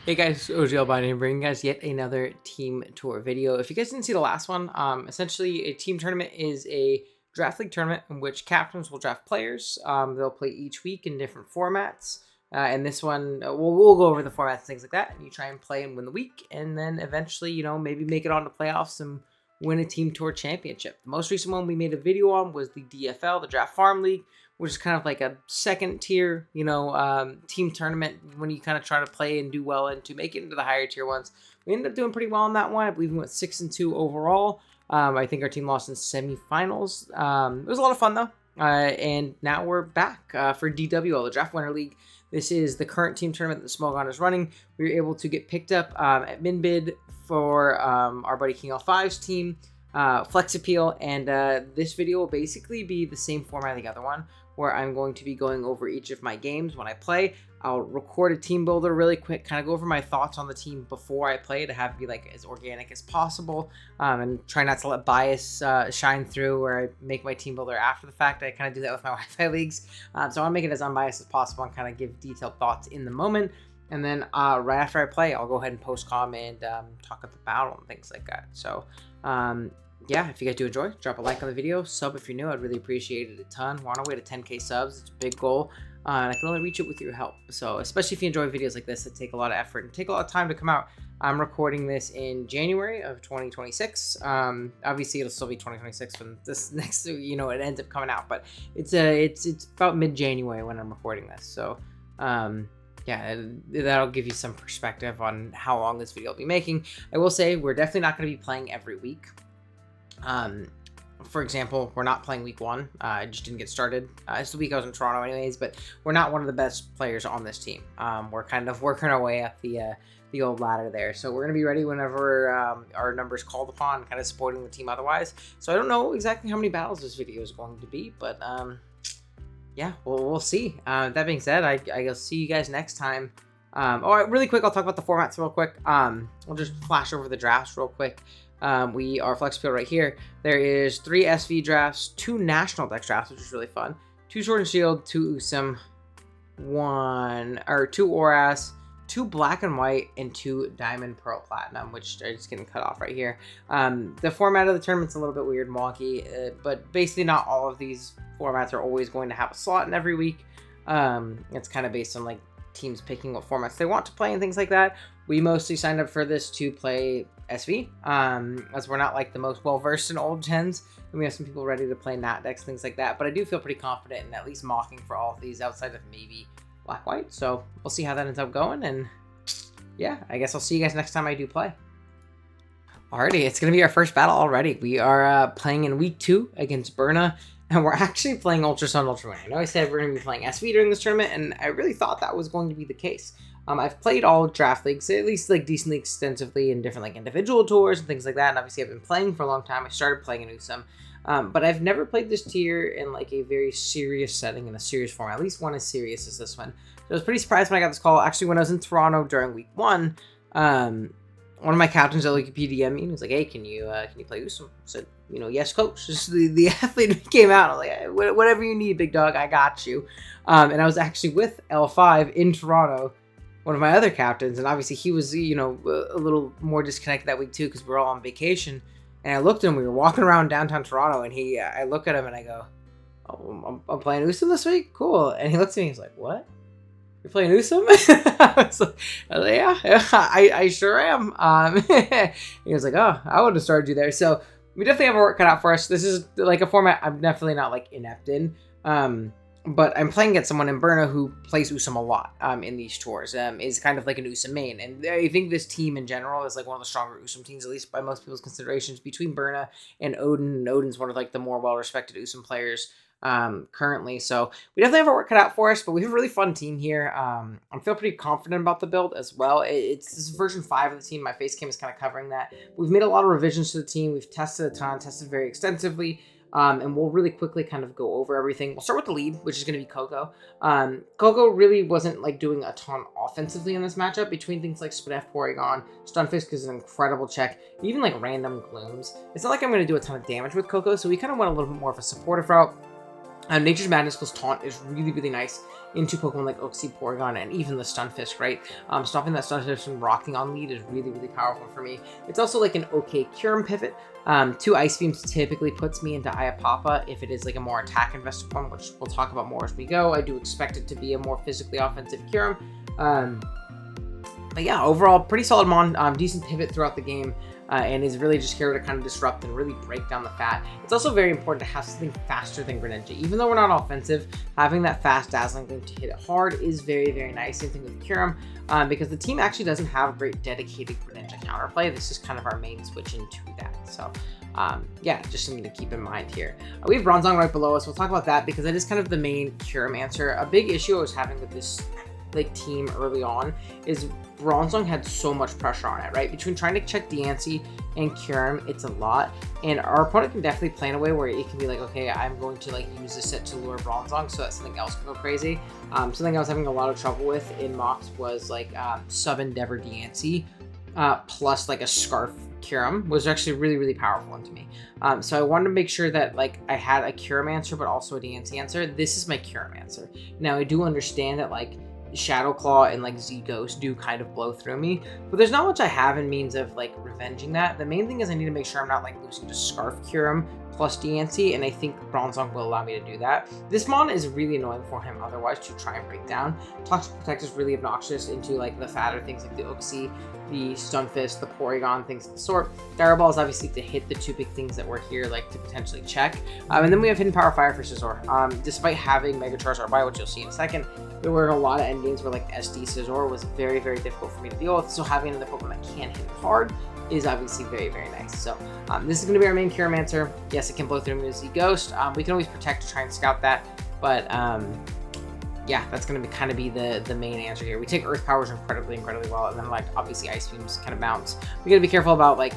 Hey guys, OGL Binding bringing you guys yet another team tour video. If you guys didn't see the last one, essentially a team tournament is a draft league tournament in which captains will draft players. They'll play each week in different formats. And this one, we'll go over the formats and things like that. And you try and play and win the week. And then eventually, maybe make it on to playoffs and win a team tour championship. The most recent one we made a video on was the DFL, the Draft Farm League, which is kind of like a second tier, team tournament when you kind of try to play and do well and to make it into the higher tier ones. We ended up doing pretty well on that one. I believe we went 6-2 overall. I think our team lost in semifinals. It was a lot of fun though. And now we're back for DWL, the Draft Winter League. This is the current team tournament that Smogon is running. We were able to get picked up at Minbid for our buddy King L5's team, Flex Appeal, and this video will basically be the same format as the other one, where I'm going to be going over each of my games when I play. I'll record a team builder really quick, kind of go over my thoughts on the team before I play to have it be like as organic as possible, and try not to let bias shine through where I make my team builder after the fact. I kind of do that with my Wi-Fi leagues, so I want to make it as unbiased as possible and kind of give detailed thoughts in the moment. And then right after I play, I'll go ahead and post-com and talk about the battle and things like that. So yeah, if you guys do enjoy, drop a like on the video, sub if you're new, I'd really appreciate it a ton. We're on our way to 10k subs, it's a big goal, and I can only reach it with your help. So especially if you enjoy videos like this that take a lot of effort and take a lot of time to come out. I'm recording this in January of 2026. Obviously it'll still be 2026 when this next, it ends up coming out, but it's about mid-January when I'm recording this. So yeah, that'll give you some perspective on how long this video will be making. I will say we're definitely not going to be playing every week. For example, we're not playing week 1. I just didn't get started. It's the week I was in Toronto anyways, but we're not one of the best players on this team. We're kind of working our way up the old ladder there. So we're going to be ready whenever our number is called upon, kind of supporting the team otherwise. So I don't know exactly how many battles this video is going to be, but yeah, we'll see. That being said, I'll see you guys next time. Really quick, I'll talk about the formats real quick. We'll just flash over the drafts real quick. We are Flex Appeal right here. There is 3 SV drafts, 2 National Dex drafts, which is really fun. 2 Sword and Shield, 2 Usum, 2 Oras, 2 Black and White, and 2 Diamond Pearl Platinum, which are just getting cut off right here. The format of the tournament's a little bit weird and wonky, but basically not all of these formats are always going to have a slot in every week. It's kind of based on like teams picking what formats they want to play and things like that. We mostly signed up for this to play SV, as we're not like the most well-versed in old gens, and we have some people ready to play Nat decks, things like that, but I do feel pretty confident in at least mocking for all of these outside of maybe Black-White, so we'll see how that ends up going, and yeah, I guess I'll see you guys next time I do play. Alrighty, it's going to be our first battle already. We are playing in week 2 against Berna, and we're actually playing Ultra Sun, Ultra Moon. I know I said we're going to be playing SV during this tournament, and I really thought that was going to be the case. I've played all draft leagues, at least like decently extensively in different like individual tours and things like that, and obviously I've been playing for a long time. I started playing in Usum, but I've never played this tier in like a very serious setting, in a serious format. At least one as serious as this one. So I was pretty surprised when I got this call. Actually, when I was in Toronto during week 1, one of my captains at Wikipedia me and he was like, "Hey, can you play Usum?" I said, "Yes, coach." Just the athlete came out. I was like, "Hey, whatever you need, big dog, I got you." And I was actually with L5 in Toronto, one of my other captains, and obviously he was, a little more disconnected that week too because we were all on vacation. And I looked at him. We were walking around downtown Toronto, and I look at him and I go, "Oh, I'm playing Usum this week. Cool." And he looks at me. He's like, "What? You're playing Usum?" I was like, "Yeah, I sure am." He was like, "Oh, I would have started you there." So we definitely have a work cut out for us. This is like a format I'm definitely not like inept in. But I'm playing against someone in Berna who plays Usum a lot in these tours. Is kind of like an Usum main. And I think this team in general is like one of the stronger Usum teams, at least by most people's considerations, between Berna and Odin. And Odin's one of like the more well-respected Usum players currently. So we definitely have our work cut out for us, but we have a really fun team here. I feel pretty confident about the build as well. This is version 5 of the team. My face cam is kind of covering that. We've made a lot of revisions to the team. We've tested a ton, tested very extensively. And we'll really quickly kind of go over everything. We'll start with the lead, which is going to be Coco. Coco really wasn't like doing a ton offensively in this matchup between things like Spadef, Porygon, Stunfisk is an incredible check, even like random Glooms. It's not like I'm going to do a ton of damage with Coco, so we kind of went a little bit more of a supportive route. Nature's Madness plus Taunt is really, really nice into Pokemon like Uxie, Porygon, and even the Stunfisk, right? Stopping that Stunfisk from rocking on lead is really, really powerful for me. It's also like an okay Kyurem pivot. 2 Ice Beams typically puts me into Iapapa if it is like a more attack-invested one, which we'll talk about more as we go. I do expect it to be a more physically offensive Kyurem. But yeah, overall, pretty solid Mon. Decent pivot throughout the game. And is really just here to kind of disrupt and really break down the fat. It's also very important to have something faster than Greninja. Even though we're not offensive, having that fast Dazzling Gleam to hit it hard is very, very nice. Same thing with Kyurem, because the team actually doesn't have great dedicated Greninja counterplay. This is kind of our main switch into that. So yeah, just something to keep in mind here. We have Bronzong right below us. We'll talk about that because that is kind of the main Kyurem answer. A big issue I was having with this like team early on is Bronzong had so much pressure on it, right? Between trying to check Diancie and Kyurem, it's a lot. And our opponent can definitely play in a way where it can be like, okay, I'm going to like use this set to lure Bronzong so that something else can go crazy. Something I was having a lot of trouble with in mocks was like Sub Endeavor Diancie plus like a Scarf Kyurem was actually really, really powerful into me. So I wanted to make sure that like I had a Kyurem answer, but also a Diancie answer. This is my Kyurem answer. Now I do understand that like Shadow Claw and like Z Ghost do kind of blow through me, but there's not much I have in means of like revenging that. The main thing is I need to make sure I'm not like losing to Scarf Kyurem plus Diancie, and I think Bronzong will allow me to do that. This Mon is really annoying for him otherwise to try and break down. Toxic Protect is really obnoxious into like the fatter things like the Uxie, the Stunfisk, the Porygon, things of the sort. Gyro Ball is obviously to hit the 2 big things that we're here like to potentially check. And then we have Hidden Power Fire for Scizor. Despite having Mega Charizard Y, which you'll see in a second, there were a lot of endgames where like SD Scizor was very, very difficult for me to deal with. So having another Pokemon that can hit hard is obviously very, very nice. So this is going to be our main Kyurem answer. Yes, it can blow through me with Z Ghost. We can always protect to try and scout that, but yeah, that's going to kind of be the main answer here. We take Earth Powers incredibly well, and then like obviously Ice Beams kind of bounce. We got to be careful about like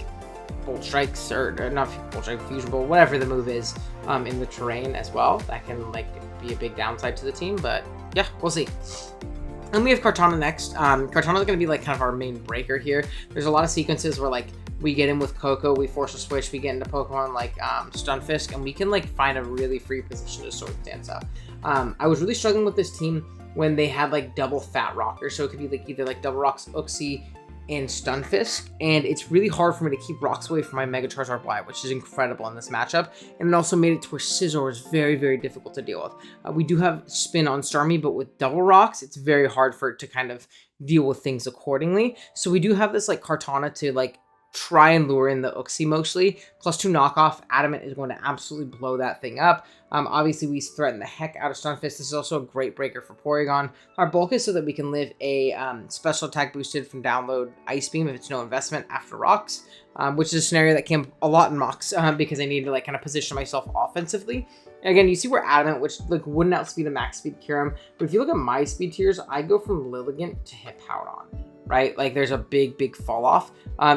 Bolt Strikes, or not Bolt Strike, Fusion Bolt, whatever the move is in the terrain as well. That can like be a big downside to the team, but yeah, we'll see. And we have Kartana next. Kartana is going to be like kind of our main breaker here. There's a lot of sequences where like we get in with Coco, we force a switch, we get into Pokemon like Stunfisk, and we can like find a really free position to Sword Dance up. I was really struggling with this team when they had like double Fat Rockers, so it could be like either like double Rocks Uxie and Stunfisk, and it's really hard for me to keep rocks away from my Mega Charizard Y, which is incredible in this matchup, and it also made it to where Scizor is very, very difficult to deal with. We do have Spin on Starmie, but with double rocks, it's very hard for it to kind of deal with things accordingly. So we do have this like Kartana to like try and lure in the Uxie mostly. +2 knockoff, Adamant is going to absolutely blow that thing up. Obviously, we threaten the heck out of Stunfisk. This is also a great breaker for Porygon. Our bulk is so that we can live a special attack boosted from download Ice Beam if it's no investment after rocks, which is a scenario that came a lot in mocks because I needed to like kind of position myself offensively. Again, you see we're Adamant, which like wouldn't outspeed a max speed Kyurem, but if you look at my speed tiers, I go from Lilligant to Hippowdon. Right? Like there's a big fall off.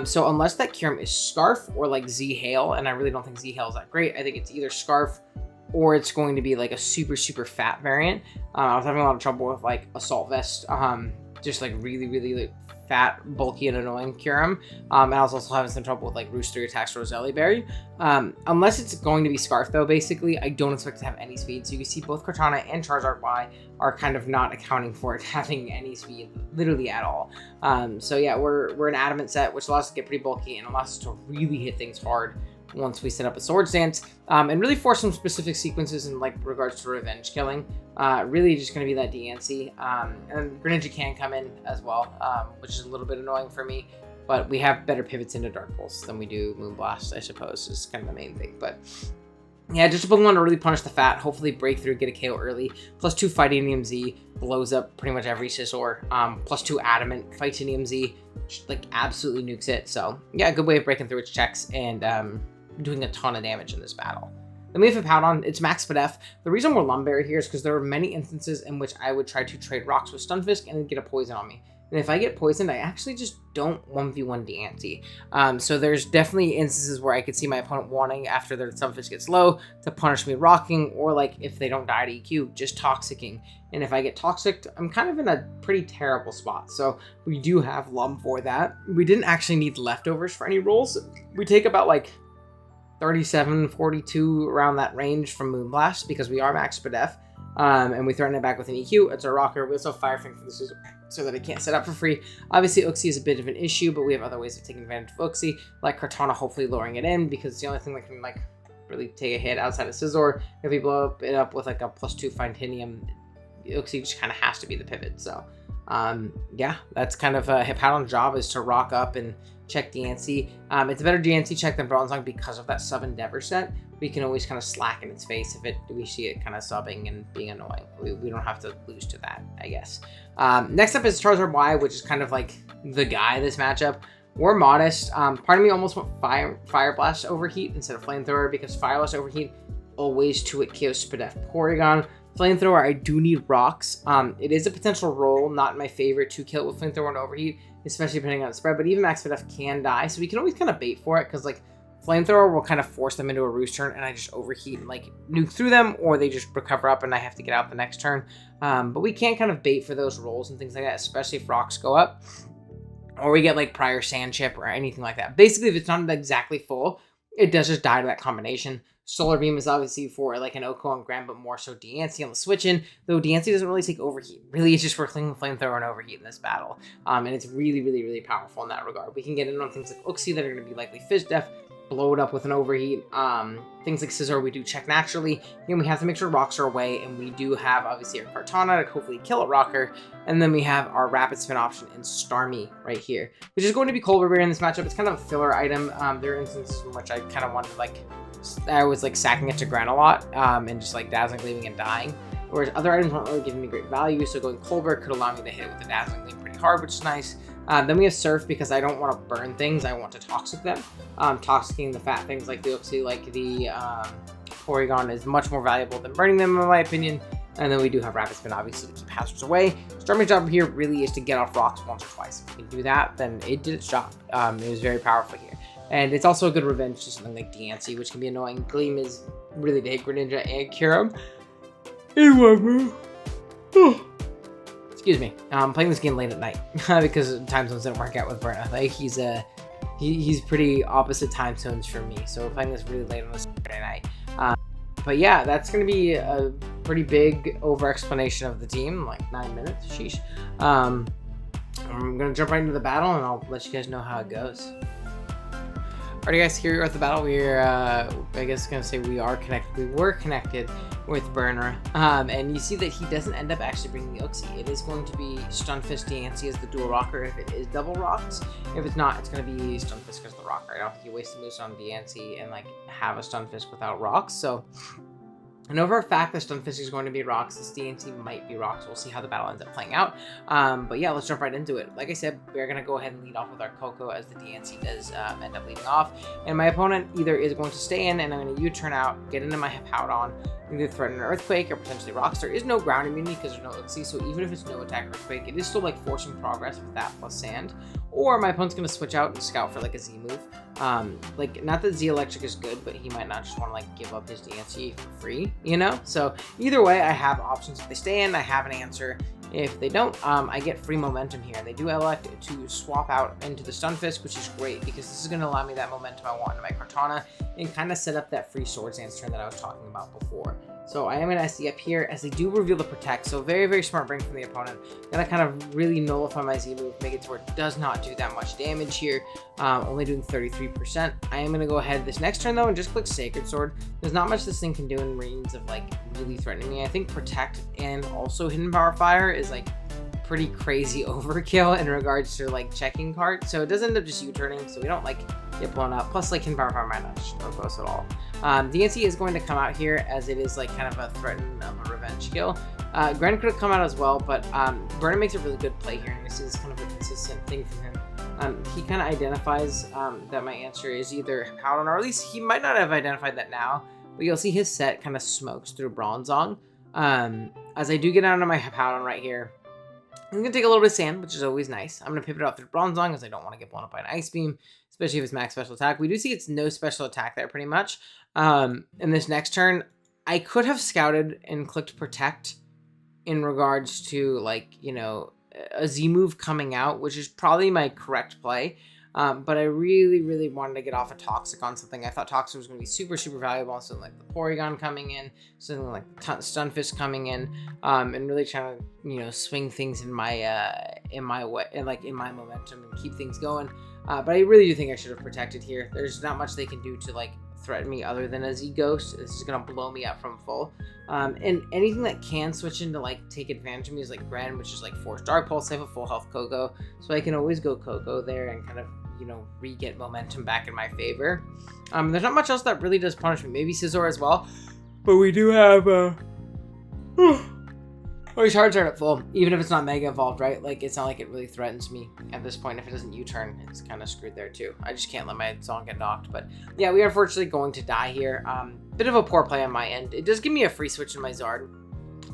So unless that Kyurem is Scarf or like Z-Hail, and I really don't think Z-Hail is that great, I think it's either Scarf or it's going to be like a super fat variant. I was having a lot of trouble with like Assault Vest, just like really like fat, bulky, and annoying Kyurem. And I was also having some trouble with like Roost 3 attacks Roselli Berry. Unless it's going to be Scarf though, basically, I don't expect to have any speed. So you can see both Kartana and Charizard Y are kind of not accounting for it having any speed, literally at all. So yeah, we're an Adamant set, which allows us to get pretty bulky and allows us to really hit things hard once we set up a Sword Stance, and really force some specific sequences in like regards to revenge killing. Really just going to be that Diancie, and Greninja can come in as well, which is a little bit annoying for me, but we have better pivots into Dark Pulse than we do Moonblast, I suppose, is kind of the main thing. But yeah, just a Pokemon to really punish the fat, hopefully break through, get a KO early. +2 Fightinium Z blows up pretty much every Scizor. +2 Adamant Fightinium Z, like absolutely nukes it. So yeah, a good way of breaking through its checks and doing a ton of damage in this battle. Then we have Hippowdon. It's max speed F. The reason we're Lumberry here is because there are many instances in which I would try to trade rocks with Stunfisk and then get a poison on me. And if I get poisoned, I actually just don't 1v1 Diancie. So there's definitely instances where I could see my opponent wanting, after their Stunfisk gets low, to punish me rocking, or like if they don't die to EQ, just Toxicking. And if I get Toxic, I'm kind of in a pretty terrible spot. So we do have Lum for that. We didn't actually need leftovers for any rolls. We take about like 37, 42, around that range from Moonblast because we are max def. And we threaten it back with an EQ. It's our rocker. We also have Firefang for the Scissor so that it can't set up for free. Obviously, Uxie is a bit of an issue, but we have other ways of taking advantage of Uxie, like Kartana hopefully lowering it in because it's the only thing that can like really take a hit outside of Scizor. If we blow it up with like a +2 Findinium, Uxie just kind of has to be the pivot. So yeah, that's kind of Hippowdon's job, is to rock up and check DNC. It's a better DNC check than Bronzong because of that sub Endeavor set. We can always kind of slack in its face if we see it kind of subbing and being annoying. We don't have to lose to that, I guess. Next up is Charizard Y, which is kind of like the guy this matchup. We're modest. Part of me almost went Fire Blast Overheat instead of Flamethrower because Fire Blast Overheat always 2-hit KOs Spadef Porygon. Flamethrower, I do need rocks. It is a potential roll, not my favorite to kill with Flamethrower and Overheat, especially depending on the spread, but even Max Spadef can die, so we can always kind of bait for it because like Flamethrower will kind of force them into a roost turn, and I just overheat and like nuke through them, or they just recover up and I have to get out the next turn. But we can kind of bait for those rolls and things like that, especially if rocks go up, or we get like Prior Sand Chip or anything like that. Basically, if it's not exactly full, it does just die to that combination. Solar Beam is obviously for like an Oko on Grand, but more so Deancey on the switch in, though Deancey doesn't really take Overheat. Really, it's just for clicking Flamethrower and Overheat in this battle. And it's really, really, really powerful in that regard. We can get in on things like Uxie that are going to be likely Fish Def, blow it up with an Overheat. Things like Scizor we do check naturally, and we have to make sure rocks are away, and we do have obviously our Kartana to hopefully kill a rocker, and then we have our Rapid Spin option in Starmie right here, which is going to be Colbur Berry in this matchup. It's kind of a filler item. There are instances in which I kind of wanted like, I was like sacking it to Granolot and just like Dazzling Gleaming and dying, whereas other items weren't really giving me great value, so going Colbur could allow me to hit it with the Dazzling Gleam pretty hard, which is nice. Then we have Surf because I don't want to burn things, I want to Toxic them. Toxicking the fat things like the Uxie, like the Porygon is much more valuable than burning them in my opinion. And then we do have Rapid Spin obviously to keep hazards away. Starmie's job here really is to get off rocks once or twice. If we can do that, then it did its job. It was very powerful here. And it's also a good revenge to something like Deancey, which can be annoying. Gleam is really to hit Greninja and Kyurem in one move. Excuse me. I'm playing this game late at night because time zones didn't work out with Berna. Like he's pretty opposite time zones for me, so we're playing this really late on a Saturday night. But yeah, that's going to be a pretty big over-explanation of the team, like 9 minutes. Sheesh. I'm going to jump right into the battle, and I'll let you guys know how it goes. Alright guys, here we are at the battle. We're, I guess gonna say we are connected. We were connected with Burner. And you see that he doesn't end up actually bringing the Uxie. It is going to be Stunfisk Deancey as the dual rocker if it is double rocks. If it's not, it's gonna be Stunfisk as the rocker. I don't think you waste a moose on Deancey and like have a Stunfisk without rocks. So I know for a fact that Stunfisk is going to be rocks. This DNC might be rocks. We'll see how the battle ends up playing out. But yeah, let's jump right into it. Like I said, we're going to go ahead and lead off with our Coco as the DNC does end up leading off. And my opponent either is going to stay in and I'm going to U-turn out, get into my Hippowdon, either threaten an Earthquake or potentially Rocks. There is no ground immunity because there's no Uxie, so even if it's no attack Earthquake, it is still like forcing progress with that plus Sand. Or my opponent's going to switch out and scout for like a Z move. Like, not that Z Electric is good, but he might not just want to like give up his DNC for free, you know? So either way, I have options. If they stay in, I have an answer. If they don't, I get free momentum here. And they do elect to swap out into the Stunfisk, which is great because this is going to allow me that momentum I want in my Kartana and kind of set up that free Swords Dance turn that I was talking about before. So I am going to SD up here as they do reveal the Protect. So very, very smart bring from the opponent. Going to kind of really nullify my Z move, make it to where it does not do that much damage here. Only doing 33%. I am going to go ahead this next turn though and just click Sacred Sword. There's not much this thing can do in range of like really threatening me. I think Protect and also Hidden Power Fire is like pretty crazy overkill in regards to like checking cards. So it does end up just U-turning, so we don't like get blown up. Plus like Hidden Power Fire might not just no close at all. DNC is going to come out here as it is like kind of a threaten of a revenge skill. Gren could have come out as well, but Burner makes a really good play here, and this is kind of a consistent thing from him. He kind of identifies that my answer is either Hippowdon, or at least he might not have identified that now, but you'll see his set kind of smokes through Bronzong. As I do get down to my Hippowdon right here, I'm going to take a little bit of Sand, which is always nice. I'm going to pivot out through Bronzong as I don't want to get blown up by an Ice Beam, especially if it's max special attack. We do see it's no special attack there pretty much. In this next turn, I could have scouted and clicked Protect in regards to like, you know, a Z move coming out, which is probably my correct play. But I really wanted to get off a Toxic on something. I thought Toxic was going to be super valuable. Something like the Porygon coming in, something like Stunfisk coming in, and really trying to swing things in my way, and like in my momentum and keep things going. But I really do think I should have protected here. There's not much they can do to like threaten me other than a Z-Ghost. This is gonna blow me up from full. And anything that can switch into like take advantage of me is like Gren, which is like Force Dark Pulse. I have a full health Koko, so I can always go Koko there and kind of re-get momentum back in my favor. There's not much else that really does punish me. Maybe Scizor as well, but we do have or his Charizard at full, even if it's not Mega Evolved, right? Like, it's not like it really threatens me at this point. If it doesn't U-turn, it's kind of screwed there too. I just can't let my Zong get knocked. But yeah, we are unfortunately going to die here. Bit of a poor play on my end. It does give me a free switch in my Zard.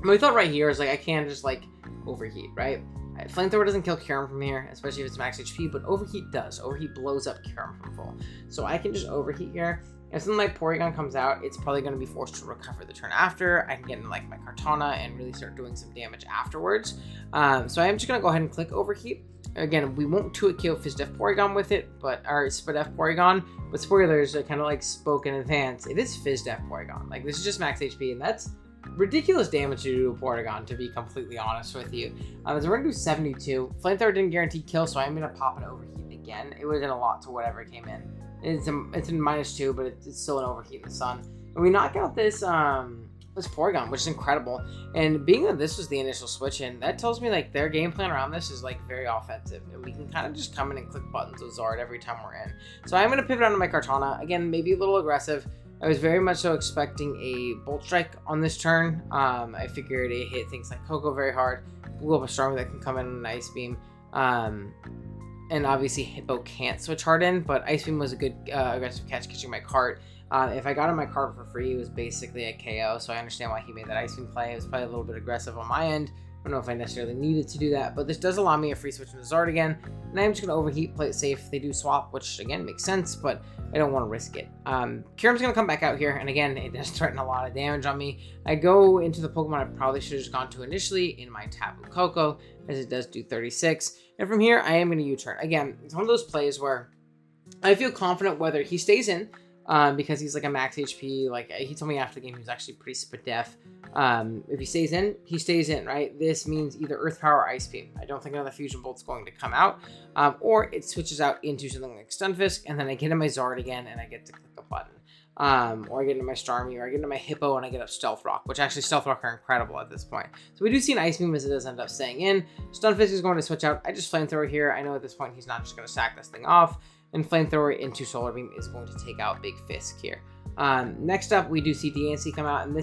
My thought right here is like, I can just like overheat, right? Flamethrower doesn't kill Kyurem from here, especially if it's max HP, but Overheat does. Overheat blows up Kyurem from full. So I can just Overheat here. If something like Porygon comes out, it's probably going to be forced to recover the turn after. I can get in like my Kartana and really start doing some damage afterwards. So I am just going to go ahead and click Overheat. Again, we won't 2-hit KO Fizdef Porygon with it, or Spadef Porygon. But spoilers, I kind of like spoke in advance. It is Fizdef Porygon. Like, this is just max HP, and that's ridiculous damage to do to Porygon, to be completely honest with you. So we're going to do 72. Flamethrower didn't guarantee kill, so I'm going to pop an Overheat again. It would have done a lot to whatever came in. It's in -2, but it's still an Overheat in the sun. And we knock out this Porygon, which is incredible. And being that this was the initial switch in, that tells me like their game plan around this is like very offensive. And we can kind of just come in and click buttons with Zard every time we're in. So I'm going to pivot onto my Kartana. Again, maybe a little aggressive. I was very much so expecting a Bolt Strike on this turn. I figured it hit things like Koko very hard. Blew up a Storm that can come in on an Ice Beam. And obviously Hippo can't switch hard in, but Ice Beam was a good aggressive catch, catching my cart. If I got on my cart for free, it was basically a KO, so I understand why he made that Ice Beam play. It was probably a little bit aggressive on my end. I don't know if I necessarily needed to do that, but this does allow me a free switch into Zard again, and I'm just going to Overheat, play it safe. They do swap, which again makes sense, but I don't want to risk it. Kyurem's going to come back out here, and again, it does threaten a lot of damage on me. I go into the Pokemon I probably should have just gone to initially in my Tapu Koko, as it does do 36, and from here, I am going to U-turn. Again, it's one of those plays where I feel confident whether he stays in, because he's like a max HP. Like, he told me after the game he was actually pretty Spadef. If he stays in, he stays in, right? This means either Earth Power or Ice Beam. I don't think another Fusion Bolt's going to come out, or it switches out into something like Stunfisk, and then I get in my Zard again, and I get to click a button. Or I get into my Starmie, or I get into my Hippo, and I get up Stealth Rock, which actually Stealth Rock are incredible at this point. So we do see an Ice Beam as it does end up staying in. Stunfisk is going to switch out. I just Flamethrower here. I know at this point he's not just going to sack this thing off. And Flamethrower into Solar Beam is going to take out Big Fisk here. Next up, we do see DNC come out, and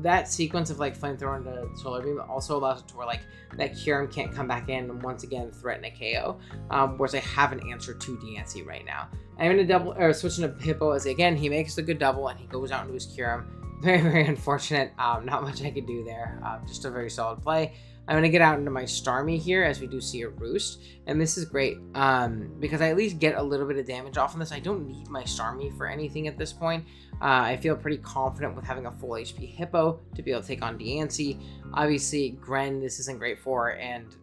that sequence of like Flamethrower into Solar Beam also allows it to where like that Kyurem can't come back in and once again threaten a KO. Whereas I have an answer to DNC right now. I'm going to switch into Hippo as again he makes the good double and he goes out into his Kyurem. Very unfortunate. Not much I could do there. Just a very solid play. I'm going to get out into my Starmie here as we do see a Roost. And this is great because I at least get a little bit of damage off on this. I don't need my Starmie for anything at this point. I feel pretty confident with having a full HP Hippo to be able to take on Diancie. Obviously, Gren, this isn't great for, and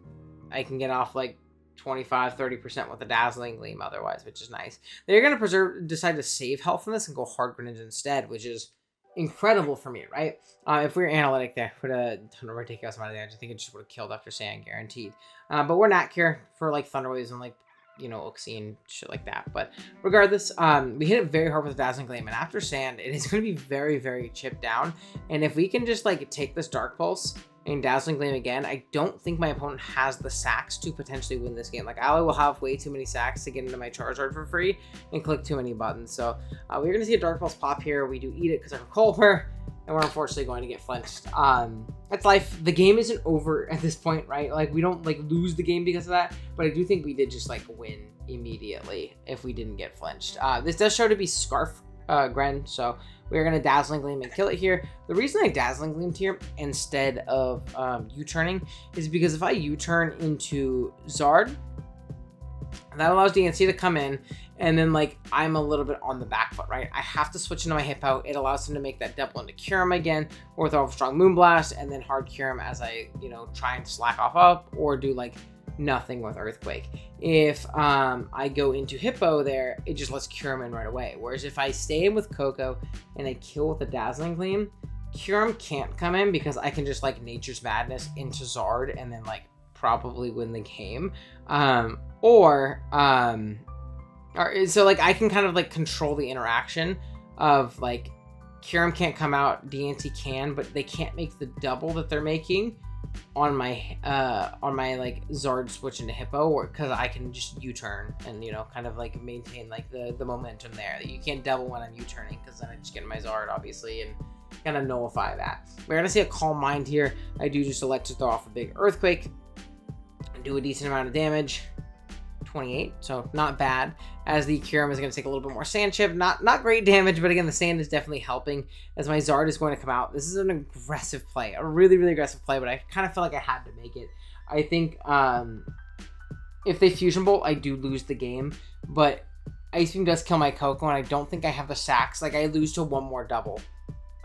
I can get off like 25-30% with a Dazzling Gleam otherwise, which is nice. They're going to decide to save health on this and go Hard Greninja instead, which is incredible for me, right? If we were analytic there, would have done a ridiculous amount of damage. I think it just would have killed after Sand, guaranteed. But we're not here for like Thunder Waves and like, you know, Uxie and shit like that. But regardless, we hit it very hard with Dazzling Gleam, and after Sand, it is going to be very chipped down. And if we can just like take this Dark Pulse and Dazzling Gleam again, I don't think my opponent has the sacks to potentially win this game. Like, Ally will have way too many sacks to get into my Charizard for free and click too many buttons. So we're going to see a Dark Pulse pop here. We do eat it because of Culper, and we're unfortunately going to get flinched. That's life. The game isn't over at this point, right? Like, we don't like lose the game because of that, but I do think we did just like win immediately if we didn't get flinched. This does show to be Scarf Gren, so we're going to Dazzling Gleam and kill it here. The reason I Dazzling Gleamed here instead of U-turning is because if I U-turn into Zard, that allows DNC to come in, and then like I'm a little bit on the back foot, right? I have to switch into my Hippo. It allows him to make that double into Kyurem again, or throw a strong Moonblast, and then hard Kyurem as I, you know, try and slack off up, or do like nothing with Earthquake. If I go into Hippo there, it just lets Kyurem in right away. Whereas if I stay in with Coco and I kill with a Dazzling Gleam, Kyurem can't come in because I can just like Nature's Madness into Zard and then like probably win the game. So like I can kind of like control the interaction of like Kyurem can't come out, DNC can, but they can't make the double that they're making on my like Zard switch into Hippo, or because I can just U-turn and, you know, kind of like maintain like the momentum there. You can't double when I'm U-turning because then I just get my Zard obviously and kind of nullify that. We're gonna see a Calm Mind here. I do just elect to throw off a big Earthquake and do a decent amount of damage. 28, so not bad, as the Kyurem is going to take a little bit more Sand Chip. Not great damage, but again, the sand is definitely helping as my Zard is going to come out. This is an aggressive play, a really, really aggressive play, but I kind of feel like I had to make it. I think if they Fusion Bolt, I do lose the game, but Ice Beam does kill my Coco, and I don't think I have the sacks. Like, I lose to one more double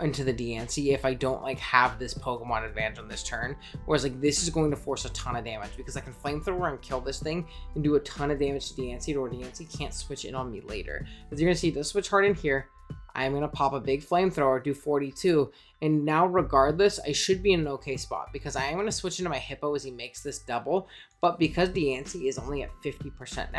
into the DNC if I don't like have this Pokemon advantage on this turn, whereas like this is going to force a ton of damage because I can Flamethrower and kill this thing and do a ton of damage to DNC, or DNC can't switch in on me later. As you're gonna see, this switch hard in here. I'm gonna pop a big Flamethrower, do 42, and now regardless, I should be in an okay spot because I am gonna switch into my Hippo as he makes this double. But because DNC is only at 50%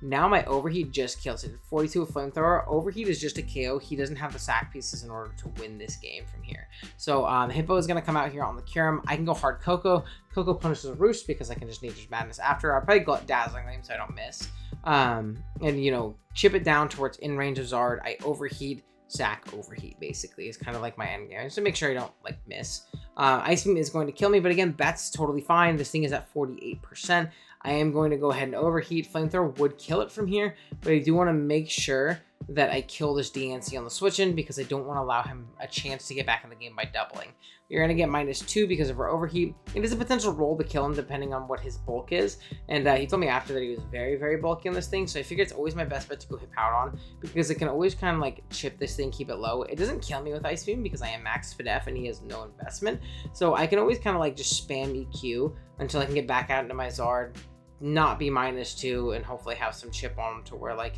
now my Overheat just kills it. 42 with Flamethrower. Overheat is just a KO. He doesn't have the sack pieces in order to win this game from here. So Hippo is gonna come out here on the Kyurem. I can go hard Coco. Coco punishes a Roost because I can just Nature's Madness after. I'll probably go Dazzling Gleam so I don't miss. And you know, chip it down towards in range of Zard. I Overheat. Sack Overheat basically is kind of like my end game, just to make sure I don't like miss. Ice Beam is going to kill me, but again, that's totally fine. This thing is at 48%. I am going to go ahead and Overheat. Flamethrower would kill it from here, but I do want to make sure that I kill this DNC on the switch in because I don't want to allow him a chance to get back in the game by doubling. You're going to get -2 because of our Overheat. It is a potential roll to kill him depending on what his bulk is, and he told me after that he was very, very bulky on this thing, so I figure it's always my best bet to go hit Power On because it can always kind of like chip this thing, keep it low. It doesn't kill me with Ice Beam because I am max FDF and he has no investment, so I can always kind of like just spam EQ until I can get back out into my Zard, not be -2, and hopefully have some chip on him to where like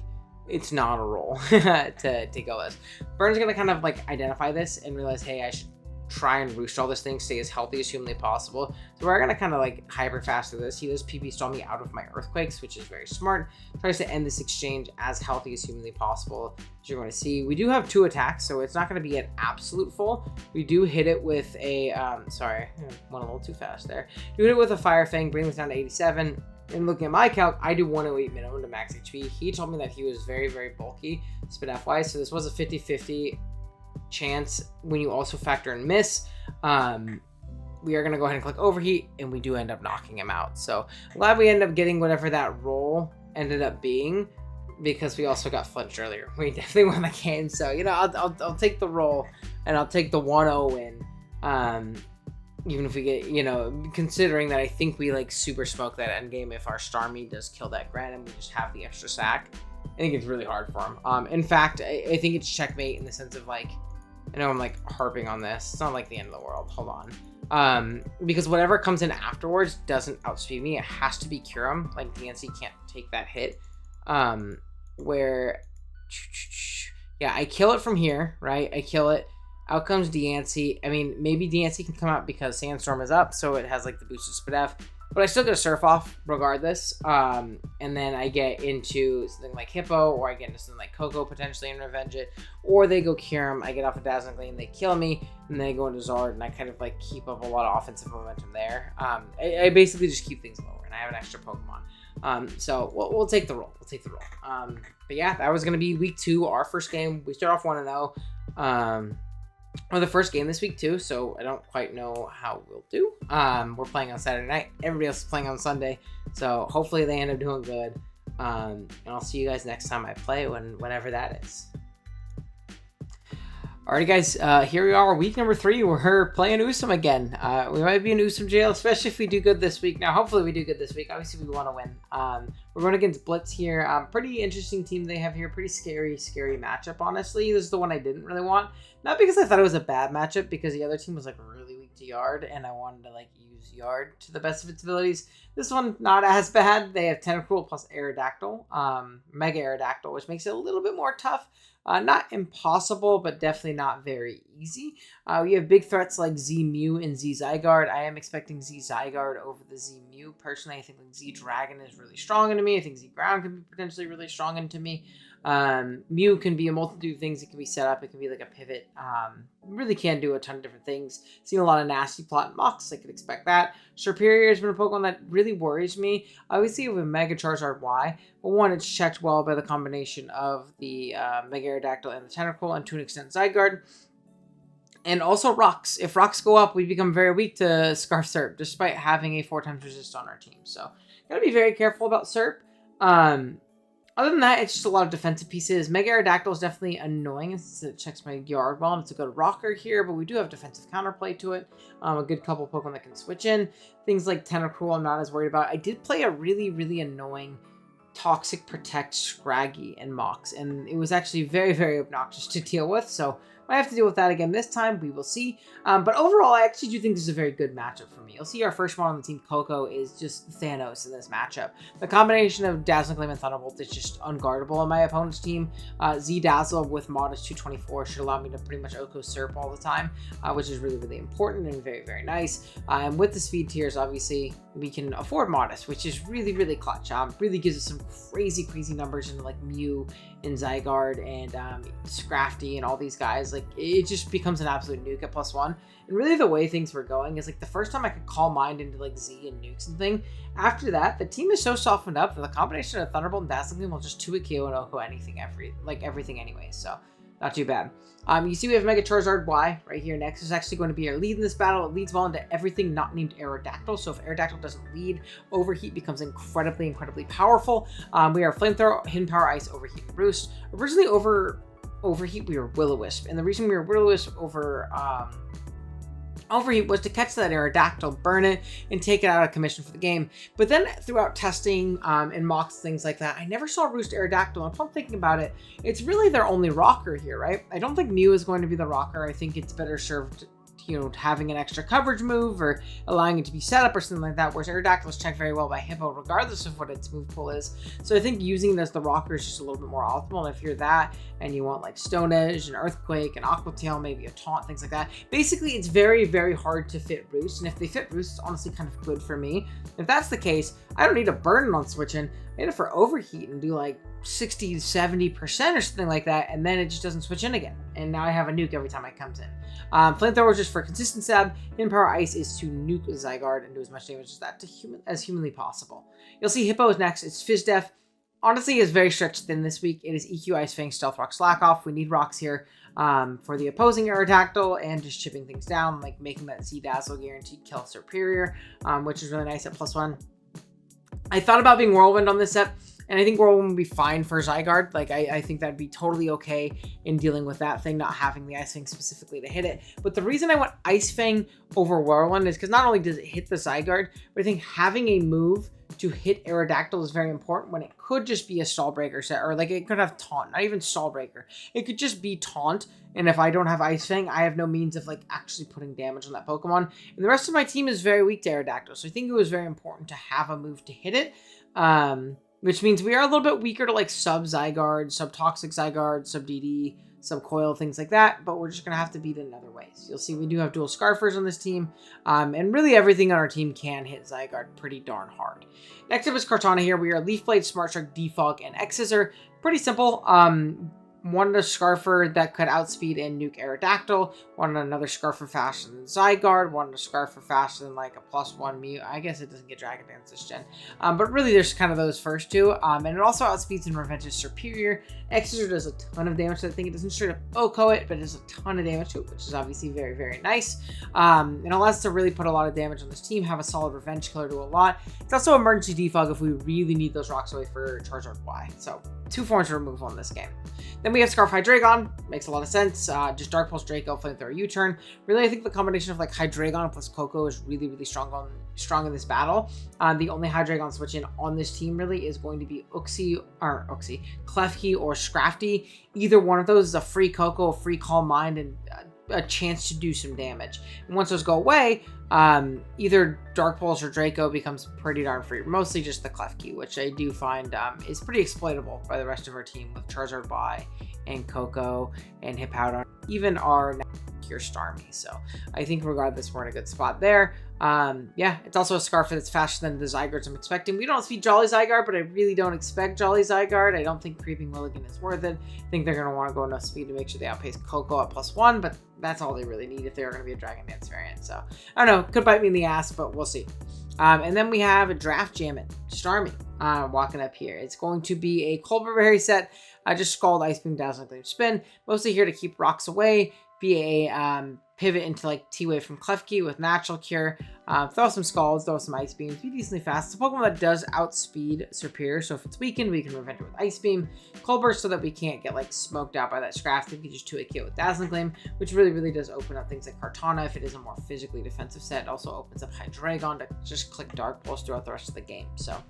it's not a roll to go as. Burn's gonna kind of like identify this and realize, hey, I should try and Roost all this thing, stay as healthy as humanly possible. So we're gonna kind of like hyper fast through this. He does PP stall me out of my Earthquakes, which is very smart. Tries to end this exchange as healthy as humanly possible. As you're going to see, we do have 2 attacks, so it's not going to be an absolute full. We do hit it with a sorry, I went a little too fast there. Do hit it with a Fire Fang, bring this down to 87. And looking at my calc, I do 108 minimum to max HP. He told me that he was very, very bulky, SpDef wise, so this was a 50-50 chance when you also factor in miss. We are going to go ahead and click Overheat, and we do end up knocking him out. So I'm glad we ended up getting whatever that roll ended up being, because we also got flinched earlier. We definitely won the game, so you know, I'll take the roll, and I'll take the 1-0 win. Even if we get, you know, considering that I think we like super smoke that end game if our Starmie does kill that Gran and we just have the extra sack. I think it's really hard for him. In fact, I think it's checkmate in the sense of like, I know I'm like harping on this. It's not like the end of the world. Hold on. Because whatever comes in afterwards doesn't outspeed me. It has to be Kyurem. Like DNC can't take that hit. Where, yeah, I kill it from here, right? I kill it. Out comes DNC. I mean, maybe DNC can come out because Sandstorm is up, so it has like the boosted SpDef. But I still get a Surf Off regardless. And then I get into something like Hippo, or I get into something like Coco potentially and revenge it. Or they go Kyurem, I get off a Dazzling Gleam, they kill me, and then I go into Zard, and I kind of like keep up a lot of offensive momentum there. I basically just keep things lower, and I have an extra Pokemon. So we'll take the roll. We'll take the roll. But yeah, that was going to be week 2, our first game. We start off 1-0. Or the first game this week too, so I don't quite know how we'll do. We're playing on Saturday night. Everybody else is playing on Sunday, so hopefully they end up doing good. And I'll see you guys next time I play, whenever that is. Alrighty guys, here we are, week number 3. We're playing Usum again. We might be in Usum jail, especially if we do good this week. Now, hopefully we do good this week. Obviously, we want to win. We're going against Blitz here. Pretty interesting team they have here. Pretty scary matchup, honestly. This is the one I didn't really want. Not because I thought it was a bad matchup, because the other team was like really weak to Yard, and I wanted to like use Yard to the best of its abilities. This one, not as bad. They have Tentacruel plus Aerodactyl, Mega Aerodactyl, which makes it a little bit more tough. Not impossible, but definitely not very easy. We have big threats like Z Mew and Z Zygarde. I am expecting Z Zygarde over the Z Mew. Personally, I think like Z Dragon is really strong into me. I think Z Ground can be potentially really strong into me. Mew can be a multitude of things. It can be set up. It can be like a pivot. Really can do a ton of different things. Seen a lot of nasty plot and mocks. I could expect that. Serperior has been a Pokemon that really worries me. Obviously with Mega Charizard Y, but one, it's checked well by the combination of the Mega Aerodactyl and the Tentacruel, and to an extent Zygarde. And also rocks. If rocks go up, we become very weak to Scarf Serp, despite having a 4x resist on our team. So gotta be very careful about Serp. Other than that, it's just a lot of defensive pieces. Mega Aerodactyl is definitely annoying since it checks my Yard well, and it's a good rocker here, but we do have defensive counterplay to it. A good couple Pokemon that can switch in. Things like Tentacruel, I'm not as worried about. I did play a really, really annoying Toxic Protect Scraggy in Mox, and it was actually very, very obnoxious to deal with, so I have to deal with that again this time. We will see. But overall, I actually do think this is a very good matchup for me. You'll see our first one on the team, Coco, is just Thanos in this matchup. The combination of Dazzling Gleam and Thunderbolt is just unguardable on my opponent's team. Z-Dazzle with Modest 224 should allow me to pretty much Oko Serp all the time, which is really, really important and very, very nice. And with the speed tiers, obviously, we can afford Modest, which is really, really clutch. Really gives us some crazy, crazy numbers in like Mew and Zygarde and Scrafty and all these guys. Like, it just becomes an absolute nuke at +1. And really the way things were going is like the first time I could call Mind into like Z and nukes and thing. After that, the team is so softened up that the combination of Thunderbolt and Dazzling Gleam will just 2-hit KO and Oko anything, everything anyway. So not too bad. You see we have Mega Charizard Y right here next. Is actually going to be our lead in this battle. It leads well into everything not named Aerodactyl. So if Aerodactyl doesn't lead, Overheat becomes incredibly, incredibly powerful. We are Flamethrower, Hidden Power, Ice, Overheat, and Roost. Originally Overheat, we were Will-O-Wisp. And the reason we were Will-O-Wisp over Overheat was to catch that Aerodactyl, burn it, and take it out of commission for the game. But then throughout testing and mocks, things like that, I never saw Roost Aerodactyl. And if I'm thinking about it, it's really their only rocker here, right? I don't think Mew is going to be the rocker. I think it's better served, you know, having an extra coverage move or allowing it to be set up or something like that, whereas Aerodactyl is checked very well by Hippo regardless of what its move pool is. So I think using it as the rocker is just a little bit more optimal. And if you're that and you want like Stone Edge and Earthquake and Aqua Tail, maybe a Taunt, things like that, basically it's very, very hard to fit Roost. And if they fit Roost, it's honestly kind of good for me. If that's the case, I don't need to burn it on switching. I need it for Overheat and do like 60 to 70% or something like that, and then it just doesn't switch in again. And now I have a nuke every time it comes in. Flamethrower is just for consistent stab. Hidden Power Ice is to nuke Zygarde and do as much damage as that as humanly possible. You'll see Hippo is next. It's Fizz Def. Honestly, is very stretched thin this week. It is EQ, Ice Fang, Stealth Rock, Slack Off. We need rocks here for the opposing Aerodactyl and just chipping things down, like making that Z-Dazzle guaranteed kill Superior, which is really nice at +1. I thought about being Whirlwind on this set, and I think Whirlwind would be fine for Zygarde. Like, I think that'd be totally okay in dealing with that thing, not having the Ice Fang specifically to hit it. But the reason I want Ice Fang over Whirlwind is because not only does it hit the Zygarde, but I think having a move to hit Aerodactyl is very important when it could just be a Stall Breaker set, or like it could have Taunt, not even Stall Breaker. It could just be Taunt, and if I don't have Ice Fang, I have no means of like actually putting damage on that Pokemon. And the rest of my team is very weak to Aerodactyl, so I think it was very important to have a move to hit it. Which means we are a little bit weaker to like sub-Zygarde, sub-Toxic Zygarde, sub-DD, sub-Coil, things like that, but we're just going to have to beat it in other ways. You'll see we do have dual Scarfers on this team, and really everything on our team can hit Zygarde pretty darn hard. Next up is Kartana here. We are Leaf Blade, Smart Strike, Defog, and X-Scissor. Pretty simple. Wanted a Scarfer that could outspeed and nuke Aerodactyl. Wanted another Scarfer faster than Zygarde. Wanted a Scarfer faster than like a +1 Mew. I guess it doesn't get Dragon Dance this gen. But really there's kind of those first two. And it also outspeeds and revenges Superior. X-Scissor does a ton of damage to the thing. It doesn't straight up Oko it, but it does a ton of damage to it, which is obviously very, very nice. And allows us to really put a lot of damage on this team, have a solid Revenge Killer do a lot. It's also Emergency Defog if we really need those rocks away for Charizard Y. So 2 forms of removal in this game. Then we have Scarf Hydreigon. Makes a lot of sense. Just Dark Pulse Draco, Flamethrower U-Turn. Really, I think the combination of like Hydreigon plus Coco is really, really strong in this battle. The only Hydreigon switch in on this team really is going to be Klefki or Scrafty. Either one of those is a free Coco, a free Calm Mind, and a chance to do some damage. And once those go away, either Dark Pulse or Draco becomes pretty darn free. Mostly just the Klefki, which I do find is pretty exploitable by the rest of our team with Charizard Y and Coco and Hippowdon, even our Cure Starmie. So I think regardless, we're in a good spot there. Yeah, it's also a Scarf that's faster than the Zygardes I'm expecting. We don't see Jolly Zygarde, but I really don't expect Jolly Zygarde. I don't think Creeping Willigan is worth it. I think they're going to want to go enough speed to make sure they outpace Coco at +1, but that's all they really need if they're going to be a Dragon Dance variant. So I don't know, could bite me in the ass, but we'll see. And then we have a Draft Jammin' Starmie walking up here. It's going to be a Colbur Berry set. I just Scald, Ice Beam, Dazzling Gleam, Spin. Mostly here to keep rocks away. Be a pivot into like T-Wave from Klefki with Natural Cure. Throw some Scalds, throw some Ice Beams. Be decently fast. It's a Pokemon that does outspeed Serperior. So if it's weakened, we can prevent it with Ice Beam. Colbur so that we can't get like smoked out by that Scraft. We can just 2-hit KO with Dazzling Gleam, which really does open up things like Kartana if it is a more physically defensive set. It also opens up Hydreigon to just click Dark Pulse throughout the rest of the game. So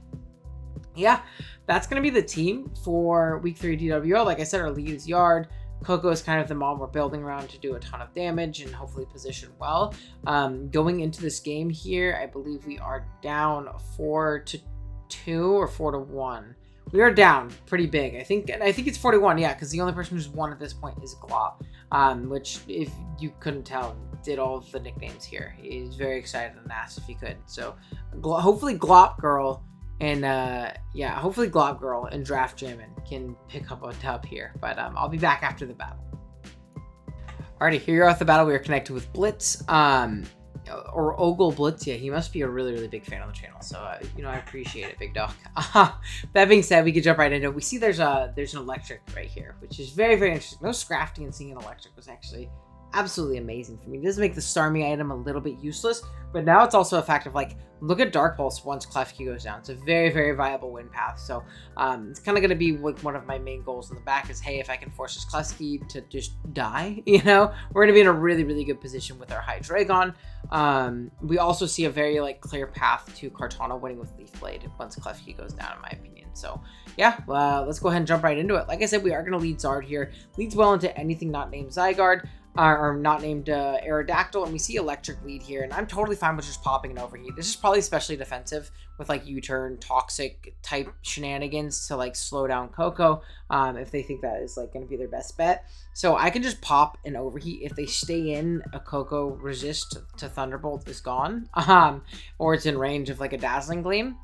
yeah, that's going to be the team for Week 3 DWO. Like I said, our lead is Yard. Coco is kind of the mom we're building around to do a ton of damage and hopefully position well. Going into this game here, I believe we are down 4-2 or 4-1. We are down pretty big. I think it's 4-1, yeah, because the only person who's won at this point is Glop, which, if you couldn't tell, did all of the nicknames here. He's very excited and asked if he could. So hopefully Glop Girl and hopefully Glob Girl and Draft Jammin' can pick up a dub here. But I'll be back after the battle. Alrighty, here you're off the battle. We are connected with Blitz, or Ogle Blitz. Yeah, he must be a really big fan of the channel. So I appreciate it, big dog. That being said, we could jump right into it. We see there's an electric right here, which is very interesting. No Scrafty, and seeing an electric was actually absolutely amazing for me. It does make the Starmie item a little bit useless, but now it's also a fact of like, look at Dark Pulse once Klefki goes down. It's a very viable win path. So it's kind of going to be like one of my main goals in the back is, hey, if I can force this Klefki to just die, we're going to be in a really good position with our Hydreigon. We also see a very like clear path to Kartana winning with Leaf Blade once Klefki goes down, in my opinion. So yeah, let's go ahead and jump right into it. Like I said, we are going to lead Zard here. Leads well into anything not named Zygarde. Or not named Aerodactyl, and we see Electric lead here, and I'm totally fine with just popping an Overheat. This is probably especially defensive with like U-turn, Toxic type shenanigans to like slow down Coco if they think that is like going to be their best bet. So I can just pop an Overheat. If they stay in, a Coco resist to Thunderbolt is gone, or it's in range of like a Dazzling Gleam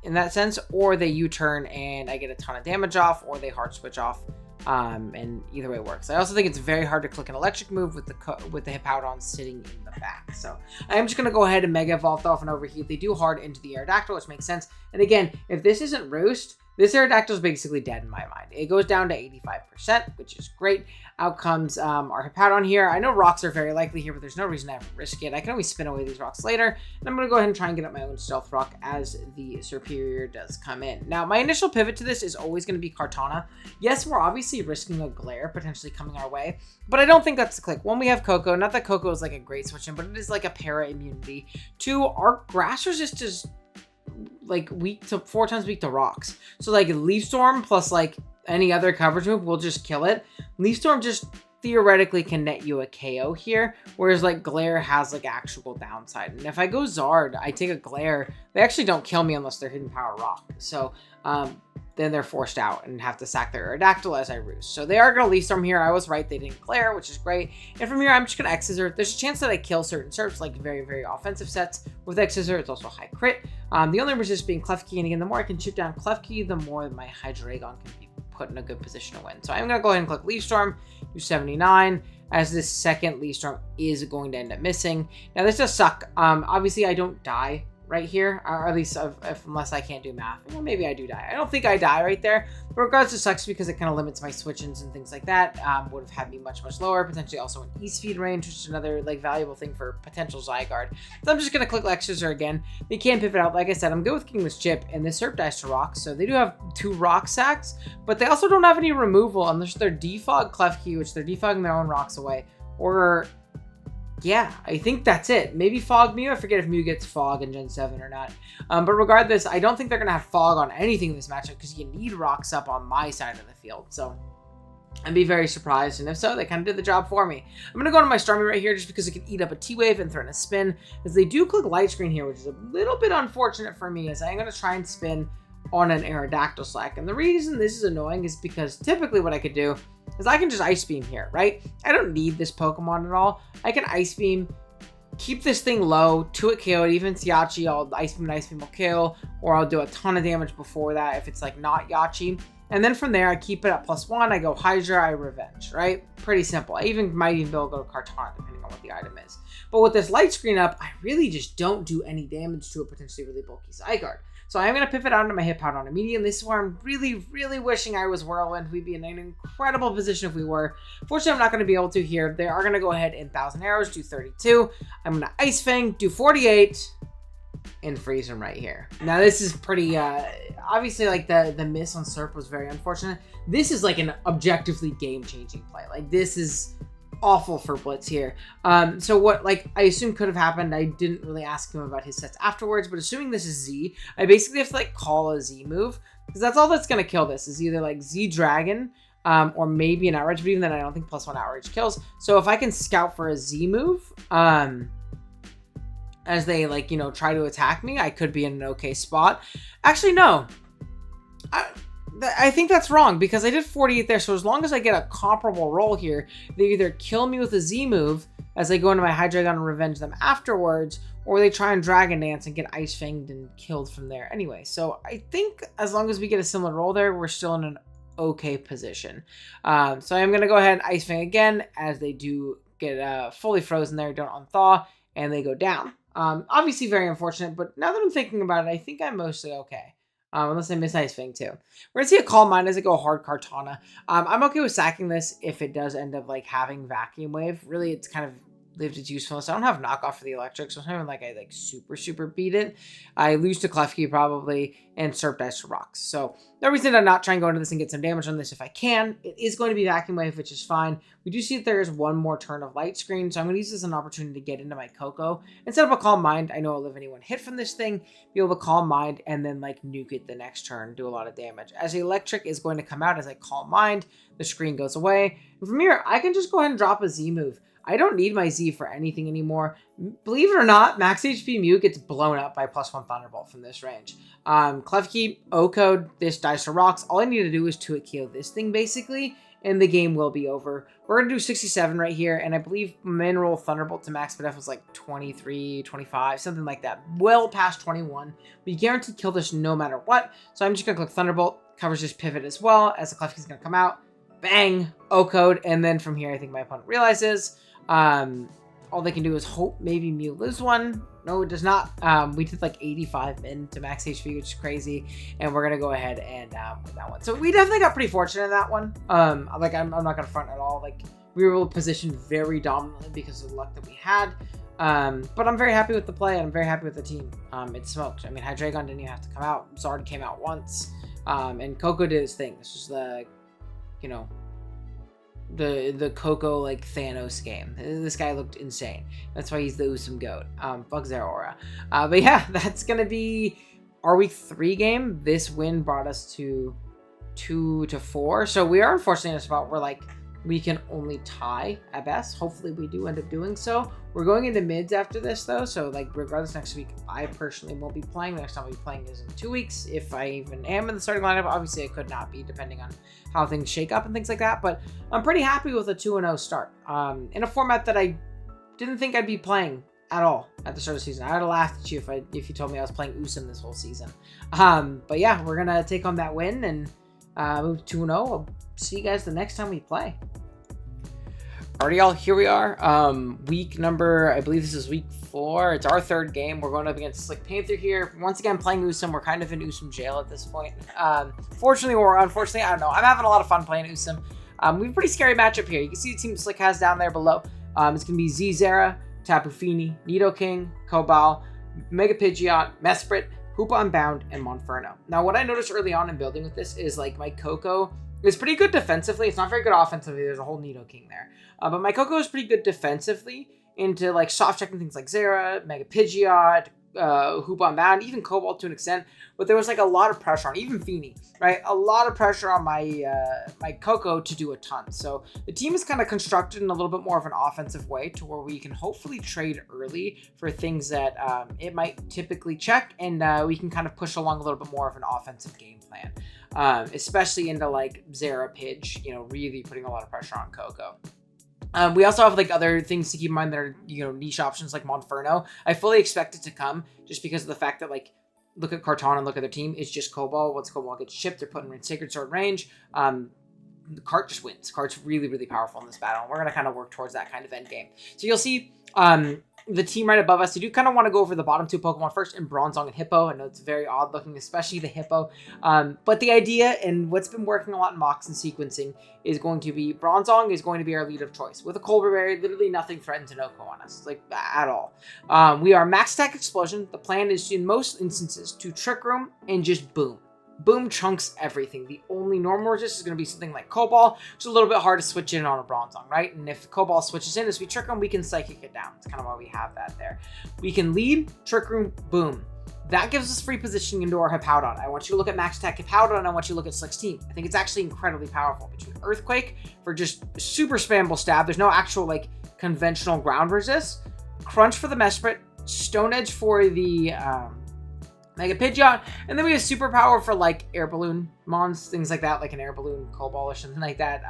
in that sense, or they U-turn and I get a ton of damage off, or they hard switch off. And either way works. I also think it's very hard to click an electric move with the Hippowdon sitting in the back. So I'm just going to go ahead and Mega Evolve off an Overheat. They do hard into the Aerodactyl, which makes sense. And again, if this isn't Roost, this Aerodactyl is basically dead in my mind. It goes down to 85%, which is great. Out comes our Hippowdon here. I know rocks are very likely here, but there's no reason to have to risk it. I can always spin away these rocks later. And I'm going to go ahead and try and get up my own Stealth Rock as the Serperior does come in. Now, my initial pivot to this is always going to be Kartana. Yes, we're obviously risking a Glare potentially coming our way, but I don't think that's the click. One, we have Coco. Not that Coco is like a great switch in, but it is like a para immunity. Two, our Grass Resist is like 4 times weak to rocks. So like Leaf Storm plus like any other coverage move will just kill it. Leaf Storm just theoretically can net you a KO here, whereas like Glare has like actual downside. And if I go Zard, I take a Glare, they actually don't kill me unless they're Hidden Power Rock. So then they're forced out and have to sack their Aerodactyl as I roost. So they are going to Leaf Storm here. I was right, they didn't Glare, which is great. And from here, I'm just going to X-Scissor. There's a chance that I kill certain Serps, like very offensive sets. With X-Scissor, it's also high crit. The only resist being Klefki, and again, the more I can chip down Klefki, the more my Hydreigon can be put in a good position to win. So I'm going to go ahead and click Leaf Storm, do 79, as this second Leaf Storm is going to end up missing. Now, this does suck. Obviously, I don't die right here, or at least unless I can't do math. Well, maybe I do die. I don't think I die right there, but regardless, it sucks because it kind of limits my switch-ins and things like that. Would have had me much lower, potentially also in E-Speed range, which is another like valuable thing for potential Zygarde. So I'm just going to click X-Scissor again. They can pivot out. Like I said, I'm good with King's Chip, and this Serp dies to rocks, so they do have 2 rock sacks, but they also don't have any removal unless they're Defog Klefki, which they're defogging their own rocks away, or yeah, I think that's it. Maybe Fog Mew. I forget if Mew gets Fog in Gen 7 or not. But regardless, I don't think they're going to have Fog on anything in this matchup because you need rocks up on my side of the field. So I'd be very surprised, and if so, they kind of did the job for me. I'm going to go to my Starmie right here just because it can eat up a T-Wave and threaten a spin, as they do click Light Screen here, which is a little bit unfortunate for me, as I'm going to try and spin on an Aerodactyl Slack. And the reason this is annoying is because typically what I could do is I can just Ice Beam here, right? I don't need this Pokemon at all. I can Ice Beam, keep this thing low, 2-hit KO it, even if it's Yachi, I'll Ice Beam will kill, or I'll do a ton of damage before that if it's like not Yachi. And then from there, I keep it at +1, I go Hydra, I Revenge, right? Pretty simple. I might even be able to go to Kartana, depending on what the item is. But with this Light Screen up, I really just don't do any damage to a potentially really bulky Zygarde. So I'm going to pivot out into my Hippowdon immediately. This is where I'm really, really wishing I was Whirlwind. We'd be in an incredible position if we were. Fortunately, I'm not going to be able to here. They are going to go ahead and 1,000 Arrows, do 32. I'm going to Ice Fang, do 48. And freeze him right here. Now this is pretty obviously, like the miss on Serp was very unfortunate. This is like an objectively game-changing play. Like this is awful for Blitz here. So what like I assume could have happened, I didn't really ask him about his sets afterwards, but assuming this is Z, I basically have to like call a Z move, because that's all that's gonna kill this, is either like Z Dragon or maybe an Outrage, but even then I don't think +1 Outrage kills. So if I can scout for a Z move, as they like, you know, try to attack me, I could be in an okay spot. Actually, no. I think that's wrong, because I did 48 there, so as long as I get a comparable roll here, they either kill me with a Z move as they go into my Hydreigon and revenge them afterwards, or they try and Dragon Dance and get Ice Fanged and killed from there anyway. So I think as long as we get a similar roll there, we're still in an okay position. So I'm going to go ahead and Ice Fang again, as they do get fully frozen there, don't unthaw, and they go down. Obviously very unfortunate, but now that I'm thinking about it, I think I'm mostly okay. Unless I miss Ice Fang too. We're going to see a Calm Mind as I go hard Kartana. I'm okay with sacking this if it does end up like having Vacuum Wave. Really, it's kind of lived its usefulness. I don't have knockoff for the electric, so sometimes like I like super beat it. I lose to Klefki probably, and Serp dies to rocks. So no reason to not try and go into this and get some damage on this if I can. It is going to be Vacuum Wave, which is fine. We do see that there is one more turn of Light Screen, so I'm going to use this as an opportunity to get into my Coco and set up a Calm Mind. I know I'll live anyone hit from this thing, be able to Calm Mind, and then like nuke it the next turn, do a lot of damage. As the electric is going to come out as I Calm Mind, the screen goes away. And from here, I can just go ahead and drop a Z move. I don't need my Z for anything anymore. Believe it or not, max HP Mew gets blown up by +1 Thunderbolt from this range. Klefki, O-Code, this dies to rocks. All I need to do is 2-hit KO this thing basically, and the game will be over. We're going to do 67 right here, and I believe Mineral Thunderbolt to max PDF was like 23, 25, something like that. Well past 21. We guaranteed kill this no matter what, so I'm just going to click Thunderbolt, covers this pivot as well, as the Klefki's going to come out. Bang! O-Code, and then from here I think my opponent realizes all they can do is hope maybe Mew lives one. No, it does not. We did like 85 min to max HP, which is crazy, and we're gonna go ahead and win that one. So we definitely got pretty fortunate in that one. Like I'm not gonna front at all. Like we were able to position very dominantly because of the luck that we had. But I'm very happy with the play, and I'm very happy with the team. It smoked. I mean, Hydreigon didn't even have to come out. Zard came out once, and Coco did his thing. This was the, you know, the Coco like Thanos game. This guy looked insane. That's why he's the Usum goat. Fuck Zeraora. But yeah, that's gonna be our week 3 game. This win brought us to 2-4. So we are unfortunately in a spot where like we can only tie at best. Hopefully we do end up doing so. We're going into mids after this though, so like regardless, next week I personally won't be playing. The next time I'll be playing is in 2 weeks, if I even am in the starting lineup. Obviously I could not be, depending on how things shake up and things like that, but I'm pretty happy with a 2-0 start in a format that I didn't think I'd be playing at all at the start of the season. I would have laughed at you if you told me I was playing Usum this whole season. But yeah, we're gonna take on that win and move 2-0. I'll see you guys the next time we play. Alrighty, y'all, here we are. Week number, I believe this is week 4. It's our 3rd game. We're going up against Slick Panther here. Once again, playing Usum. We're kind of in Usum jail at this point. Fortunately or unfortunately, I don't know. I'm having a lot of fun playing Usum. We have a pretty scary matchup here. You can see the team Slick has down there below. It's going to be Z-Zera, Tapu Fini, Nidoking, Cobal, Mega Pidgeot, Mesprit, Hoopa Unbound, and Monferno. Now, what I noticed early on in building with this is like my Coco is pretty good defensively. It's not very good offensively. There's a whole Nidoking there. But my Coco is pretty good defensively into like soft checking things like Zera, Mega Pidgeot, Hoop Unbound, even Cobalt to an extent, but there was like a lot of pressure on, even Feeny, right? A lot of pressure on my my Coco to do a ton. So the team is kind of constructed in a little bit more of an offensive way to where we can hopefully trade early for things that it might typically check, and we can kind of push along a little bit more of an offensive game plan, especially into like Zera Pidge, really putting a lot of pressure on Coco. We also have like other things to keep in mind that are, niche options like Monferno. I fully expect it to come just because of the fact that, like, look at Carton and look at their team. It's just Cobalt. Once Cobalt gets shipped, they're putting in Sacred Sword range. The cart just wins. Cart's really, really powerful in this battle. And we're going to kind of work towards that kind of end game. So you'll see the team right above us. I do kind of want to go over the bottom two Pokemon first in Bronzong and Hippo. I know it's very odd looking, especially the Hippo. But the idea and what's been working a lot in mocks and sequencing is going to be Bronzong is going to be our lead of choice. With a Colbur Berry, literally nothing threatens an Oko on us, like at all. We are Max Attack Explosion. The plan is in most instances to Trick Room and just boom. Boom chunks everything. The only normal resist is going to be something like Cobalt, which is a little bit hard to switch in on a Bronzong, right? And if Cobalt switches in as we Trick Room, we can Psychic it down. That's kind of why we have that there. We can lead, Trick Room, boom. That gives us free positioning into our Hippowdon. I want you to look at Max Attack Hippowdon, and I want you to look at Slick's team. I think it's actually incredibly powerful. Between Earthquake for just super spammable stab, there's no actual like conventional ground resist. Crunch for the Mesprit, Stone Edge for the Mega Pidgeot, and then we have Superpower for like Air Balloon Mons, things like that, like an Air Balloon Cobalt or something like that.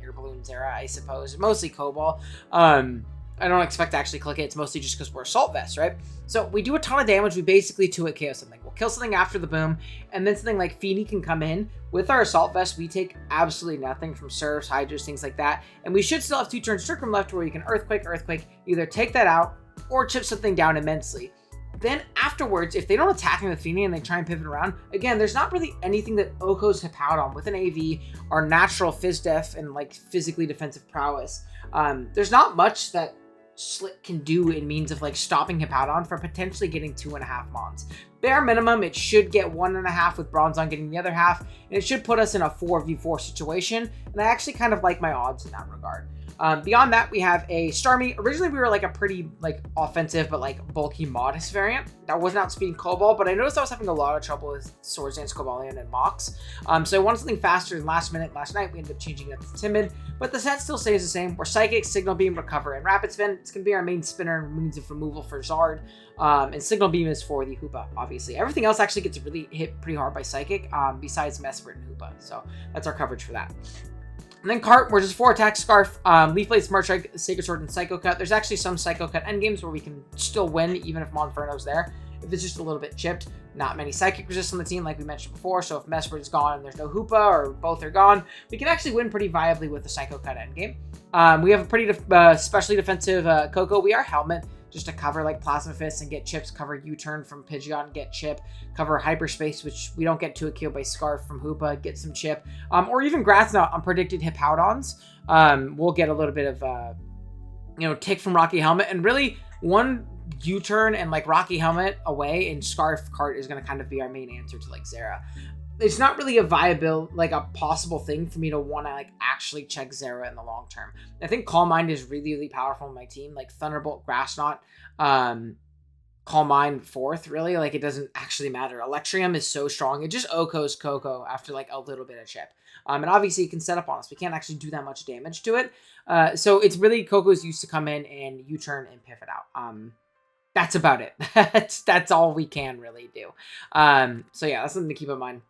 Air Balloon Zera, I suppose, mostly Cobalt. I don't expect to actually click it. It's mostly just because we're Assault Vest, right? So we do a ton of damage. We basically 2-hit KO something. We'll kill something after the boom, and then something like Feeny can come in. With our Assault Vest, we take absolutely nothing from Surfs, Hydras, things like that, and we should still have 2 turns Trick Room left where you can Earthquake, either take that out or chip something down immensely. Then afterwards, if they don't attack me with Feeny and they try and pivot around, again, there's not really anything that Oko's Hippowdon with an AV, our natural Phys Def and like physically defensive prowess. There's not much that Slick can do in means of like stopping Hippowdon from potentially getting 2.5 Mons. Bare minimum, it should get 1.5 with Bronzong getting the other half, and it should put us in a 4v4 situation, and I actually kind of like my odds in that regard. Beyond that, we have a Starmie. Originally, we were like a pretty like offensive, but like bulky, modest variant that wasn't outspeeding Cobalt, but I noticed I was having a lot of trouble with Swords Dance, Cobalion, and Mox. So I wanted something faster than last night. We ended up changing it to Timid, but the set still stays the same. We're Psychic, Signal Beam, Recover, and Rapid Spin. It's going to be our main spinner and means of removal for Zard. And Signal Beam is for the Hoopa, obviously. Everything else actually gets really hit pretty hard by Psychic, besides Mesprit and Hoopa. So that's our coverage for that. And then Cart, we're just 4 attack Scarf, Leaf Blade, Smart Strike, Sacred Sword, and Psycho Cut. There's actually some Psycho Cut endgames where we can still win even if Monferno's there. If it's just a little bit chipped, not many Psychic resist on the team like we mentioned before, so if Mesprit is gone and there's no Hoopa or both are gone, we can actually win pretty viably with the Psycho Cut endgame. We have a pretty specially defensive Coco. We are Helmet, just to cover like Plasma Fist and get chips, cover U-Turn from Pidgeot and get chip, cover Hyperspace, which we don't get to a kill by Scarf from Hoopa, get some chip, or even Grass Knot on predicted Hippowdons. We'll get a little bit of, tick from Rocky Helmet, and really one U-Turn and like Rocky Helmet away and Scarf Cart is going to kind of be our main answer to like Zera. It's not really a viable, like a possible thing for me to want to like actually check Zera in the long term. I think Calm Mind is really, really powerful in my team. Like Thunderbolt, Grass Knot, Calm Mind 4th, really. Like it doesn't actually matter. Electrium is so strong. It just Oko's Coco after like a little bit of chip. And obviously it can set up on us. We can't actually do that much damage to it. So it's really Coco's used to come in and U-Turn and pivot out. That's about it. That's all we can really do. So yeah, that's something to keep in mind.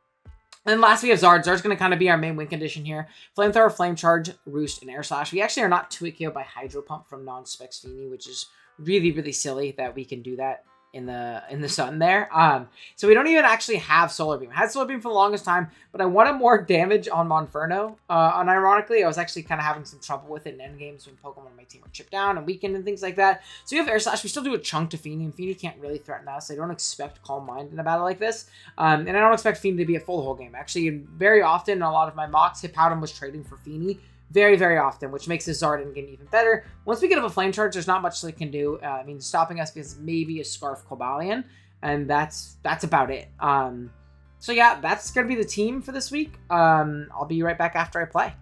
And then last we have Zard. Zard's going to kind of be our main win condition here. Flamethrower, Flame Charge, Roost, and Air Slash. We actually are not 2-hit KO by Hydro Pump from non-Specs Feeny, which is really, really silly that we can do that in the sun there. So we don't even actually have Solar Beam. I had Solar Beam for the longest time, but I wanted more damage on Monferno. Unironically, I was actually kind of having some trouble with it in endgames when Pokemon on my team were chipped down and weakened and things like that. So you have Air Slash. We still do a chunk to Feeny, and Feeny can't really threaten us. I don't expect Calm Mind in a battle like this. And I don't expect Feeny to be a full whole game. Actually, very often in a lot of my mocks, Hippowdon was trading for Feeny. Very, very often, which makes this Zard game even better. Once we get up a Flame Charge, there's not much they can do. Stopping us is maybe a Scarf Cobalion, and that's about it. So yeah, that's going to be the team for this week. I'll be right back after I play.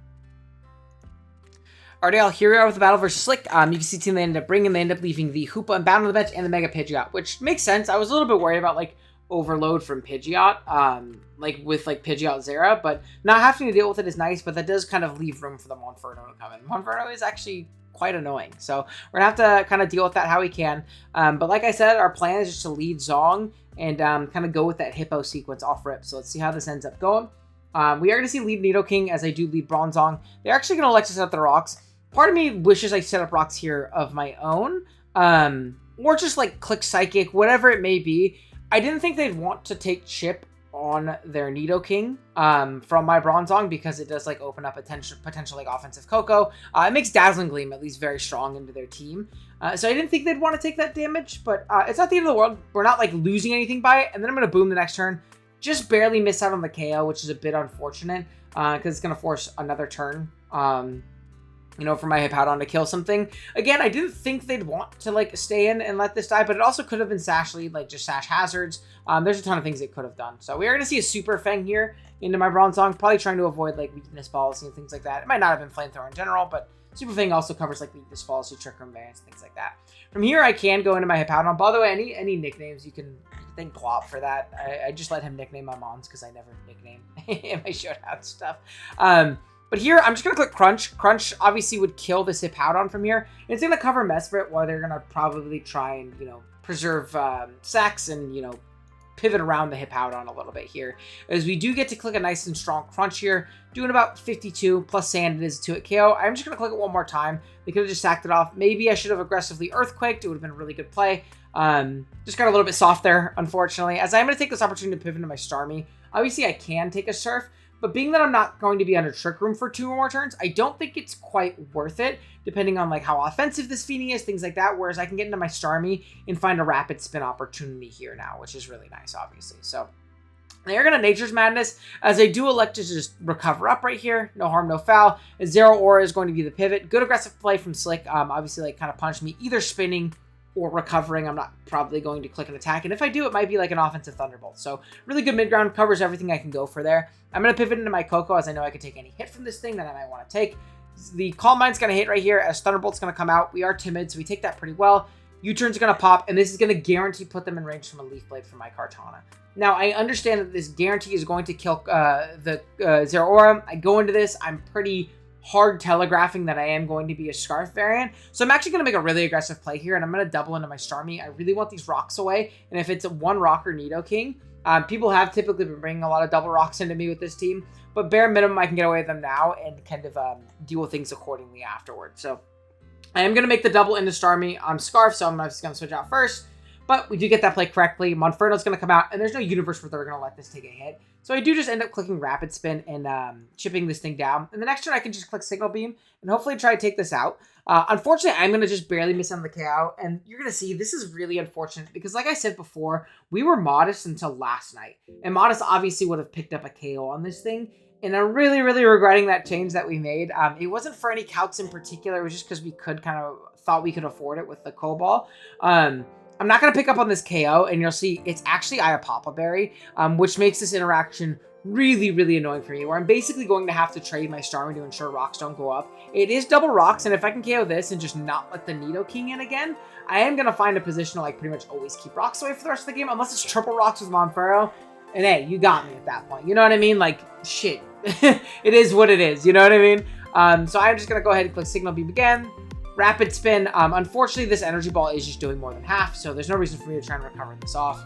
Alrighty, all, here we are with the battle versus Slick. You can see the team they ended up bringing. They ended up leaving the Hoopa and Bound on the bench and the Mega Pidgeot, which makes sense. I was a little bit worried about like overload from Pidgeot, like with like Pidgeot Zera, but not having to deal with it is nice. But that does kind of leave room for the Monferno to come in. Monferno is actually quite annoying, so we're gonna have to kind of deal with that how we can. But like I said, our plan is just to lead Zong and kind of go with that Hippo sequence off rip. So let's see how this ends up going. We are going to see lead Nidoking as I do lead Bronzong. They're actually going to let us set up the rocks. Part of me wishes I set up rocks here of my own, or just like click Psychic, whatever it may be. I didn't think they'd want to take Chip on their Nidoking from my Bronzong because it does like open up potential like offensive Coco. It makes Dazzling Gleam at least very strong into their team. So I didn't think they'd want to take that damage, but it's not the end of the world. We're not like losing anything by it. And then I'm going to boom the next turn. Just barely miss out on the KO, which is a bit unfortunate because it's going to force another turn, you know, for my Hippowdon to kill something. Again, I didn't think they'd want to like stay in and let this die, but it also could have been Sash Lead, like just Sash Hazards. There's a ton of things it could have done. So we are going to see a Super Fang here into my Bronzong, probably trying to avoid like weakness balls and things like that. It might not have been Flamethrower in general, but Super Fang also covers like weakness balls, so Trick Room variants, things like that. From here, I can go into my Hippowdon. By the way, any nicknames you can thank Glop for that. I just let him nickname my moms because I never nickname in my showdown stuff. But here, I'm just going to click Crunch. Crunch obviously would kill this Hippowdon from here. And it's going to cover Mesprit while they're going to probably try and, you know, preserve Sax and, you know, pivot around the Hippowdon a little bit here. As we do get to click a nice and strong Crunch here, doing about 52 plus Sand. It is a 2-hit KO. I'm just going to click it one more time. They could have just sacked it off. Maybe I should have aggressively Earthquaked. It would have been a really good play. Just got a little bit soft there, unfortunately, as I'm going to take this opportunity to pivot into my Starmie. Obviously, I can take a Surf, but being that I'm not going to be under Trick Room for 2 or more turns, I don't think it's quite worth it, depending on like how offensive this Feeny is, things like that, whereas I can get into my Starmie and find a Rapid Spin opportunity here now, which is really nice, obviously. So they're going to Nature's Madness, as I do elect to just recover up right here. No harm, no foul. Zero Aura is going to be the pivot. Good aggressive play from Slick. Obviously, like kind of punished me either spinning or recovering. I'm not probably going to click an attack. And if I do, it might be like an offensive Thunderbolt. So really good mid-ground, covers everything I can go for there. I'm going to pivot into my Coco as I know I can take any hit from this thing that I might want to take. The Calm Mind's going to hit right here as Thunderbolt's going to come out. We are timid, so we take that pretty well. U-turn's going to pop, and this is going to guarantee put them in range from a Leaf Blade from my Kartana. Now, I understand that this guarantee is going to kill the Zero Aura. I go into this, I'm pretty hard telegraphing that I am going to be a Scarf variant. So I'm actually going to make a really aggressive play here, and I'm going to double into my Starmie. I really want these rocks away, and if it's a 1-rocker Nidoking, people have typically been bringing a lot of double rocks into me with this team, but bare minimum, I can get away with them now and kind of deal with things accordingly afterwards. So I am going to make the double into Starmie on Scarf, so I'm just going to switch out first. But we do get that play correctly. Monferno's going to come out, and there's no universe where they're going to let this take a hit. So I do just end up clicking Rapid Spin and chipping this thing down. And the next turn, I can just click Signal Beam and hopefully try to take this out. Unfortunately, I'm going to just barely miss on the KO. And you're going to see this is really unfortunate because like I said before, we were Modest until last night. And Modest obviously would have picked up a KO on this thing. And I'm really, really regretting that change that we made. It wasn't for any Couts in particular. It was just because we could kind of thought we could afford it with the Cobalt. I'm not going to pick up on this KO, and you'll see it's actually Iapapa Berry, which makes this interaction really, really annoying for me, where I'm basically going to have to trade my Starmie to ensure rocks don't go up. It is double rocks, and if I can KO this and just not let the Nidoking in again, I am going to find a position to like pretty much always keep rocks away for the rest of the game, unless it's triple rocks with Monferno. And hey, you got me at that point. You know what I mean? Like, shit. It is what it is. You know what I mean? So I'm just going to go ahead and click Signal Beam again. Rapid Spin. Unfortunately, this Energy Ball is just doing more than half, so there's no reason for me to try and recover this off.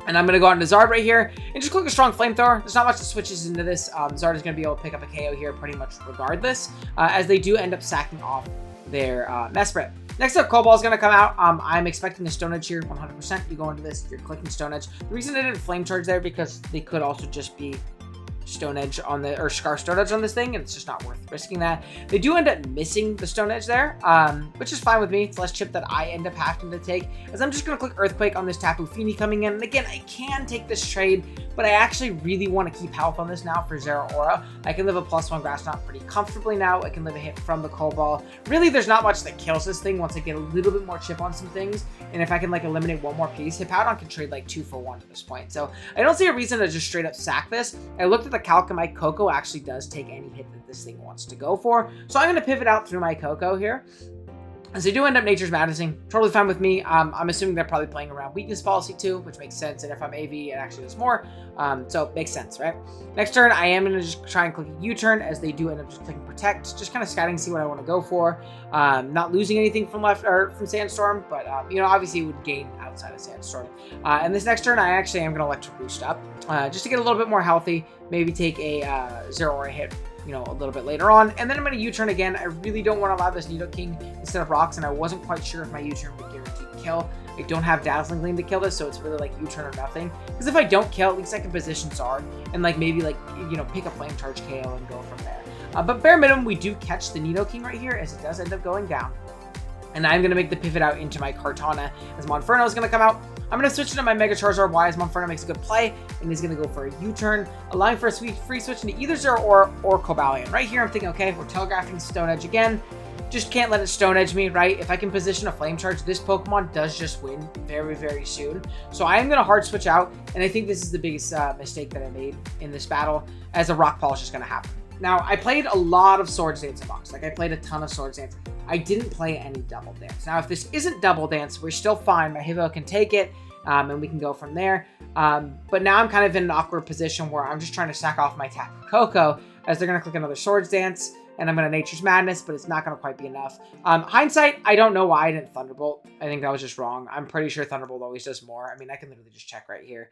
And I'm going to go on to Zard right here and just click a strong Flamethrower. There's not much that switches into this. Zard is going to be able to pick up a KO here pretty much regardless, as they do end up sacking off their Mesprit. Next up, Cobalt is going to come out. I'm expecting a Stone Edge here, 100%. You go into this, you're clicking Stone Edge. The reason I didn't Flame Charge there because they could also just be Stone Edge on the, or Scarf Stone Edge on this thing, and it's just not worth risking that. They do end up missing the Stone Edge there, which is fine with me. It's less chip that I end up having to take, as I'm just going to click Earthquake on this Tapu Fini coming in. And again, I can take this trade, but I actually really want to keep health on this now for Zeraora. I can live a +1 grass knot pretty comfortably now. I can live a hit from the Cobalt. Really, there's not much that kills this thing once I get a little bit more chip on some things, and if I can like eliminate one more piece, Hippowdon can trade like 2 for 1 at this point. So I don't see a reason to just straight up sack this. I looked at the calc and my Coco actually does take any hit that this thing wants to go for, so I'm going to pivot out through my Coco here. As they do end up Nature's Madnessing, totally fine with me. I'm assuming they're probably playing around weakness policy too, which makes sense. And if I'm AV, it actually does more. So it makes sense, right? Next turn, I am going to just try and click a U-turn as they do end up just clicking Protect. Just kind of scouting, see what I want to go for. Not losing anything from from Sandstorm, but you know, obviously it would gain outside of Sandstorm. And this next turn, I actually am going to Electric Boost up just to get a little bit more healthy. Maybe take a Zeraora hit, you know, a little bit later on, and then I'm going to U-turn again. I really don't want to allow this Nidoking instead of Rocks, and I wasn't quite sure if my U-turn would guarantee kill. I don't have Dazzling Gleam to kill this, so it's really like U-turn or nothing. Because if I don't kill, at least I can position Zard and like maybe like, you know, pick a Flame Charge KO and go from there. But bare minimum, we do catch the Nidoking right here as it does end up going down. And I'm going to make the pivot out into my Kartana as Monferno is going to come out. I'm going to switch into my Mega Charizard Y as Monferno makes a good play and is going to go for a U-turn, allowing for a free switch into either Zeraora or Cobalion. Right here, I'm thinking, okay, we're telegraphing Stone Edge again. Just can't let it Stone Edge me, right? If I can position a Flame Charge, this Pokemon does just win very, very soon. So I am going to hard switch out, and I think this is the biggest mistake that I made in this battle, as a Rock Polish is going to happen. Now, I played a lot of Swords Dance in box. Like, I played a ton of Swords Dance. I didn't play any Double Dance. Now, if this isn't Double Dance, we're still fine. My Hippo can take it, and we can go from there. But now I'm kind of in an awkward position where I'm just trying to sack off my Tapu Koko, as they're going to click another Swords Dance, and I'm going to Nature's Madness, but it's not going to quite be enough. Hindsight, I don't know why I didn't Thunderbolt. I think that was just wrong. I'm pretty sure Thunderbolt always does more. I mean, I can literally just check right here.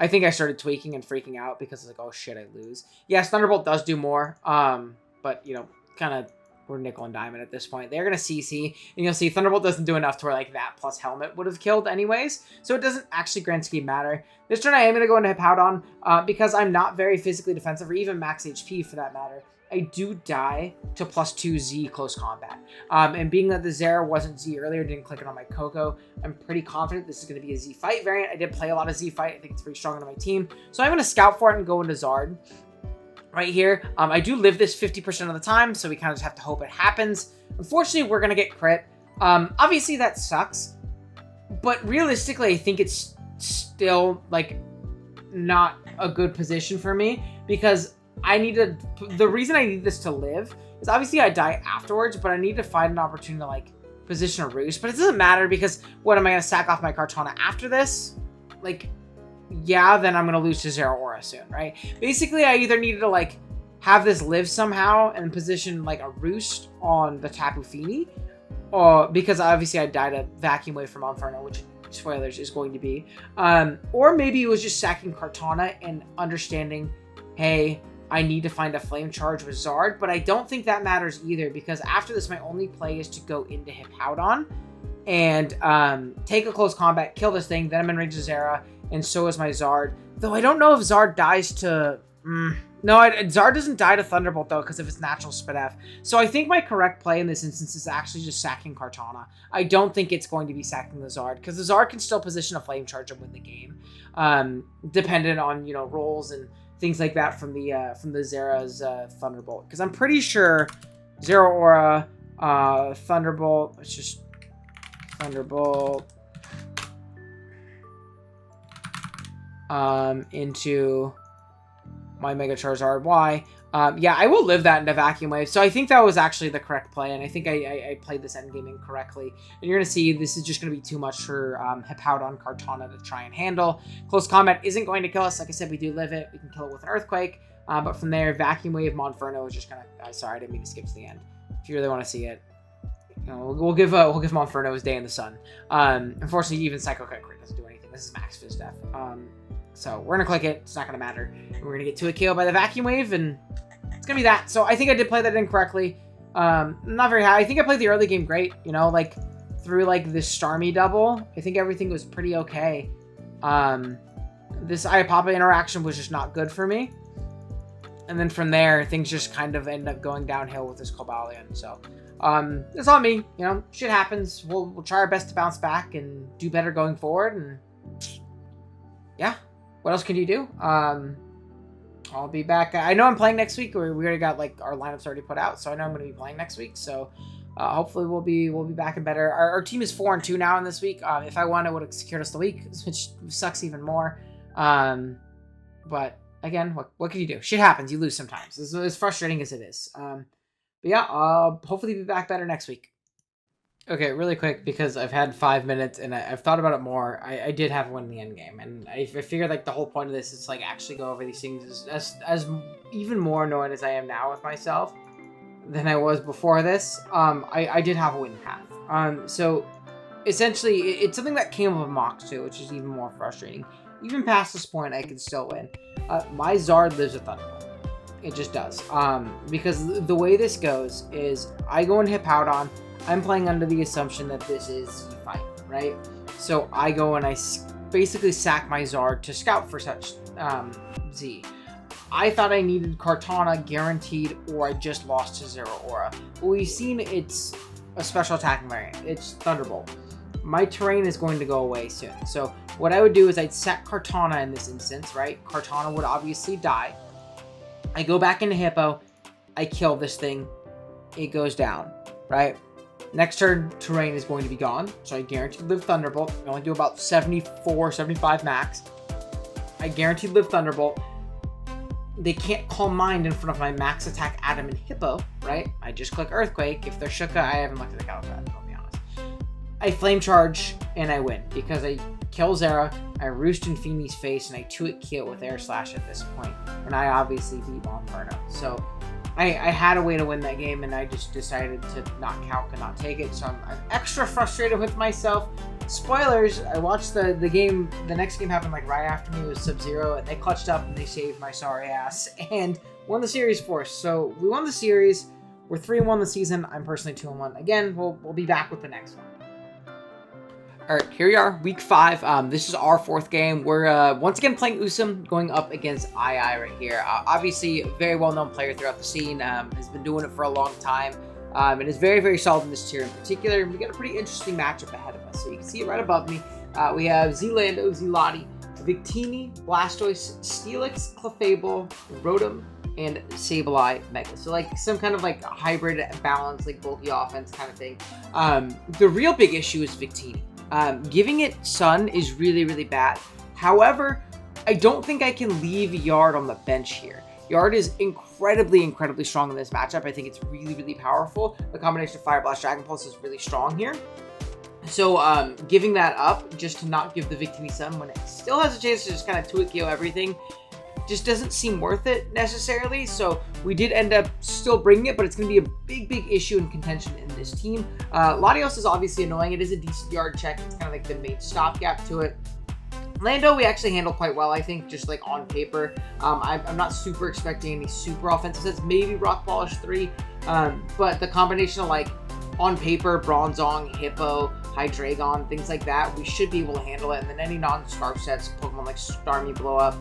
I think I started tweaking and freaking out because it's like, oh shit, I lose. Yes, Thunderbolt does do more, but, you know, kind of, we're nickel and diamond at this point. They're going to CC, and you'll see Thunderbolt doesn't do enough to where, like, that plus Helmet would have killed anyways, so it doesn't actually grand scheme matter. This turn I am going to go into Hippowdon, because I'm not very physically defensive, or even max HP for that matter. I do die to +2 Z close combat. And being that the Zera wasn't Z earlier, didn't click it on my Coco, I'm pretty confident this is going to be a Z Fight variant. I did play a lot of Z Fight. I think it's pretty strong on my team. So I'm going to scout for it and go into Zard right here. I do live this 50% of the time, so we kind of just have to hope it happens. Unfortunately, we're going to get crit. Obviously, that sucks. But realistically, I think it's still, like, not a good position for me, because I need to, the reason I need this to live is obviously I die afterwards, but I need to find an opportunity to like position a roost. But it doesn't matter, because what, am I going to sack off my Kartana after this? Like, yeah, then I'm going to lose to Zeraora soon, right? Basically, I either needed to like have this live somehow and position like a roost on the Tapu Fini, or because obviously I died a Vacuum Wave from Monferno, which, spoilers, is going to be. Or maybe it was just sacking Kartana and understanding, hey, I need to find a Flame Charge with Zard, but I don't think that matters either, because after this, my only play is to go into Hippowdon and take a close combat, kill this thing, then I'm in range of Zera, and so is my Zard. Though I don't know if Zard dies to... No, Zard doesn't die to Thunderbolt, though, because of its natural Spadef. So I think my correct play in this instance is actually just sacking Kartana. I don't think it's going to be sacking the Zard, because the Zard can still position a Flame Charge and win the game, dependent on, you know, rolls and things like that from the Zera's Thunderbolt. Because I'm pretty sure Zeraora, Thunderbolt, it's just Thunderbolt into my Mega Charizard Y. Yeah, I will live that into Vacuum Wave. So I think that was actually the correct play, and I think I played this endgame incorrectly. And you're going to see this is just going to be too much for Hippowdon Kartana to try and handle. Close combat isn't going to kill us. Like I said, we do live it. We can kill it with an Earthquake. But from there, Vacuum Wave Monferno is just going to... sorry, I didn't mean to skip to the end. If you really want to see it, you know, we'll give Monferno his day in the sun. Unfortunately, even Psycho Cut Crit doesn't do anything. This is Max Fizz Death. So we're going to click it. It's not going to matter. We're going to get to a KO by the Vacuum Wave, and it's going to be that. So I think I did play that incorrectly. Not very high. I think I played the early game great, you know, like through like this Starmie double. I think everything was pretty okay. This Iapapa interaction was just not good for me. And then from there, things just kind of end up going downhill with this Cobalion. So it's on me, you know, shit happens. We'll try our best to bounce back and do better going forward. And yeah, what else can you do? I'll be back. I know I'm playing next week. We already got like our lineups already put out, so I know I'm going to be playing next week. So hopefully we'll be back and better. Our team is 4-2 now in this week. If I won, I would have secured us the week, which sucks even more. But again, what can you do? Shit happens. You lose sometimes. As frustrating as it is. But yeah, I'll hopefully be back better next week. Okay, really quick, because I've had 5 minutes and I've thought about it more. I did have one in the end game, and I figured like the whole point of this is like actually go over these things as even more annoyed as I am now with myself than I was before this. I did have a win path. So essentially it's something that came with Mox too, which is even more frustrating. Even past this point, I could still win. My Zard lives with Thunderbolt. It just does. Because the way this goes is I go and hit Powdon. I'm playing under the assumption that this is Z fight, right? So I go and I basically sack my Zard to scout for such Z. I thought I needed Kartana guaranteed, or I just lost to Zero Aura. But we've seen it's a special attacking variant. It's Thunderbolt. My terrain is going to go away soon. So what I would do is I'd sack Kartana in this instance, right? Kartana would obviously die. I go back into Hippo. I kill this thing. It goes down, right? Next turn, terrain is going to be gone, so I guaranteed live Thunderbolt. I only do about 74, 75 max. I guaranteed live Thunderbolt. They can't Calm Mind in front of my max attack Adam and Hippo, right? I just click Earthquake. If they're Shuka, I haven't looked at the counter for that, I'll be honest. I Flame Charge, and I win, because I kill Zera, I Roost in Feeney's face, and I 2-hit Keel with Air Slash at this point. And I obviously beat Monferno. So I had a way to win that game, and I just decided to not calc and not take it. So I'm extra frustrated with myself. Spoilers, I watched the game, the next game happened like right after me. It was Sub-Zero, and they clutched up and they saved my sorry ass and won the series for us. So we won the series. We're 3-1 the season. I'm personally 2-1. Again, we'll be back with the next one. All right, here we are, week 5. This is our 4th game. We're once again playing Usum, going up against II right here. Obviously, a very well-known player throughout the scene. Has been doing it for a long time. And is very, very solid in this tier in particular. We got a pretty interesting matchup ahead of us. So you can see it right above me. We have Zlando, Zlati, Victini, Blastoise, Steelix, Clefable, Rotom, and Sableye Mega. So like some kind of like hybrid balance, like bulky offense kind of thing. The real big issue is Victini. Giving it Sun is really, really bad. However, I don't think I can leave Yard on the bench here. Yard is incredibly, incredibly strong in this matchup. I think it's really, really powerful. The combination of Fire Blast, Dragon Pulse is really strong here. So giving that up just to not give the Victini Sun when it still has a chance to just kind of 2-hit KO everything just doesn't seem worth it necessarily. So we did end up still bringing it, but it's going to be a big, big issue in contention in this team. Latios is obviously annoying. It is a decent yard check. It's kind of like the main stopgap to it. Lando, we actually handled quite well, I think, just like on paper. I'm not super expecting any super offensive sets, maybe Rock Polish 3, but the combination of like on paper, Bronzong, Hippo, Hydreigon, things like that, we should be able to handle it. And then any non-Scarf sets, Pokemon like Starmie blow up.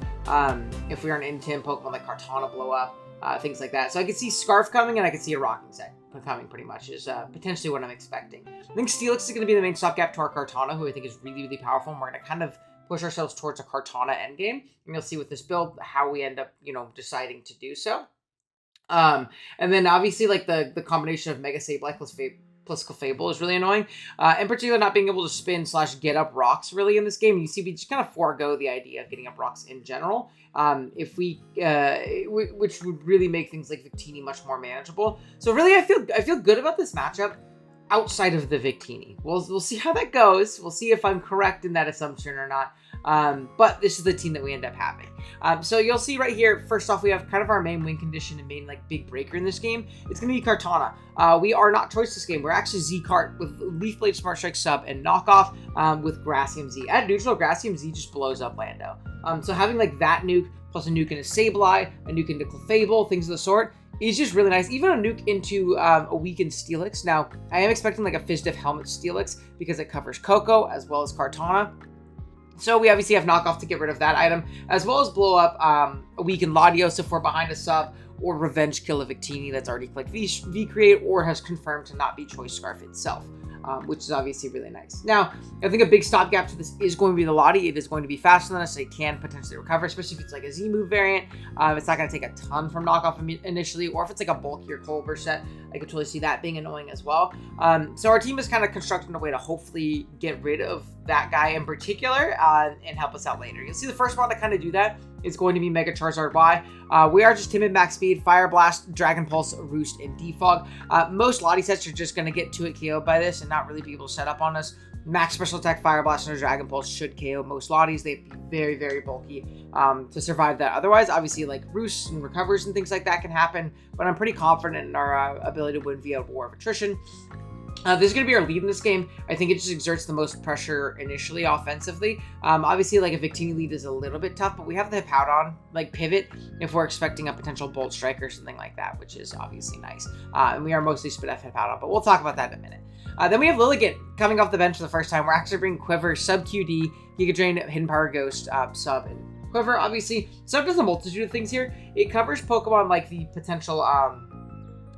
If we are an Intim, Pokemon like Kartana blow up, things like that. So I could see Scarf coming, and I could see a Rocking set coming pretty much, is potentially what I'm expecting. I think Steelix is going to be the main stopgap to our Kartana, who I think is really, really powerful, and we're going to kind of push ourselves towards a Kartana endgame. And you'll see with this build how we end up, deciding to do so. And then obviously like the combination of Mega Sableye plus Clefable is really annoying. In particular, not being able to spin / get up rocks really in this game. You see, we just kind of forego the idea of getting up rocks in general. If we, which would really make things like Victini much more manageable. So really, I feel good about this matchup outside of the Victini. We'll see how that goes. We'll see if I'm correct in that assumption or not. But this is the team that we end up having. So you'll see right here, first off, we have kind of our main win condition and main like big breaker in this game. It's going to be Kartana. We are not choice this game. We're actually Z-Cart with Leaf Blade, Smart Strike, Sub, and Knockoff with Grassium Z. At neutral, Grassium Z just blows up Lando. So having like that nuke, plus a nuke into Sableye, a nuke into Clefable, things of the sort, is just really nice. Even a nuke into a weakened Steelix. Now, I am expecting like a Fizzdef Helmet Steelix because it covers Coco as well as Kartana. So we obviously have Knockoff to get rid of that item, as well as blow up a weakened Latios if we're behind a sub, or Revenge Kill a Victini that's already clicked V-Create or has confirmed to not be Choice Scarf itself. which is obviously really nice. Now, I think a big stopgap to this is going to be the Lottie. It is going to be faster than us, so it can potentially recover, especially if it's like a Z move variant. It's not going to take a ton from knockoff initially, or if it's like a bulkier Culver set, I could totally see that being annoying as well. So our team is kind of constructed in a way to hopefully get rid of that guy in particular and help us out later. You'll see the first one to kind of do that is going to be Mega Charizard Y. We are just timid, max speed, Fire Blast, Dragon Pulse, Roost, and Defog. Most Lottie sets are just going to get 2-hit KO'd by this and not really be able to set up on us. Max Special Attack, Fire Blast, and Dragon Pulse should KO most Lotties. They'd be very, very bulky to survive that. Otherwise, obviously, like Roosts and Recovers and things like that can happen, but I'm pretty confident in our ability to win via War of Attrition. This is going to be our lead in this game. I think it just exerts the most pressure initially offensively. Obviously, like a Victini lead is a little bit tough, but we have the Hippowdon like pivot if we're expecting a potential Bolt Strike or something like that, which is obviously nice. And we are mostly split F Hippowdon, but we'll talk about that in a minute. Then we have Lilligant coming off the bench for the first time. We're actually bringing Quiver, Sub QD, Giga Drain, Hidden Power Ghost, Sub, and Quiver. Obviously, Sub does a multitude of things here. It covers Pokemon like the potential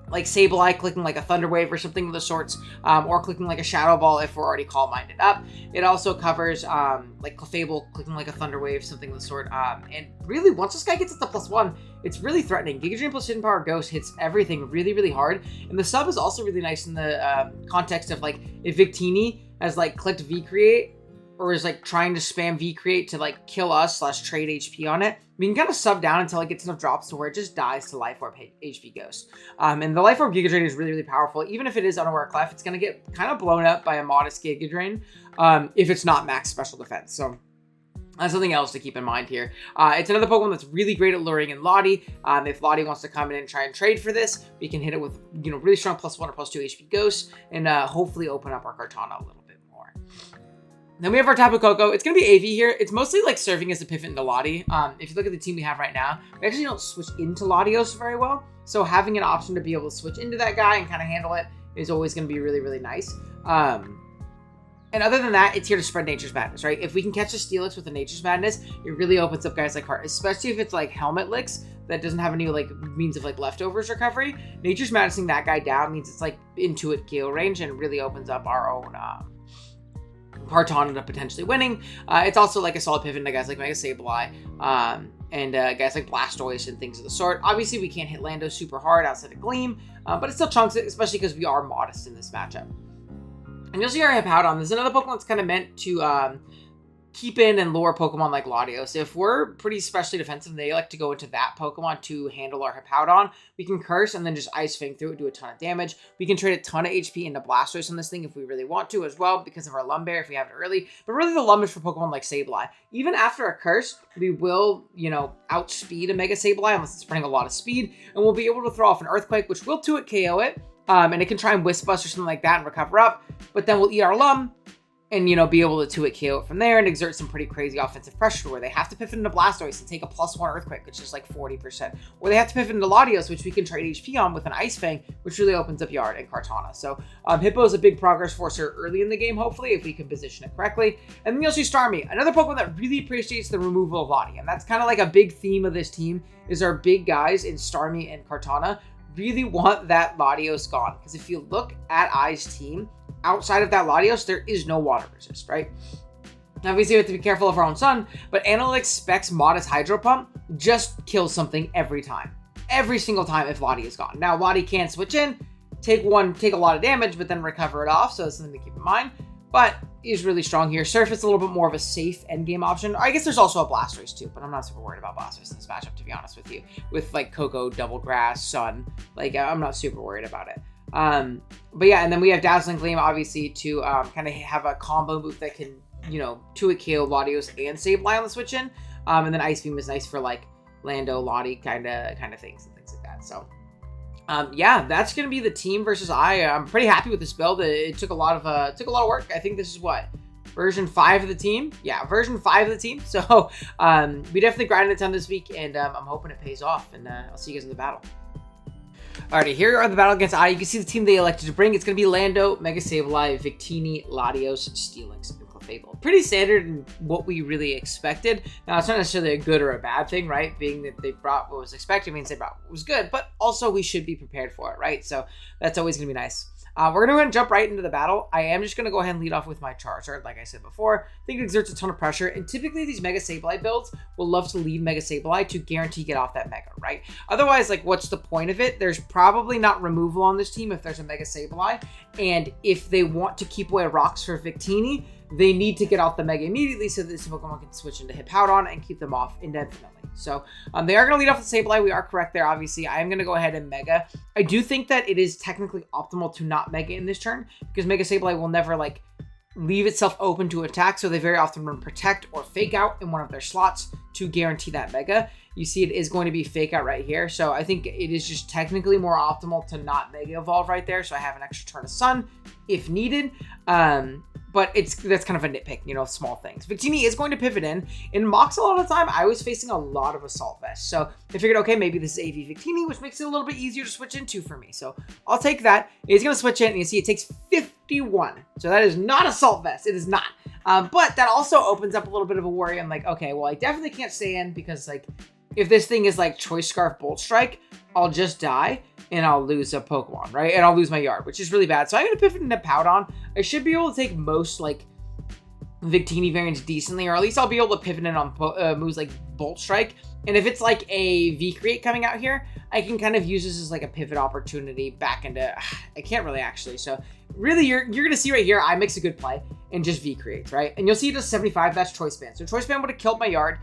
like Sableye clicking like a Thunder Wave or something of the sorts, or clicking like a Shadow Ball if we're already Calm-Minded up. It also covers like Clefable clicking like a Thunder Wave, something of the sort. And really, once this guy gets up to +1, it's really threatening. Giga Drain plus Hidden Power Ghost hits everything really, really hard. And the sub is also really nice in the context of like if Victini has like clicked V-Create or is like trying to spam V-Create to like kill us / trade HP on it, we can kind of sub down until it gets enough drops to where it just dies to Life Orb HP Ghost. And the Life Orb Giga Drain is really, really powerful. Even if it is Unaware Clef, it's going to get kind of blown up by a modest Giga Drain if it's not max special defense. So that's something else to keep in mind here. It's another Pokemon that's really great at luring in Lottie. If Lottie wants to come in and try and trade for this, we can hit it with, you know, really strong +1 or +2 HP Ghosts and hopefully open up our Kartana a little bit more. Then we have our Tapu Koko. It's going to be AV here. It's mostly like serving as a pivot into Lottie. If you look at the team we have right now, we actually don't switch into Latios very well. So having an option to be able to switch into that guy and kind of handle it is always going to be really, really nice. And other than that, it's here to spread Nature's Madness, right? If we can catch a Steelix with a Nature's Madness, it really opens up guys like Heart, especially if it's like Helmet Licks that doesn't have any like means of like leftovers recovery. Nature's Madnessing that guy down means it's like Intuit KO range and really opens up our own Kartana to potentially winning. It's also like a solid pivot into guys like Mega Sableye and guys like Blastoise and things of the sort. Obviously, we can't hit Lando super hard outside of Gleam, but it still chunks it, especially because we are modest in this matchup. And you'll see our Hippowdon. There's another Pokemon that's kind of meant to keep in and lure Pokemon like Latios. If we're pretty specially defensive, they like to go into that Pokemon to handle our Hippowdon. We can Curse and then just Ice Fang through it, do a ton of damage. We can trade a ton of HP into Blastoise on this thing if we really want to as well, because of our Lumberry if we have it early. But really the Lum is for Pokemon like Sableye. Even after a Curse, we will, you know, outspeed a Mega Sableye unless it's running a lot of speed, and we'll be able to throw off an Earthquake, which will 2-hit KO it. And it can try and Wisp Bust or something like that and recover up, but then we'll eat our Lum and, you know, be able to 2-hit KO it from there and exert some pretty crazy offensive pressure where they have to pivot into Blastoise and take a +1 Earthquake, which is like 40%. Or they have to pivot into Latios, which we can trade HP on with an Ice Fang, which really opens up Yard and Kartana. So Hippo is a big progress forcer early in the game, hopefully, if we can position it correctly. And then you'll see Starmie, another Pokemon that really appreciates the removal of Lottie. And that's kind of like a big theme of this team, is our big guys in Starmie and Kartana really want that Latios gone. Because if you look at I's team, outside of that Latios, there is no water resist, right? Obviously, we have to be careful of our own sun, but Analytics Specs Modest Hydro Pump just kills something every time. Every single time if Lottie is gone. Now, Lottie can switch in, take a lot of damage, but then recover it off, so that's something to keep in mind. But is really strong here. Surf is a little bit more of a safe endgame option. I guess there's also a Blastoise too, but I'm not super worried about Blastoise in this matchup, to be honest with you. With like Coco, Double Grass, Sun, like I'm not super worried about it. But yeah, and then we have Dazzling Gleam, obviously, to kind of have a combo move that can, you know, 2-hit KO Latios and Sableye on the switch in. And then Ice Beam is nice for like Lando, Lottie kind of things and things like that. So yeah, that's gonna be the team versus I'm pretty happy with this build. It took a lot of work. I think this is what, version 5 of the team. Yeah, version 5 of the team. So we definitely grinded a ton this week, and I'm hoping it pays off. And I'll see you guys in the battle. Alrighty, here are the battle against I. You can see the team they elected to bring. It's going to be Lando, Mega Sableye, Victini, Latios, Steelix, and Clefable. Pretty standard in what we really expected. Now, it's not necessarily a good or a bad thing, right? Being that they brought what was expected means they brought what was good, but also we should be prepared for it, right? So that's always going to be nice. We're going to jump right into the battle. I am just going to go ahead and lead off with my Charizard, like I said before. I think it exerts a ton of pressure, and typically these Mega Sableye builds will love to leave Mega Sableye to guarantee get off that Mega, right? Otherwise, like, what's the point of it? There's probably not removal on this team if there's a Mega Sableye, and if they want to keep away rocks for Victini, they need to get off the Mega immediately so that this Pokemon can switch into Hippowdon and keep them off indefinitely. So they are going to lead off with Sableye. We are correct there, obviously. I am going to go ahead and Mega. I do think that it is technically optimal to not Mega in this turn because Mega Sableye will never, like, leave itself open to attack, so they very often run Protect or Fake Out in one of their slots to guarantee that Mega. You see it is going to be Fake Out right here, so I think it is just technically more optimal to not Mega Evolve right there, so I have an extra turn of Sun if needed. But that's kind of a nitpick, you know, small things. Victini is going to pivot in. In mocks a lot of the time, I was facing a lot of Assault Vest. So I figured, okay, maybe this is AV Victini, which makes it a little bit easier to switch into for me. So I'll take that. He's going to switch in, and you see it takes 51. So that is not Assault Vest. It is not. But that also opens up a little bit of a worry. I'm like, okay, well, I definitely can't stay in because, like, if this thing is like Choice Scarf Bolt Strike, I'll just die and I'll lose a Pokemon, right? And I'll lose my yard, which is really bad. So I'm going to pivot into Powdon. I should be able to take most, like, Victini variants decently, or at least I'll be able to pivot in on moves like Bolt Strike. And if it's like a V-Create coming out here, I can kind of use this as like a pivot opportunity back into... I can't really actually. So really, you're going to see right here, I makes a good play and just V-Creates, right? And you'll see it does 75, that's Choice Band. So Choice Band would have killed my yard.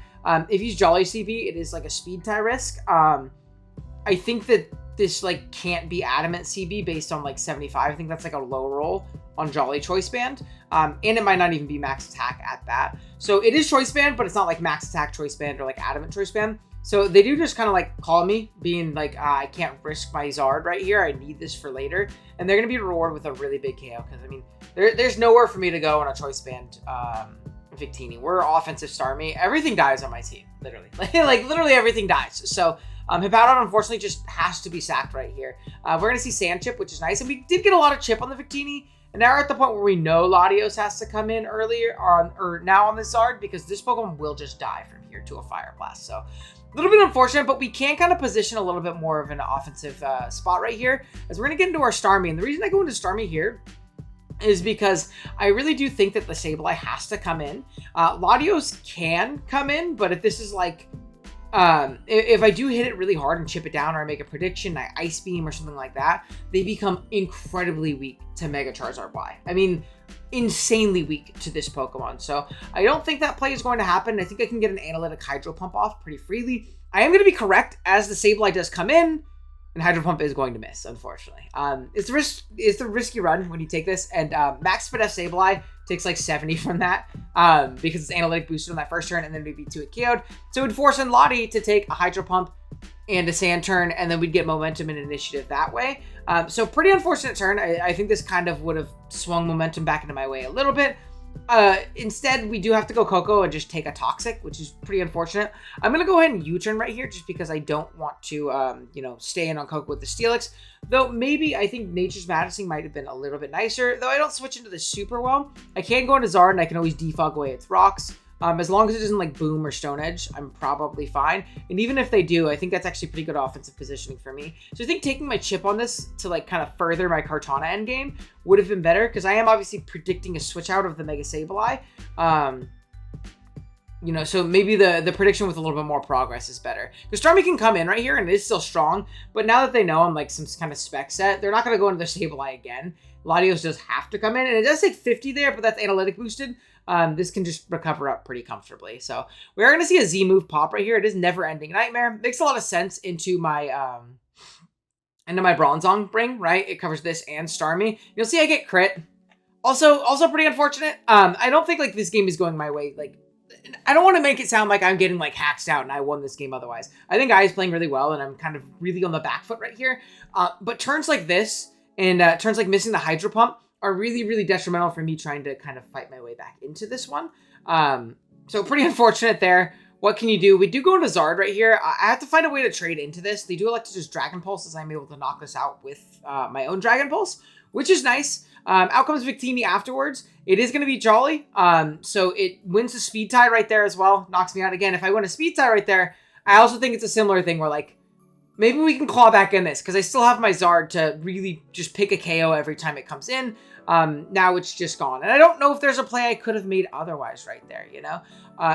If he's Jolly CB, it is like a speed tie risk. I think that this like can't be Adamant CB based on like 75. I think that's like a low roll on Jolly Choice Band. And it might not even be max attack at that. So it is Choice Band, but it's not like max attack Choice Band or like Adamant Choice Band. So they do just kind of like call me being like, I can't risk my Zard right here. I need this for later. And they're going to be rewarded with a really big KO. Because I mean, there's nowhere for me to go on a Choice Band Victini. We're offensive Starmie. Everything dies on my team, literally. Like literally everything dies. So Hippowdon unfortunately just has to be sacked right here. We're going to see Sand Chip, which is nice. And we did get a lot of chip on the Victini. And now we're at the point where we know Latios has to come in earlier or now on this Zard because this Pokemon will just die from here to a Fire Blast. So a little bit unfortunate, but we can kind of position a little bit more of an offensive spot right here as we're going to get into our Starmie. And the reason I go into Starmie here is because I really do think that the Sableye has to come in. Latios can come in, but if this is like, if I do hit it really hard and chip it down or I make a prediction, I Ice Beam or something like that, they become incredibly weak to Mega Charizard Y. I mean, insanely weak to this Pokemon. So I don't think that play is going to happen. I think I can get an Analytic Hydro Pump off pretty freely. I am going to be correct as the Sableye does come in. And Hydro Pump is going to miss, unfortunately. It's the risky run when you take this. And Max Speed F Sableye takes like 70 from that because it's analytic boosted on that first turn and then maybe 2 it KO'd. So it would force in Lottie to take a Hydro Pump and a Sand turn, and then we'd get momentum and initiative that way. So pretty unfortunate turn. I think this kind of would have swung momentum back into my way a little bit. Instead, we do have to go Coco and just take a Toxic, which is pretty unfortunate. I'm going to go ahead and U-turn right here just because I don't want to, stay in on Coco with the Steelix. Though maybe I think Nature's Madison might have been a little bit nicer. Though I don't switch into this super well. I can go into Zard and I can always defog away its rocks. As long as it doesn't like Boom or Stone Edge, I'm probably fine. And even if they do, I think that's actually pretty good offensive positioning for me. So I think taking my chip on this to like kind of further my Kartana endgame would have been better because I am obviously predicting a switch out of the Mega Sableye. So maybe the prediction with a little bit more progress is better. Because Starmie can come in right here and it is still strong, but now that they know I'm like some kind of spec set, they're not going to go into the Sableye again. Latios does have to come in, and it does take 50 there, but that's analytic boosted. This can just recover up pretty comfortably. So we are going to see a Z move pop right here. It is Never Ending Nightmare. Makes a lot of sense into my Bronzong bring, right? It covers this and Starmie. You'll see I get crit. Also pretty unfortunate. I don't think like this game is going my way. Like, I don't want to make it sound like I'm getting like hacked out and I won this game otherwise. I think I is playing really well and I'm kind of really on the back foot right here. But turns like this and turns like missing the Hydro Pump are really, really detrimental for me trying to kind of fight my way back into this one. So pretty unfortunate there. What can you do? We do go into Zard right here. I have to find a way to trade into this. They do elect to just Dragon Pulse as I'm able to knock this out with my own Dragon Pulse, which is nice. Out comes Victini afterwards. It is going to be Jolly. So it wins the speed tie right there as well. Knocks me out again. If I win a speed tie right there, I also think it's a similar thing where like maybe we can claw back in this, because I still have my Zard to really just pick a KO every time it comes in. Now it's just gone. And I don't know if there's a play I could have made otherwise right there, you know?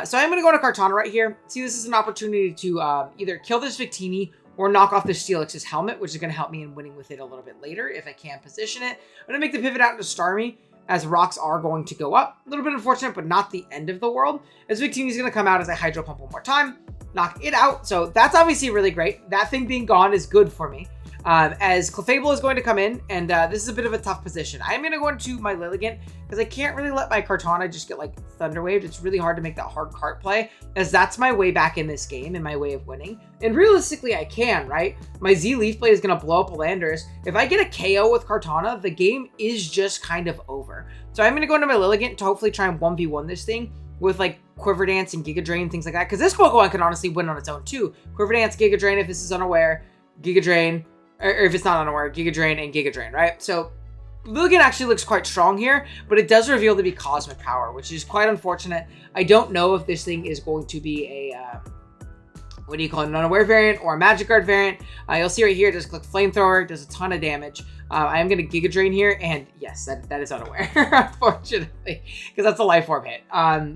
So I'm going to go to Kartana right here. See, this is an opportunity to either kill this Victini or knock off the Steelix's helmet, which is going to help me in winning with it a little bit later if I can position it. I'm going to make the pivot out into Starmie, as rocks are going to go up. A little bit unfortunate, but not the end of the world. As Victini's going to come out as I Hydro Pump one more time, knock it out. So that's obviously really great. That thing being gone is good for me. As Clefable is going to come in, and this is a bit of a tough position. I'm going to go into my Lilligant, because I can't really let my Kartana just get, like, Thunder Waved. It's really hard to make that hard cart play, as that's my way back in this game and my way of winning. And realistically, I can, right? My Z Leaf Blade is going to blow up a Landers. If I get a KO with Kartana, the game is just kind of over. So I'm going to go into my Lilligant to hopefully try and 1v1 this thing with, like, Quiver Dance and Giga Drain, things like that. Because this Pokemon can honestly win on its own, too. Quiver Dance, Giga Drain if this is unaware, Giga Drain, or if it's not unaware, Giga Drain and Giga Drain, right? So Lilligant actually looks quite strong here, but it does reveal to be Cosmic Power, which is quite unfortunate. I don't know if this thing is going to be a, what do you call it, an unaware variant or a Magic Guard variant. You'll see right here, it does click Flamethrower, does a ton of damage. I am going to Giga Drain here, and yes, that is unaware, unfortunately, because that's a Life Orb hit.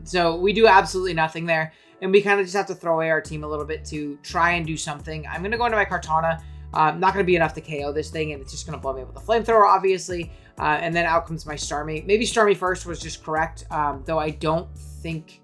So we do absolutely nothing there, and we kind of just have to throw away our team a little bit to try and do something. I'm going to go into my Kartana. Not going to be enough to KO this thing, and it's just going to blow me up with a Flamethrower, obviously. And then out comes my Starmie. Maybe Starmie first was just correct, though I don't think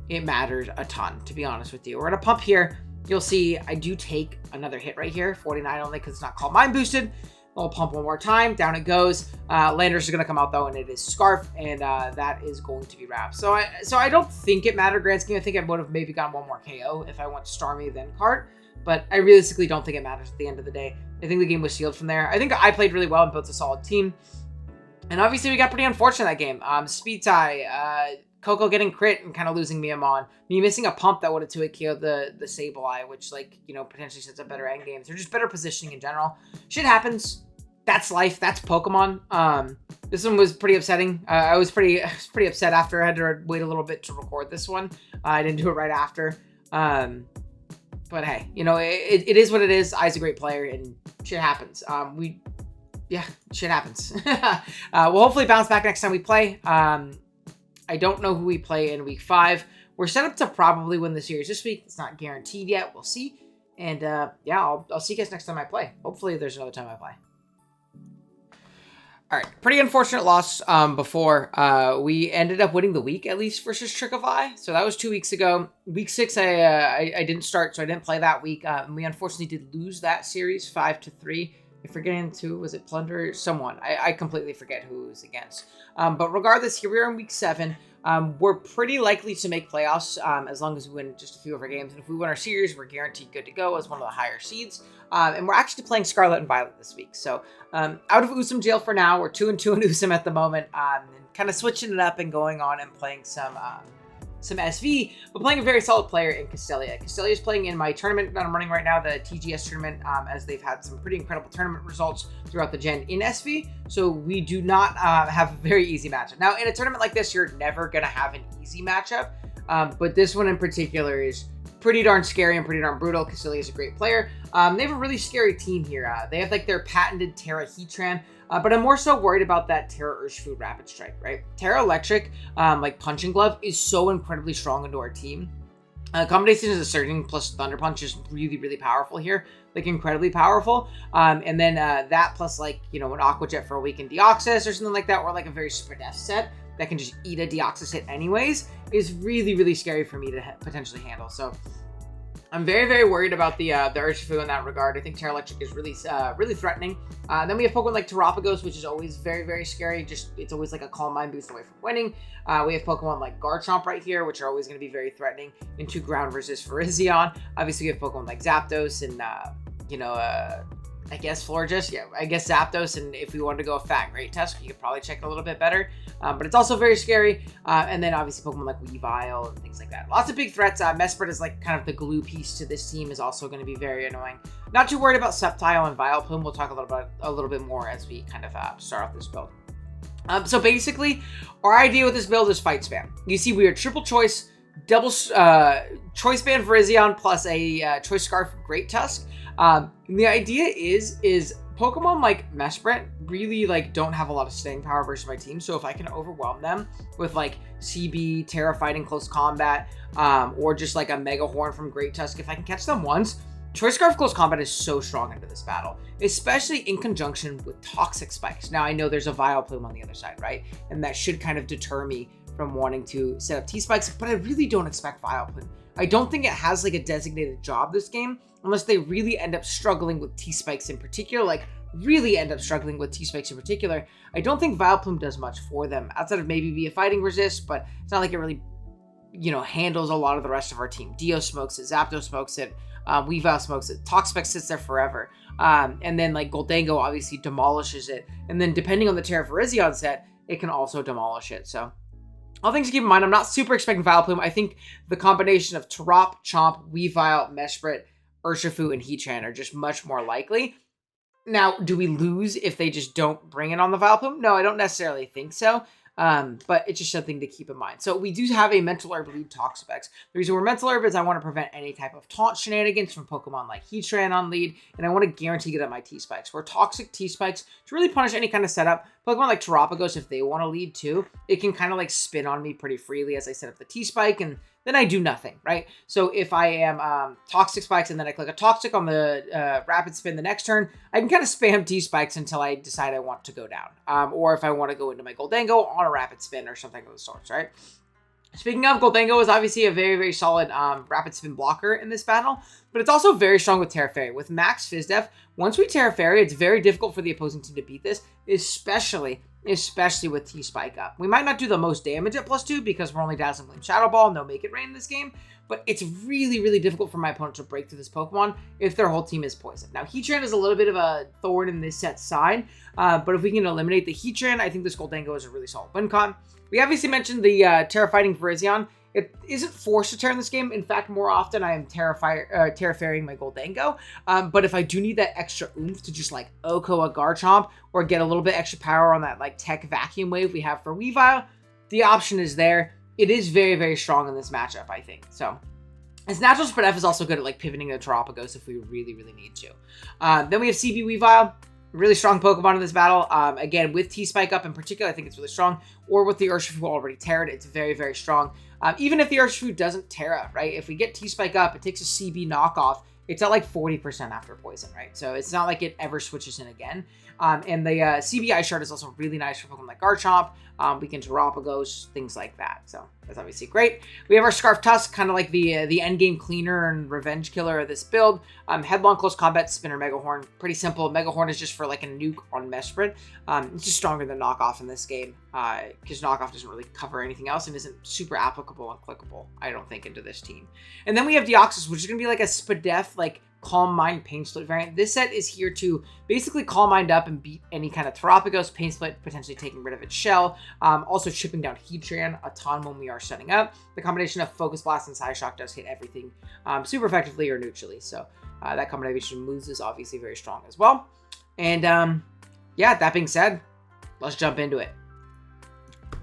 it mattered a ton, to be honest with you. We're going to pump here. You'll see I do take another hit right here, 49 only because it's not called Mind Boosted. I'll pump one more time. Down it goes. Landers is going to come out, though, and it is Scarf, and that is going to be wrapped. So I don't think it mattered, grand scheme. I think I would have maybe gotten one more KO if I went Starmie, then Cart. But I realistically don't think it matters at the end of the day. I think the game was sealed from there. I think I played really well and built a solid team. And obviously we got pretty unfortunate that game. Speed tie, Coco getting crit and kind of losing Miamon. Me missing a pump that would have 2-hit KO'd the Sableye, which, like, you know, potentially sets up better end games. Or just better positioning in general. Shit happens. That's life. That's Pokemon. This one was pretty upsetting. I was pretty upset after. I had to wait a little bit to record this one. I didn't do it right after. But hey, you know, it is what it is. I's a great player, and shit happens. Shit happens. We'll hopefully bounce back next time we play. I don't know who we play in week 5. We're set up to probably win the series this week. It's not guaranteed yet. We'll see. And yeah, I'll see you guys next time I play. Hopefully there's another time I play. All right, pretty unfortunate loss before. We ended up winning the week, at least, versus Trick of Eye. So that was 2 weeks ago. Week 6, I didn't start, so I didn't play that week. And we unfortunately did lose that series, 5-3. I forget who, was it Plunder? Someone. I completely forget who it was against. But regardless, here we are in week 7. We're pretty likely to make playoffs as long as we win just a few of our games. And if we win our series, we're guaranteed good to go as one of the higher seeds. And we're actually playing Scarlet and Violet this week. So out of Usum jail for now. We're 2-2 in Usum at the moment. And kind of switching it up and going on and playing some SV, but playing a very solid player in Castelia. Castelia is playing in my tournament that I'm running right now, the TGS tournament, as they've had some pretty incredible tournament results throughout the gen in SV. So we do not have a very easy matchup. Now, in a tournament like this, you're never going to have an easy matchup, but this one in particular is pretty darn scary and pretty darn brutal. Castelia is a great player. They have a really scary team here. They have like their patented Terra Heatran, but I'm more so worried about that Terra Urshifu Rapid Strike, right? Terra Electric, like Punching Glove, is so incredibly strong into our team. Combination is a Surging plus Thunder Punch is really, really powerful here. Like, incredibly powerful. And then that plus, like, you know, an Aqua Jet for a weakened Deoxys or something like that, or like a very Spreadef set that can just eat a Deoxys hit anyways, is really, really scary for me to potentially handle. So I'm very, very worried about the Urshifu in that regard. I think Terra Electric is really, really threatening. Then we have Pokemon like Terapagos, which is always very, very scary. Just, it's always like a Calm Mind boost away from winning. We have Pokemon like Garchomp right here, which are always going to be very threatening into ground versus Virizion. Obviously, we have Pokemon like Zapdos and, you know, I guess Florges. Yeah, I guess Zapdos. And if we wanted to go a Fat Great Test, you could probably check it a little bit better. But it's also very scary. And then obviously Pokemon like Weavile and things like that. Lots of big threats. Mesprit is like kind of the glue piece to this team, is also going to be very annoying. Not too worried about Sceptile and Vileplume. We'll talk a little bit more as we kind of start off this build. So basically, our idea with this build is fight spam. You see, we are triple choice, double choice band Virizion plus a choice scarf Great Tusk. The idea is Pokemon like Mesprit really like don't have a lot of staying power versus my team. So if I can overwhelm them with like CB, Terra Fighting Close Combat, or just like a Mega Horn from Great Tusk, if I can catch them once, Choice Scarf Close Combat is so strong into this battle, especially in conjunction with Toxic Spikes. Now, I know there's a Vileplume on the other side, right? And that should kind of deter me from wanting to set up T-Spikes, but I really don't expect Vileplume. I don't think it has like a designated job this game, unless they really end up struggling with T-Spikes in particular, like really end up struggling with T-Spikes in particular. I don't think Vileplume does much for them, outside of maybe be a fighting resist, but it's not like it really, you know, handles a lot of the rest of our team. Dio smokes it, Zapdos smokes it, Weavile smokes it, Toxapex sits there forever. And then like Goldango obviously demolishes it. And then depending on the Terra Virizion set, it can also demolish it. So all things to keep in mind, I'm not super expecting Vileplume. I think the combination of Tarop, Chomp, Weavile, Mesprit, Urshifu, and Heatran are just much more likely. Now, do we lose if they just don't bring it on the Vileplume? No, I don't necessarily think so. But it's just something to keep in mind. So we do have a Mental Herb lead Toxapex. The reason we're Mental Herb is I want to prevent any type of taunt shenanigans from Pokemon like Heatran on lead, and I want to guarantee get up my T-Spikes. We're Toxic T-Spikes to really punish any kind of setup. Pokemon like Terapagos, if they want to lead too, it can kind of like spin on me pretty freely as I set up the T-Spike, and then I do nothing, right? So if I am Toxic Spikes and then I click a Toxic on the Rapid Spin the next turn, I can kind of spam T-Spikes until I decide I want to go down. Or if I want to go into my Goldango on a Rapid Spin or something of the sorts, right? Speaking of, Goldango is obviously a very, very solid Rapid Spin blocker in this battle, but it's also very strong with Terra Fairy. With Max Fizdef, once we Terra Fairy, it's very difficult for the opposing team to beat this, especially with T-Spike up. We might not do the most damage at +2 because we're only Dazzling Flame Shadow Ball, no Make It Rain in this game, but it's really, really difficult for my opponent to break through this Pokemon if their whole team is poisoned. Now, Heatran is a little bit of a thorn in this set's side, but if we can eliminate the Heatran, I think this Goldango is a really solid win con. We obviously mentioned the Terra Fighting Virizion. It isn't forced to Terra in this game. In fact, more often I am Terra Fairying my Goldango. But if I do need that extra oomph to just like Oko a Garchomp or get a little bit extra power on that like Tech Vacuum Wave we have for Weavile, the option is there. It is very, very strong in this matchup, I think. So its natural spread F is also good at like pivoting to Terapagos if we really, really need to. Then we have CB Weavile. Really strong Pokemon in this battle. Again, with T-Spike up in particular, I think it's really strong. Or with the Urshifu already Terra'd, it's very, very strong. Even if the Urshifu doesn't Terra, right? If we get T-Spike up, it takes a CB knockoff. It's at like 40% after poison, right? So it's not like it ever switches in again. And the CB Ice Shard is also really nice for Pokemon like Garchomp. We can Terapagos, things like that. So that's obviously great. We have our Scarf Tusk, kind of like the endgame cleaner and revenge killer of this build. Headlong Close Combat, Spinner Mega Horn. Pretty simple. Mega Horn is just for like a nuke on Mesprit. It's just stronger than Knockoff in this game because Knockoff doesn't really cover anything else and isn't super applicable and clickable, I don't think, into this team. And then we have Deoxys, which is going to be like a Spadef, like Calm Mind Pain Split variant. This set is here to basically Calm Mind up and beat any kind of Terapagos, Pain Split, potentially taking rid of its shell. Also chipping down Heatran a ton when we are setting up. The combination of Focus Blast and Psyshock does hit everything super effectively or neutrally. So that combination of moves is obviously very strong as well. And yeah, that being said, let's jump into it.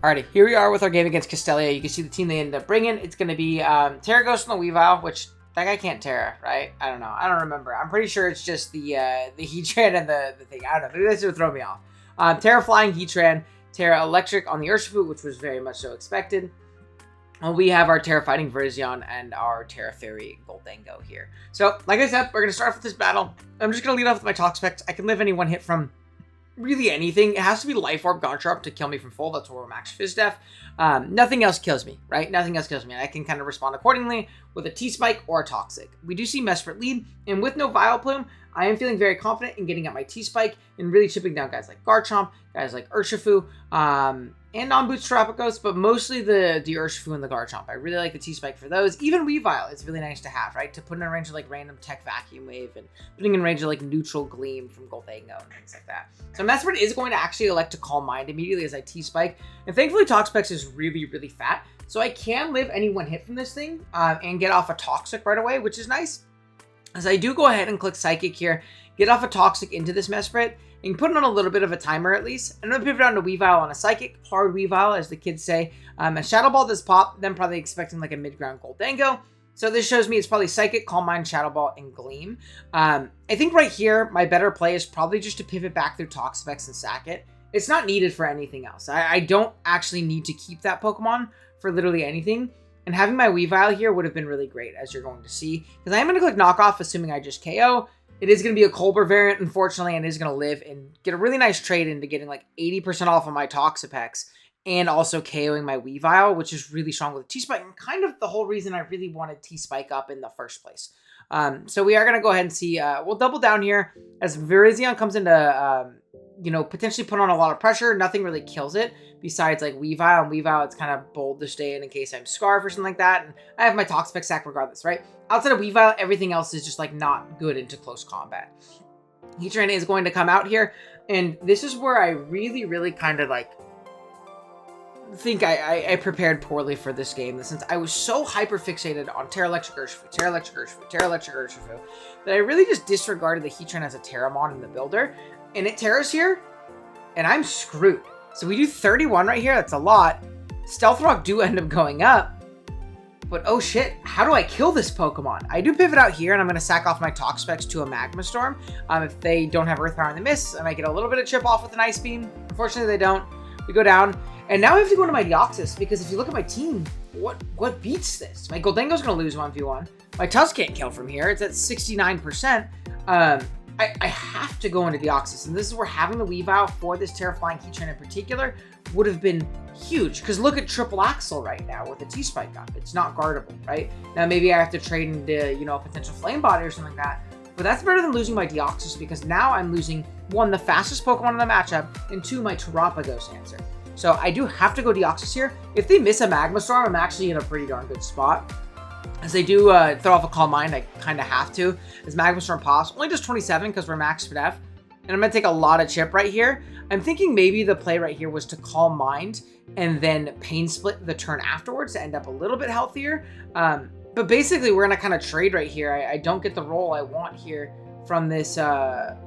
Alrighty, here we are with our game against Castelia. You can see the team they ended up bringing. It's going to be Terra Ghost and the Weavile, which that guy can't Terra, right? I don't know. I don't remember. I'm pretty sure it's just the Heatran and the thing. I don't know. Maybe this would throw me off. Terra Flying Heatran, Terra Electric on the Urshifu, which was very much so expected. And we have our Terra Fighting Virizion and our Terra Fairy Goldango here. So, like I said, we're going to start off with this battle. I'm just going to lead off with my Toxapex. I can live any one hit from really anything. It has to be Life Orb Garchomp to kill me from full. That's where we're Max Fizdef. Nothing else kills me, right? Nothing else kills me. I can kind of respond accordingly with a T-Spike or a Toxic. We do see Mesprit lead, and with no Vileplume, I am feeling very confident in getting up my T-Spike and really chipping down guys like Garchomp, guys like Urshifu, and non-boots Terapagos, but mostly the Urshifu and the Garchomp. I really like the T-Spike for those. Even Weavile is really nice to have, right? To put in a range of like random Tech Vacuum Wave and putting in range of like neutral Gleam from Goldango and things like that. So Mesprit is going to actually elect to Calm Mind immediately as I T-Spike. And thankfully Toxapex is really, really fat. So I can live any one hit from this thing and get off a Toxic right away, which is nice. As I do go ahead and click Psychic here, get off a Toxic into this Mesprit, and putting on a little bit of a timer at least. I'm going to pivot on to Weavile on a Psychic, hard Weavile as the kids say. A Shadow Ball does pop, then probably expecting like a mid-ground Goldango. So this shows me it's probably Psychic, Calm Mind, Shadow Ball, and Gleam. I think right here, my better play is probably just to pivot back through Toxapex and sack it. It's not needed for anything else. I don't actually need to keep that Pokemon for literally anything. And having my Weavile here would have been really great, as you're going to see. Because I am going to click Knockoff, assuming I just KO. It is going to be a Colbur variant, unfortunately, and is going to live and get a really nice trade into getting like 80% off of my Toxapex. And also KOing my Weavile, which is really strong with T-Spike, and kind of the whole reason I really wanted T-Spike up in the first place. So we are going to go ahead and see, we'll double down here, as Virizion comes into, potentially put on a lot of pressure. Nothing really kills it, besides like Weavile, and Weavile, it's kind of bold to stay in case I'm Scarf or something like that, and I have my Toxapex sack regardless, right? Outside of Weavile, everything else is just like not good into close combat. Heatran is going to come out here, and this is where I really kind of like, think I prepared poorly for this game, since I was so hyper fixated on Terra Electric Urshifu, that I really just disregarded the Heatran as a Terramon in the builder, and it Terras here, and I'm screwed. So we do 31 right here, that's a lot. Stealth Rock do end up going up, but oh shit, how do I kill this Pokemon? I do pivot out here, and I'm going to sack off my Toxapex to a Magma Storm. If they don't have Earth Power in the miss, I might get a little bit of chip off with an Ice Beam. Unfortunately, they don't. We go down. And now I have to go into my Deoxys, because if you look at my team, what beats this? My Goldango's going to lose 1v1. My Tusk can't kill from here. It's at 69%. I have to go into Deoxys, and this is where having the Weavile for this Terrifying Heatran in particular would have been huge. Because look at Triple Axle right now with a T-Spike up. It's not guardable, right? Now maybe I have to trade into, a potential Flame Body or something like that. But that's better than losing my Deoxys, because now I'm losing, 1, the fastest Pokemon in the matchup, and 2, my Terapagos answer. So I do have to go Deoxys here. If they miss a Magma Storm, I'm actually in a pretty darn good spot. As they do throw off a Calm Mind, I kind of have to. As Magma Storm pops, only does 27 because we're max FNF. And I'm going to take a lot of chip right here. I'm thinking maybe the play right here was to Calm Mind and then Pain Split the turn afterwards to end up a little bit healthier. But basically, we're going to kind of trade right here. I don't get the roll I want here from this second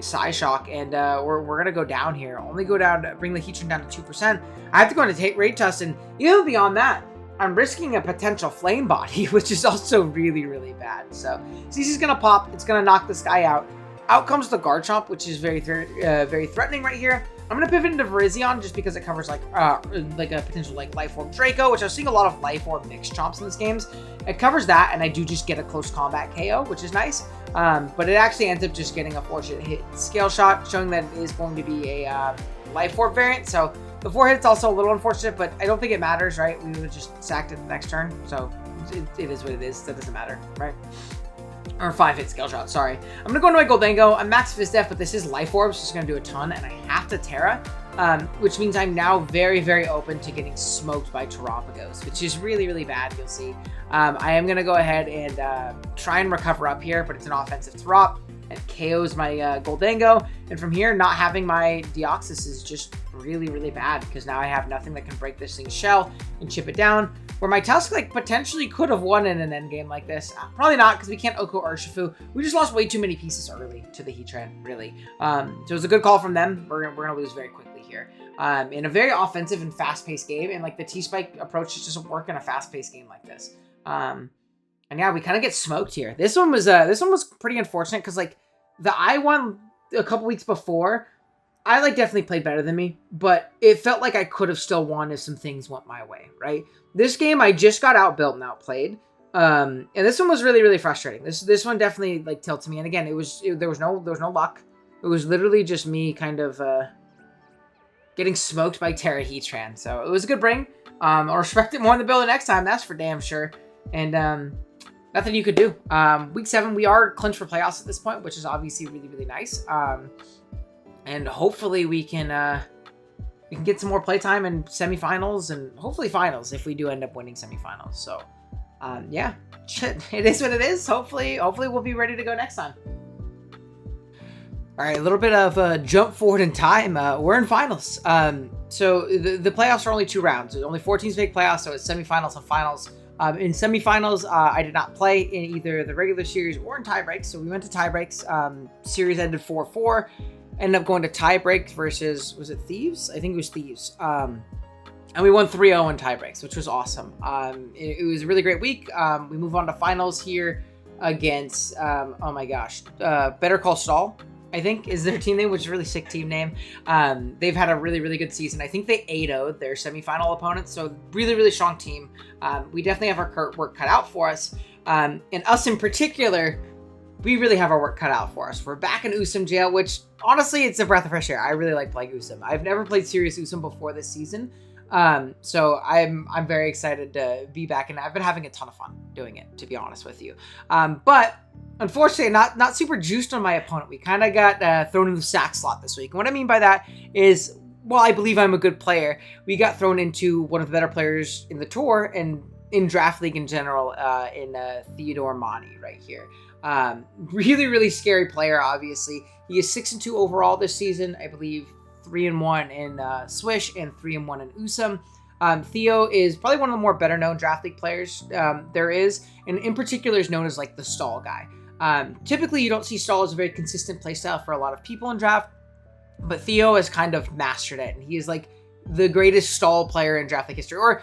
Psyshock, and we're gonna go down here. Only go down to bring the Heatran down to 2%. I have to go into Raid Test, and even beyond that, I'm risking a potential Flame Body, which is also really bad. So CC's gonna pop. It's gonna knock this guy out. Out comes the Garchomp, which is very threatening right here. I'm gonna pivot into Virizion just because it covers like a potential like Life Orb Draco, which I was seeing a lot of Life Orb mixed chomps in this games. It covers that, and I do just get a close combat KO, which is nice. But it actually ends up just getting a fortunate hit Scale Shot, showing that it is going to be a Life Orb variant. So the 4 hit's also a little unfortunate, but I don't think it matters, right? We would have just sacked it the next turn, so it is what it is. That doesn't matter, right? Or 5-hit Scale Shot, sorry. I'm going to go into my Goldango. I'm max Fizdef, but this is Life Orb, so it's going to do a ton, and I have to Terra, which means I'm now very open to getting smoked by Terapagos, which is really bad, you'll see. I am going to go ahead and try and recover up here, but it's an offensive Terap. It KOs my Goldango, and from here, not having my Deoxys is just really bad, because now I have nothing that can break this thing's shell and chip it down. Where my Tusk like potentially could have won in an endgame like this. Probably not, because we can't Oko Urshifu. We just lost way too many pieces early to the Heatran, really. So it was a good call from them. We're gonna lose very quickly here. In a very offensive and fast-paced game, and like the T-Spike approach just doesn't work in a fast-paced game like this. And yeah, we kind of get smoked here. This one was pretty unfortunate, because like the I won a couple weeks before, I like definitely played better than me, but it felt like I could have still won if some things went my way, right? This game, I just got outbuilt and outplayed. And this one was really frustrating. This one definitely like tilted me. And again, there was no luck. It was literally just me kind of getting smoked by Terra Heatran. So it was a good bring. I'll respect it more in the build next time, that's for damn sure. And nothing you could do. Week 7, we are clinched for playoffs at this point, which is obviously really nice. And hopefully we can get some more playtime in semifinals and hopefully finals if we do end up winning semifinals. So, yeah, it is what it is. Hopefully we'll be ready to go next time. All right, a little bit of a jump forward in time. We're in finals. So the playoffs are only 2 rounds. Only 4 teams make playoffs, so it's semifinals and finals. In semifinals, I did not play in either the regular series or in tiebreaks, so we went to tiebreaks. Series ended 4-4. Ended up going to tiebreaks versus, was it Thieves? I think it was Thieves. And we won 3-0 in tiebreaks, which was awesome. It was a really great week. We move on to finals here against, oh my gosh, Better Call Saul, I think is their team name, which is a really sick team name. They've had a really, really good season. I think they 8-0'd their semifinal opponents, so really, really strong team. We definitely have our work cut out for us. And us in particular, we really have our work cut out for us. We're back in Usum jail, which honestly, it's a breath of fresh air. I really like playing Usum. I've never played serious Usum before this season. So I'm very excited to be back, and I've been having a ton of fun doing it, to be honest with you. But unfortunately, not super juiced on my opponent. We kind of got thrown in the sack slot this week. And what I mean by that is, while I believe I'm a good player, we got thrown into one of the better players in the tour and in Draft League in general, in Theodore Monty right here. Really, really scary player, obviously. He is 6-2 overall this season, I believe. 3-1 in Swish and 3-1 in Usum. Theo is probably one of the more better known Draft League players there is, and in particular is known as like the stall guy. Typically, you don't see stall as a very consistent playstyle for a lot of people in draft, but Theo has kind of mastered it, and he is like the greatest stall player in Draft League history. Or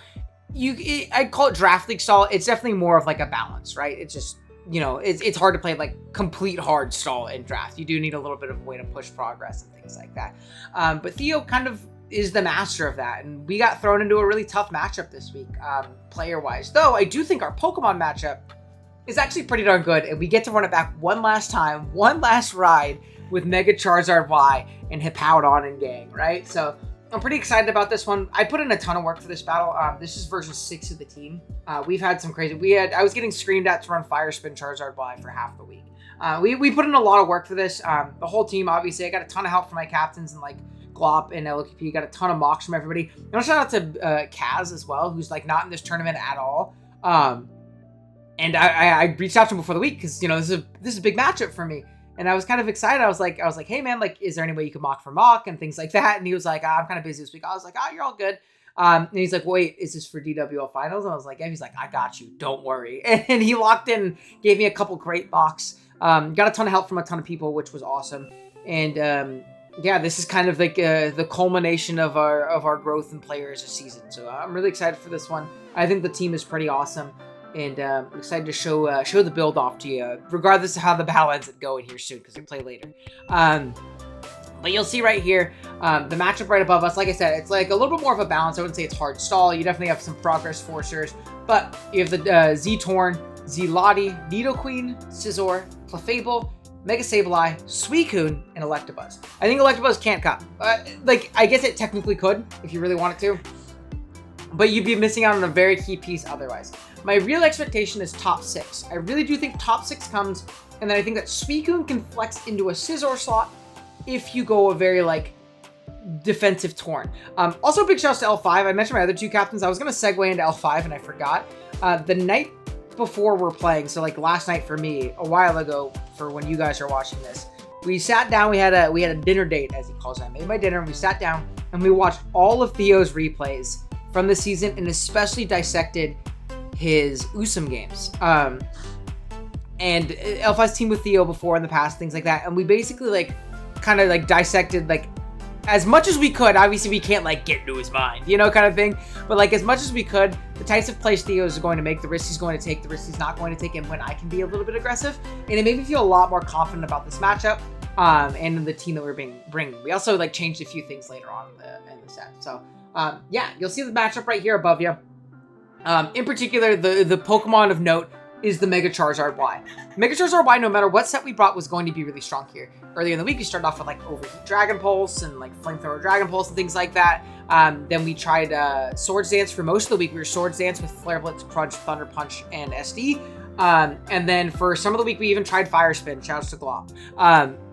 I'd call it Draft League stall. It's definitely more of like a balance, right? It's just, you know, it's hard to play like complete hard stall in draft. You do need a little bit of a way to push progress and things like that. But Theo kind of is the master of that, and we got thrown into a really tough matchup this week, player-wise. Though I do think our Pokemon matchup is actually pretty darn good, and we get to run it back one last time, one last ride with Mega Charizard Y and Hippowdon and gang, right? So I'm pretty excited about this one. I put in a ton of work for this battle. This is version 6 of the team. We've had some crazy... I was getting screamed at to run Fire Spin Charizard Y for half the week. We put in a lot of work for this. The whole team, obviously. I got a ton of help from my captains and like Glop and LQP. Got a ton of mocks from everybody. And a shout out to Kaz as well, who's like not in this tournament at all. And I reached out to him before the week because, you know, this is a big matchup for me. And I was kind of excited. I was like, hey man, like, is there any way you could mock for mock and things like that? And he was like, I'm kind of busy this week. I was like, you're all good. And he's like, wait, is this for DWL finals? And I was like, yeah. He's like, I got you. Don't worry. And he locked in, gave me a couple great mocks. Got a ton of help from a ton of people, which was awesome. And yeah, this is kind of like the culmination of our growth in players this season. So I'm really excited for this one. I think the team is pretty awesome. And I'm excited to show the build off to you, regardless of how the battle ends up going here soon, because we play later. But you'll see right here, the matchup right above us, like I said, it's like a little bit more of a balance. I wouldn't say it's hard stall. You definitely have some progress forcers, but you have the Z-Torn, Z-Lottie, Nidoqueen, Scizor, Clefable, Mega Sableye, Suicune, and Electabuzz. I think Electabuzz can't come. Like, I guess it technically could, if you really wanted to, but you'd be missing out on a very key piece otherwise. My real expectation is top 6. I really do think top 6 comes, and then I think that Suicune can flex into a Scizor slot if you go a very, like, defensive Torn. Also, big shouts to L5. I mentioned my other two captains. I was going to segue into L5, and I forgot. The night before we're playing, so, like, last night for me, a while ago, for when you guys are watching this, we sat down, we had a dinner date, as he calls it. I made my dinner, and we sat down, and we watched all of Theo's replays from the season, and especially dissected his Usum games. And L5's team with Theo before in the past, things like that. And we basically like kind of like dissected like as much as we could. Obviously we can't like get into his mind, you know, kind of thing. But like as much as we could, the types of plays Theo is going to make, the risks he's going to take, the risks he's not going to take, and when I can be a little bit aggressive. And it made me feel a lot more confident about this matchup and the team that we're bringing. We also like changed a few things later on in the set. So yeah, you'll see the matchup right here above you. In particular, the Pokemon of note is the Mega Charizard Y. Mega Charizard Y, no matter what set we brought, was going to be really strong here. Earlier in the week, we started off with like Overheat Dragon Pulse and like Flamethrower Dragon Pulse and things like that. Then we tried Swords Dance for most of the week. We were Swords Dance with Flare Blitz, Crunch, Thunder Punch, and SD. And then for some of the week, we even tried Fire Spin. Shouts to Glop.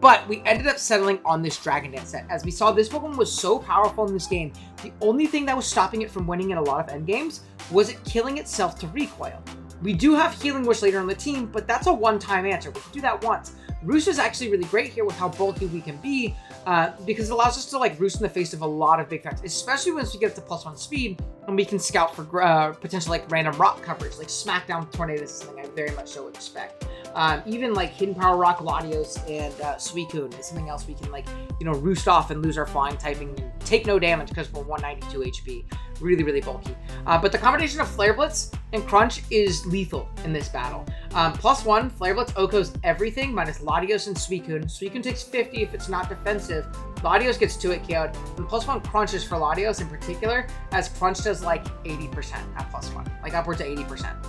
But we ended up settling on this Dragon Dance set. As we saw, this Pokemon was so powerful in this game. The only thing that was stopping it from winning in a lot of endgames was it killing itself to recoil. We do have Healing Wish later on the team, but that's a one-time answer. We can do that once. Roost is actually really great here with how bulky we can be, because it allows us to like roost in the face of a lot of big threats, especially once we get to +1 speed and we can scout for potential like random rock coverage, like Smackdown Tornadoes is something I very much so expect. Even like Hidden Power Rock, Latios, and Suicune is something else we can like, roost off and lose our flying typing and take no damage because we're 192 HP. Really, really bulky. But the combination of Flare Blitz and Crunch is lethal in this battle. +1, Flare Blitz OHKOs everything, minus Latios and Suicune. Suicune takes 50 if it's not defensive. Latios gets 2-hit KO'd. And +1 Crunch is for Latios in particular, as Crunch does like 80% at +1, like upwards of 80%.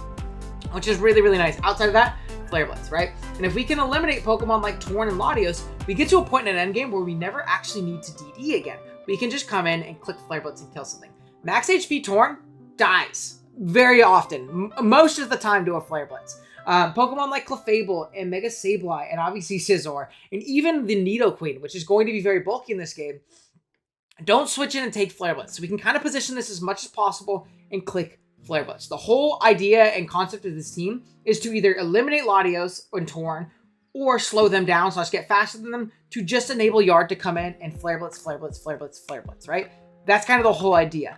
Which is really, really nice. Outside of that, Flare Blitz, right? And if we can eliminate Pokemon like Torn and Latios, we get to a point in an endgame where we never actually need to DD again. We can just come in and click Flare Blitz and kill something. Max HP Torn dies very often, most of the time to a Flare Blitz. Pokemon like Clefable and Mega Sableye and obviously Scizor and even the Nidoqueen, which is going to be very bulky in this game, don't switch in and take Flare Blitz. So we can kind of position this as much as possible and click Flare Blitz. The whole idea and concept of this team is to either eliminate Latios and Torn or slow them down so I get faster than them to just enable Yard to come in and Flare Blitz, Flare Blitz, Flare Blitz, Flare Blitz, right? That's kind of the whole idea.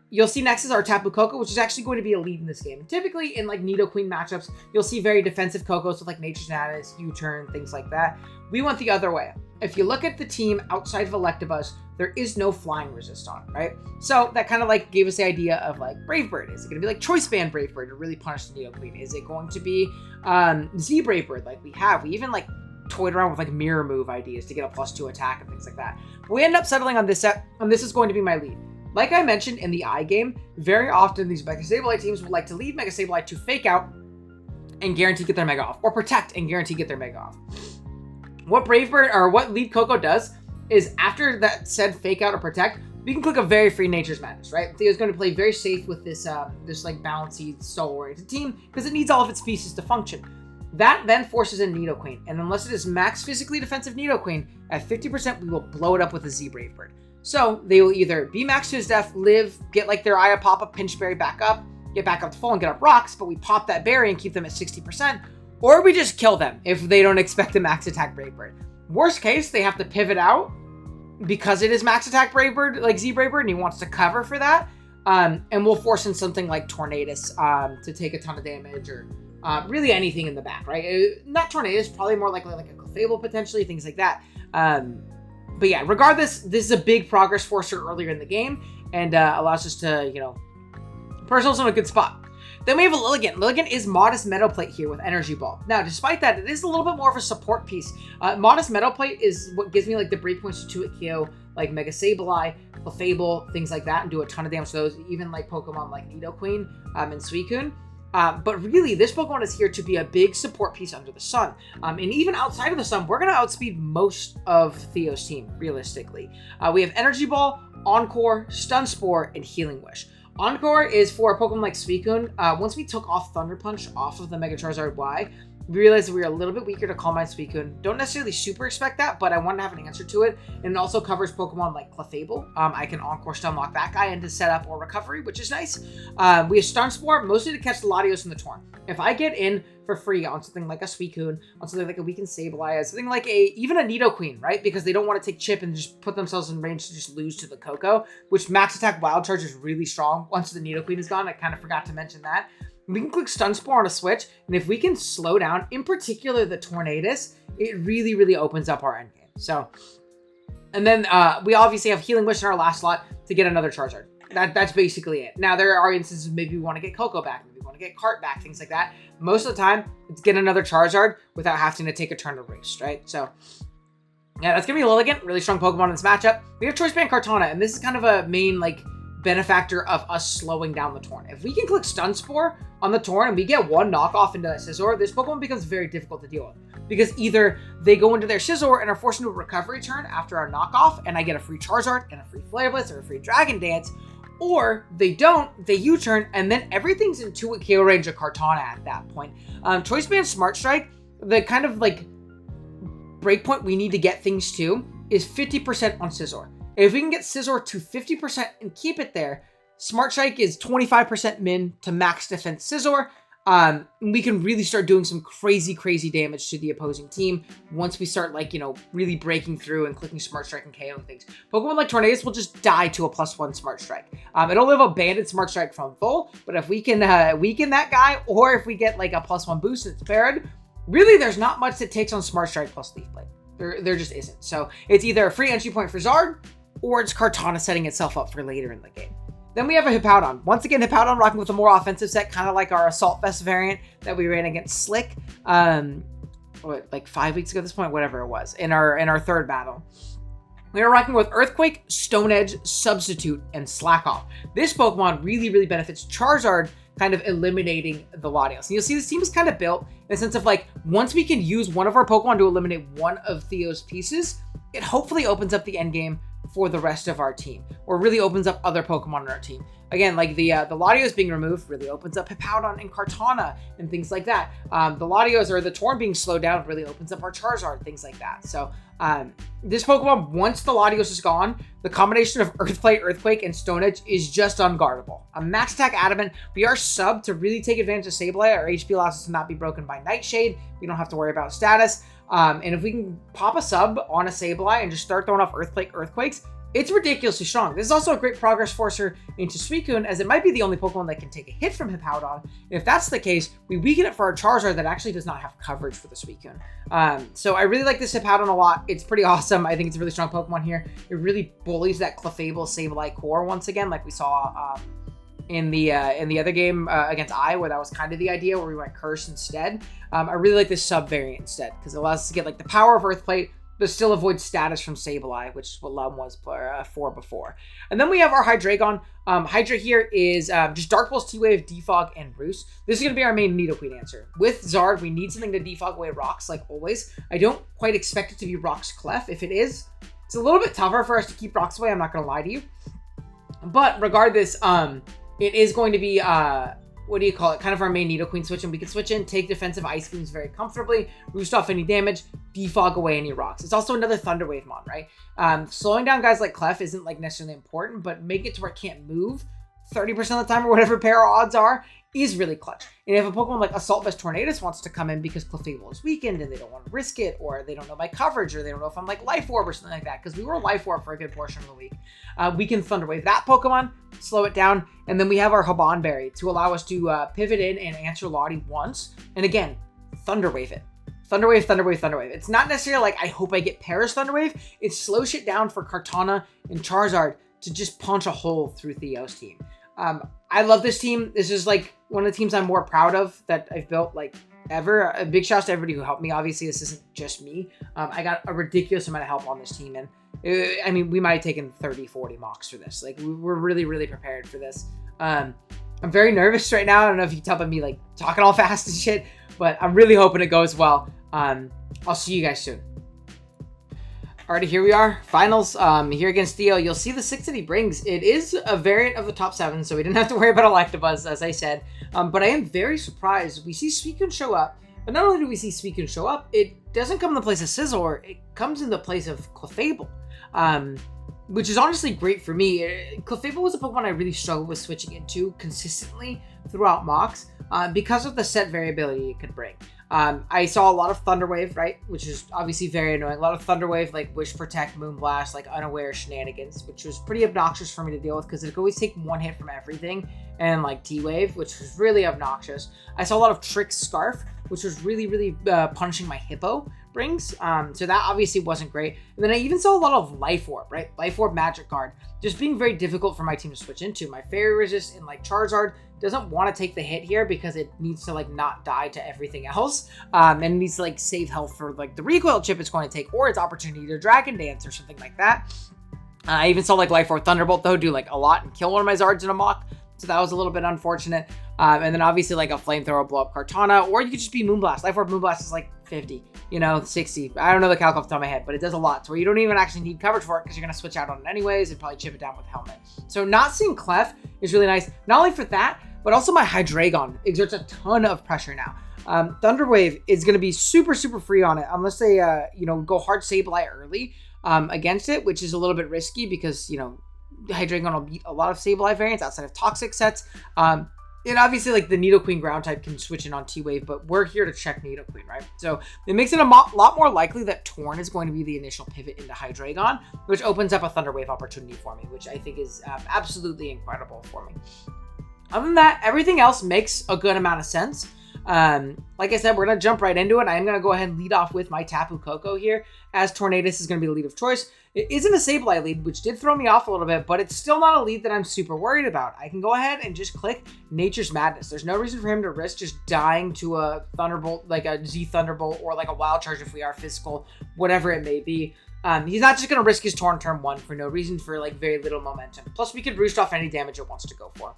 You'll see next is our Tapu Koko, which is actually going to be a lead in this game. Typically in like Nidoqueen matchups, you'll see very defensive Kokos with like Nature's Natus, U-Turn, things like that. We went the other way. If you look at the team outside of Electabuzz, there is no flying resist on, right? So that kind of like gave us the idea of like Brave Bird. Is it going to be like Choice Band Brave Bird to really punish the Nidoqueen? Is it going to be Z Brave Bird like we have? We even like toyed around with like mirror move ideas to get a +2 attack and things like that. We end up settling on this set, and this is going to be my lead. Like I mentioned in the I game, very often these Mega Sableye teams would like to lead Mega Sableye to fake out and guarantee get their Mega off, or protect and guarantee get their Mega off. What Brave Bird or what Lead Koko does is after that said fake out or protect, we can click a very free Nature's Madness, right? Theo's going to play very safe with this this like bouncy, soul-oriented team because it needs all of its pieces to function. That then forces in Nidoqueen, and unless it is max physically defensive Nidoqueen, at 50% we will blow it up with a Z Brave Bird. So they will either be max to his death, live, get like their Aya Papa Pinch Berry back up, get back up to full and get up rocks, but we pop that berry and keep them at 60%, or we just kill them if they don't expect a max attack Brave Bird. Worst case, they have to pivot out because it is max attack Brave Bird, like Z Brave Bird, and he wants to cover for that. And we'll force in something like Tornadus to take a ton of damage, or really anything in the back, right? Not Tornadus, probably more likely like a Clefable potentially, things like that. But yeah, regardless, this is a big progress forcer earlier in the game and allows us to, put ourselves in a good spot. Then we have a Lilligant. Lilligant is Modest Metal Plate here with Energy Ball. Now, despite that, it is a little bit more of a support piece. Modest Metal Plate is what gives me like the breakpoints to 2-hit KO, like Mega Sableye, Clefable, things like that, and do a ton of damage to those, even like Pokemon like Nidoqueen and Suicune. But really, this Pokemon is here to be a big support piece under the sun. And even outside of the sun, we're going to outspeed most of Theo's team, realistically. We have Energy Ball, Encore, Stun Spore, and Healing Wish. Encore is for a Pokemon like Suicune. Once we took off Thunder Punch off of the Mega Charizard Y, we realized that we were a little bit weaker to Calm Mind Suicune. Don't necessarily super expect that, but I wanted to have an answer to it. And it also covers Pokemon like Clefable. I can Encore Stun Lock that guy into setup or recovery, which is nice. We have Stun Spore, mostly to catch the Latios and the Torn. If I get in for free on something like a Suicune, on something like a Weakened Sableye, something like even a Nidoqueen, right? Because they don't want to take Chip and just put themselves in range to just lose to the Koko, which Max Attack Wild Charge is really strong once the Nidoqueen is gone. I kind of forgot to mention that. We can click Stun Spore on a switch, and if we can slow down, in particular the Tornadus, it really, really opens up our endgame. So, and then we obviously have Healing Wish in our last slot to get another Charizard. That's basically it. Now, there are instances maybe we want to get Koko back, maybe we want to get Cart back, things like that. Most of the time, it's get another Charizard without having to take a turn to race, right? So, yeah, that's going to be Lilligant, really strong Pokemon in this matchup. We have Choice Band Kartana, and this is kind of a main, like, benefactor of us slowing down the Torn. If we can click Stun Spore on the Torn and we get one knockoff into Scizor, this Pokemon becomes very difficult to deal with. Because either they go into their Scizor and are forced into a recovery turn after our knockoff, and I get a free Charizard and a free Flare Blitz or a free Dragon Dance, or they don't, they U-turn, and then everything's in 2-hit KO range of Kartana at that point. Choice Band Smart Strike, the kind of like breakpoint we need to get things to is 50% on Scizor. If we can get Scizor to 50% and keep it there, Smart Strike is 25% min to max defense Scizor. we can really start doing some crazy damage to the opposing team once we start, like, really breaking through and clicking Smart Strike and KOing things. Pokemon like Tornadus will just die to a +1 Smart Strike. It'll live a Banded Smart Strike from full, but if we can weaken that guy, or if we get like a +1 boost that's paired, really there's not much that takes on Smart Strike plus Leaf Blade. There just isn't. So it's either a free entry point for Zard, or it's Kartana setting itself up for later in the game. Then we have a Hippowdon. Once again, Hippowdon rocking with a more offensive set, kind of like our Assault Vest variant that we ran against Slick, like 5 weeks ago at this point, whatever it was, in our third battle. We are rocking with Earthquake, Stone Edge, Substitute, and Slack Off. This Pokemon really benefits Charizard, kind of eliminating the Latios. And you'll see this team is kind of built in the sense of, like, once we can use one of our Pokemon to eliminate one of Theo's pieces, it hopefully opens up the end game for the rest of our team, or really opens up other Pokemon in our team. Again, like the Latios being removed really opens up Hippowdon and Kartana and things like that. The Latios or the Torn being slowed down really opens up our Charizard, things like that. So this Pokemon, once the Latios is gone, the combination of Earthquake, and Stone Edge is just unguardable. A Max Attack Adamant, we are sub to really take advantage of Sableye. Our HP allows us to not be broken by Nightshade. We don't have to worry about status. And if we can pop a sub on a Sableye and just start throwing off Earthquakes, it's ridiculously strong. This is also a great progress forcer into Suicune, as it might be the only Pokemon that can take a hit from Hippowdon. And if that's the case, we weaken it for our Charizard that actually does not have coverage for the Suicune. So I really like this Hippowdon a lot. It's pretty awesome. I think it's a really strong Pokemon here. It really bullies that Clefable Sableye core once again, like we saw in the other game against I, where that was kind of the idea, where we went Curse instead. I really like this sub variant instead, because it allows us to get like the power of Earthplate, but still avoid status from Sableye, which is what Lum was for before. And then we have our Hydreigon. Hydra here is just Dark Pulse, T-Wave, Defog, and Roost. This is going to be our main Nidoqueen answer. With Zard, we need something to defog away rocks, like always. I don't quite expect it to be Rock's Clef. If it is, it's a little bit tougher for us to keep rocks away, I'm not going to lie to you. But regardless, it is going to be, kind of our main Nidoqueen switch, and we can switch in, take defensive Ice Beams very comfortably, roost off any damage, defog away any rocks. It's also another Thunder Wave mon, right? Slowing down guys like Clef isn't like necessarily important, but make it to where it can't move 30% of the time, or whatever pair odds are, is really clutch. And if a Pokemon like Assault Vest Tornadus wants to come in because Clefable is weakened and they don't want to risk it, or they don't know my coverage, or they don't know if I'm like Life Orb or something like that, because we were Life Orb for a good portion of the week, we can Thunder Wave that Pokemon, slow it down, and then we have our Habanberry to allow us to pivot in and answer Lottie once, and again, Thunder Wave it. Thunder Wave. It's not necessarily like I hope I get Paris Thunder Wave. It slows shit down for Kartana and Charizard to just punch a hole through Theo's team. I love this team. This is like one of the teams I'm more proud of that I've built like ever. A big shout out to everybody who helped me. Obviously, this isn't just me. I got a ridiculous amount of help on this team. And I mean, we might have taken 30, 40 mocks for this. Like, we're really prepared for this. I'm very nervous right now. I don't know if you can tell by me like talking all fast and shit, but I'm really hoping it goes well. I'll see you guys soon. Alrighty, here we are. Finals here against Theo. You'll see the 6 that he brings. It is a variant of the top 7, so we didn't have to worry about Electabuzz, as I said. But I am very surprised. We see Suicune show up, but not only do we see Suicune show up, it doesn't come in the place of Scizor. It comes in the place of Clefable, which is honestly great for me. Clefable was a Pokemon I really struggled with switching into consistently throughout mocks because of the set variability it could bring. I saw a lot of Thunder Wave, right? Which is obviously very annoying. A lot of Thunder Wave, like Wish Protect, Moonblast, like unaware shenanigans, which was pretty obnoxious for me to deal with because it could always take one hit from everything, and like T-Wave, which was really obnoxious. I saw a lot of Trick Scarf, which was really punishing my Hippo brings. So that obviously wasn't great. And then I even saw a lot of Life Orb, right? Life Orb Magic Guard, just being very difficult for my team to switch into. My Fairy Resist and like Charizard doesn't want to take the hit here because it needs to like not die to everything else, and it needs to like save health for like the recoil chip it's going to take, or its opportunity to Dragon Dance or something like that. I even saw like Life Orb Thunderbolt though do like a lot and kill one of my Zards in a mock, so that was a little bit unfortunate. And then obviously like a Flamethrower blow up Kartana, or you could just be Moonblast. Life Orb Moonblast is like 50, 60. I don't know the calc off the top of my head, but it does a lot to where you don't even actually need coverage for it because you're going to switch out on it anyways and probably chip it down with Helmet. So not seeing Clef is really nice. Not only for that, but also my Hydreigon exerts a ton of pressure now. Thunder Wave is going to be super free on it unless they, go hard Sableye early against it, which is a little bit risky because, Hydreigon will beat a lot of Sableye variants outside of Toxic sets. And obviously, like, the Nidoqueen ground type can switch in on T-Wave, but we're here to check Nidoqueen, right? So it makes it a lot more likely that Torn is going to be the initial pivot into Hydreigon, which opens up a Thunder Wave opportunity for me, which I think is absolutely incredible for me. Other than that, everything else makes a good amount of sense. Like I said, we're going to jump right into it. I'm going to go ahead and lead off with my Tapu Koko here, as Tornadus is going to be the lead of choice. It isn't a Sableye lead, which did throw me off a little bit, but it's still not a lead that I'm super worried about. I can go ahead and just click Nature's Madness. There's no reason for him to risk just dying to a Thunderbolt, like a Z Thunderbolt, or like a Wild Charge if we are physical, whatever it may be. He's not just going to risk his Torn turn 1 for no reason, for like very little momentum. Plus, we could roost off any damage it wants to go for.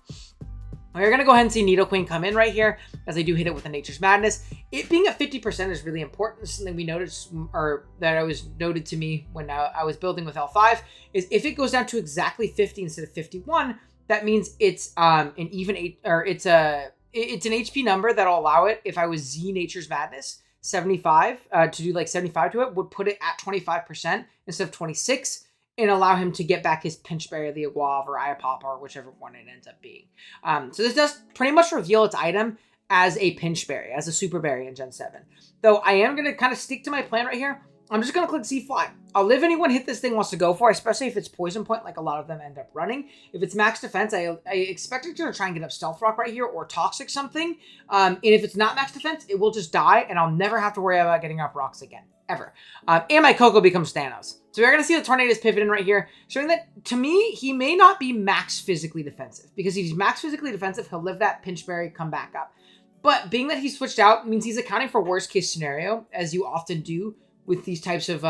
We're going to go ahead and see Nidoqueen come in right here, as I do hit it with a Nature's Madness. It being at 50% is really important. Something we noticed, or that I was noted to me when I was building with L5, is if it goes down to exactly 50 instead of 51, that means it's an even 8, or it's an HP number that'll allow it, if I was Z Nature's Madness 75, to do like 75 to it, would put it at 25% instead of 26, and allow him to get back his Pinch Berry, the Aguav, or Iapapa, or whichever one it ends up being. So this does pretty much reveal its item as a Pinch Berry, as a Super Berry in Gen 7. Though I am going to kind of stick to my plan right here. I'm just going to click Z-Fly. I'll live anyone hit this thing wants to go for, especially if it's Poison Point, like a lot of them end up running. If it's max defense, I expect it to try and get up Stealth Rock right here, or Toxic something. And if it's not max defense, it will just die, and I'll never have to worry about getting up rocks again, ever. And my Koko becomes Thanos. So we're going to see the Tornadus pivot in right here, showing that, to me, he may not be max physically defensive. Because if he's max physically defensive, he'll live that Pinch Berry, come back up. But being that he's switched out means he's accounting for worst case scenario, as you often do with these types of,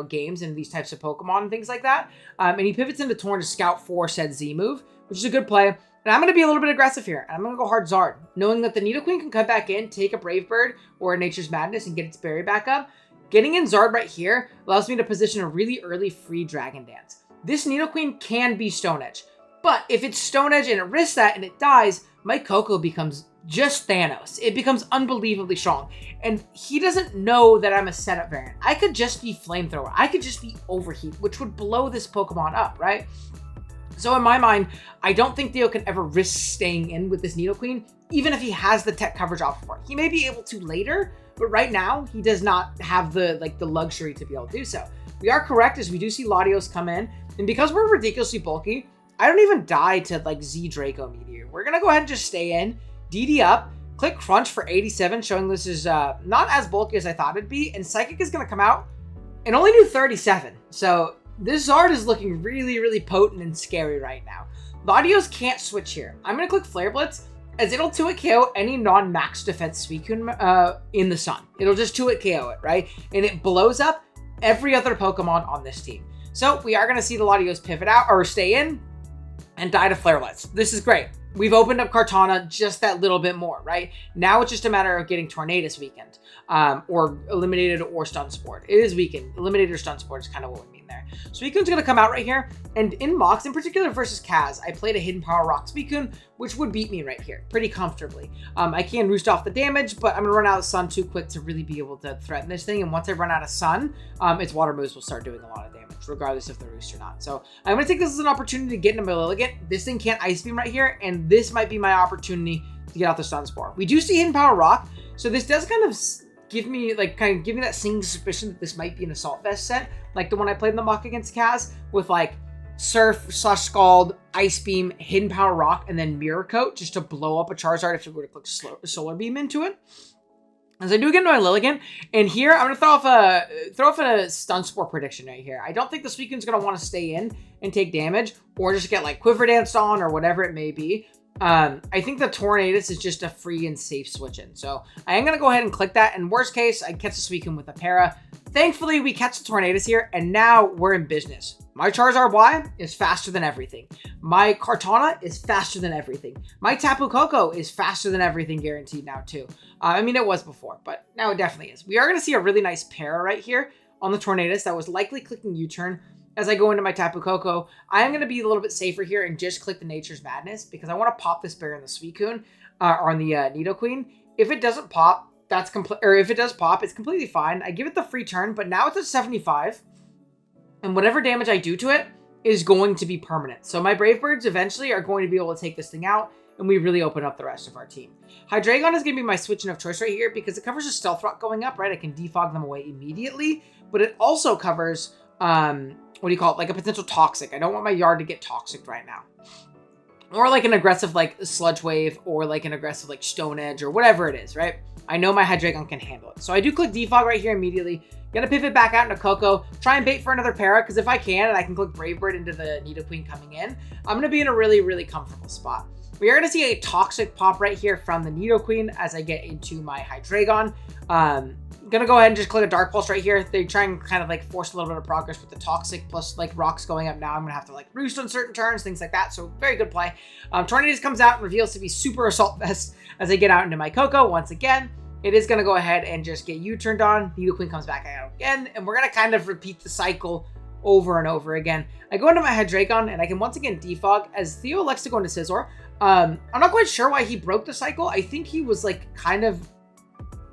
games and these types of Pokemon and things like that. And he pivots into Torn to scout for said Z move, which is a good play. And I'm going to be a little bit aggressive here. And I'm going to go hard Zard, knowing that the Nidoqueen can come back in, take a Brave Bird or a Nature's Madness and get its berry back up. Getting in Zard right here allows me to position a really early free Dragon Dance. This Nidoqueen can be Stone Edge, but if it's Stone Edge and it risks that and it dies, my Koko becomes just Thanos. It becomes unbelievably strong. And he doesn't know that I'm a setup variant. I could just be Flamethrower. I could just be Overheat, which would blow this Pokemon up, right? So in my mind, I don't think Theo can ever risk staying in with this Nidoqueen, even if he has the tech coverage option for it. He may be able to later, but right now, he does not have the luxury to be able to do so. We are correct, as we do see Latios come in, and because we're ridiculously bulky, I don't even die to like Z Draco Meteor. We're gonna go ahead and just stay in, DD up, click Crunch for 87, showing this is not as bulky as I thought it'd be, and Psychic is gonna come out and only do 37. So this Zard is looking really, really potent and scary right now. Latios can't switch here. I'm gonna click Flare Blitz, as it'll 2-hit KO any non-max defense Suicune in the sun. It'll just 2-hit KO it, right? And it blows up every other Pokemon on this team. So we are going to see the Latios pivot out, or stay in, and die to Flare Blitz. This is great. We've opened up Kartana just that little bit more, right? Now it's just a matter of getting Tornadus weakened, or eliminated or stun sport. It is weakened. Eliminated or stun sport is kind of what we mean there. Suicune's going to come out right here, and in mocks, in particular versus Kaz, I played a Hidden Power Rock Suicune, which would beat me right here pretty comfortably. I can roost off the damage, but I'm going to run out of Sun too quick to really be able to threaten this thing, and once I run out of Sun, its Water moves will start doing a lot of damage, regardless if the roost or not. So I'm going to take this as an opportunity to get into my Lilligant. This thing can't Ice Beam right here, and this might be my opportunity to get out the Sun Spore. We do see Hidden Power Rock, so this does kind of give me that single suspicion that this might be an Assault Vest set, like the one I played in the mock against Kaz, with like Surf/Scald, Ice Beam, Hidden Power Rock, and then Mirror Coat, just to blow up a Charizard if it were to click Solar Beam into it. As I do get into my Lilligant, and here I'm going to throw off a Stun Spore prediction right here. I don't think the Suicune's going to want to stay in and take damage, or just get like Quiver Danced on, or whatever it may be. I think the Tornadus is just a free and safe switch in. So I am going to go ahead and click that. In worst case, I catch the Suicune with a Para. Thankfully, we catch the Tornadus here, and now we're in business. My Charizard Y is faster than everything. My Kartana is faster than everything. My Tapu Koko is faster than everything, guaranteed now too. I mean, it was before, but now it definitely is. We are going to see a really nice Para right here on the Tornadus that was likely clicking U-turn. As I go into my Tapu Koko, I am going to be a little bit safer here and just click the Nature's Madness, because I want to pop this bear in the Suicune, or on the Nidoqueen. If it doesn't pop, if it does pop, it's completely fine. I give it the free turn, but now it's at 75, and whatever damage I do to it is going to be permanent. So my Brave Birds eventually are going to be able to take this thing out, and we really open up the rest of our team. Hydreigon is going to be my switching of choice right here because it covers a Stealth Rock going up, right? I can defog them away immediately, but it also covers, what do you call it? Like a potential Toxic. I don't want my yard to get Toxic right now. Or like an aggressive like Sludge Wave or like an aggressive like Stone Edge or whatever it is, right? I know my Hydreigon can handle it. So I do click defog right here immediately. Gonna pivot back out into Coco, try and bait for another para, because if I can and I can click Brave Bird into the Nidoqueen coming in, I'm gonna be in a really, really comfortable spot. We are gonna see a Toxic pop right here from the Nidoqueen as I get into my Hydreigon. Gonna go ahead and just click a Dark Pulse right here. They try and kind of like force a little bit of progress with the Toxic plus like rocks going up now. I'm gonna have to like roost on certain turns, things like that. So very good play. Tornadus comes out and reveals to be Super Assault Vest as I get out into my Coco once again. It is gonna go ahead and just get U-turned on. Nidoqueen comes back out again, and we're gonna kind of repeat the cycle over and over again. I go into my Hydreigon and I can once again defog as Theo elects to go into Scizor. I'm not quite sure why he broke the cycle. I think he was like kind of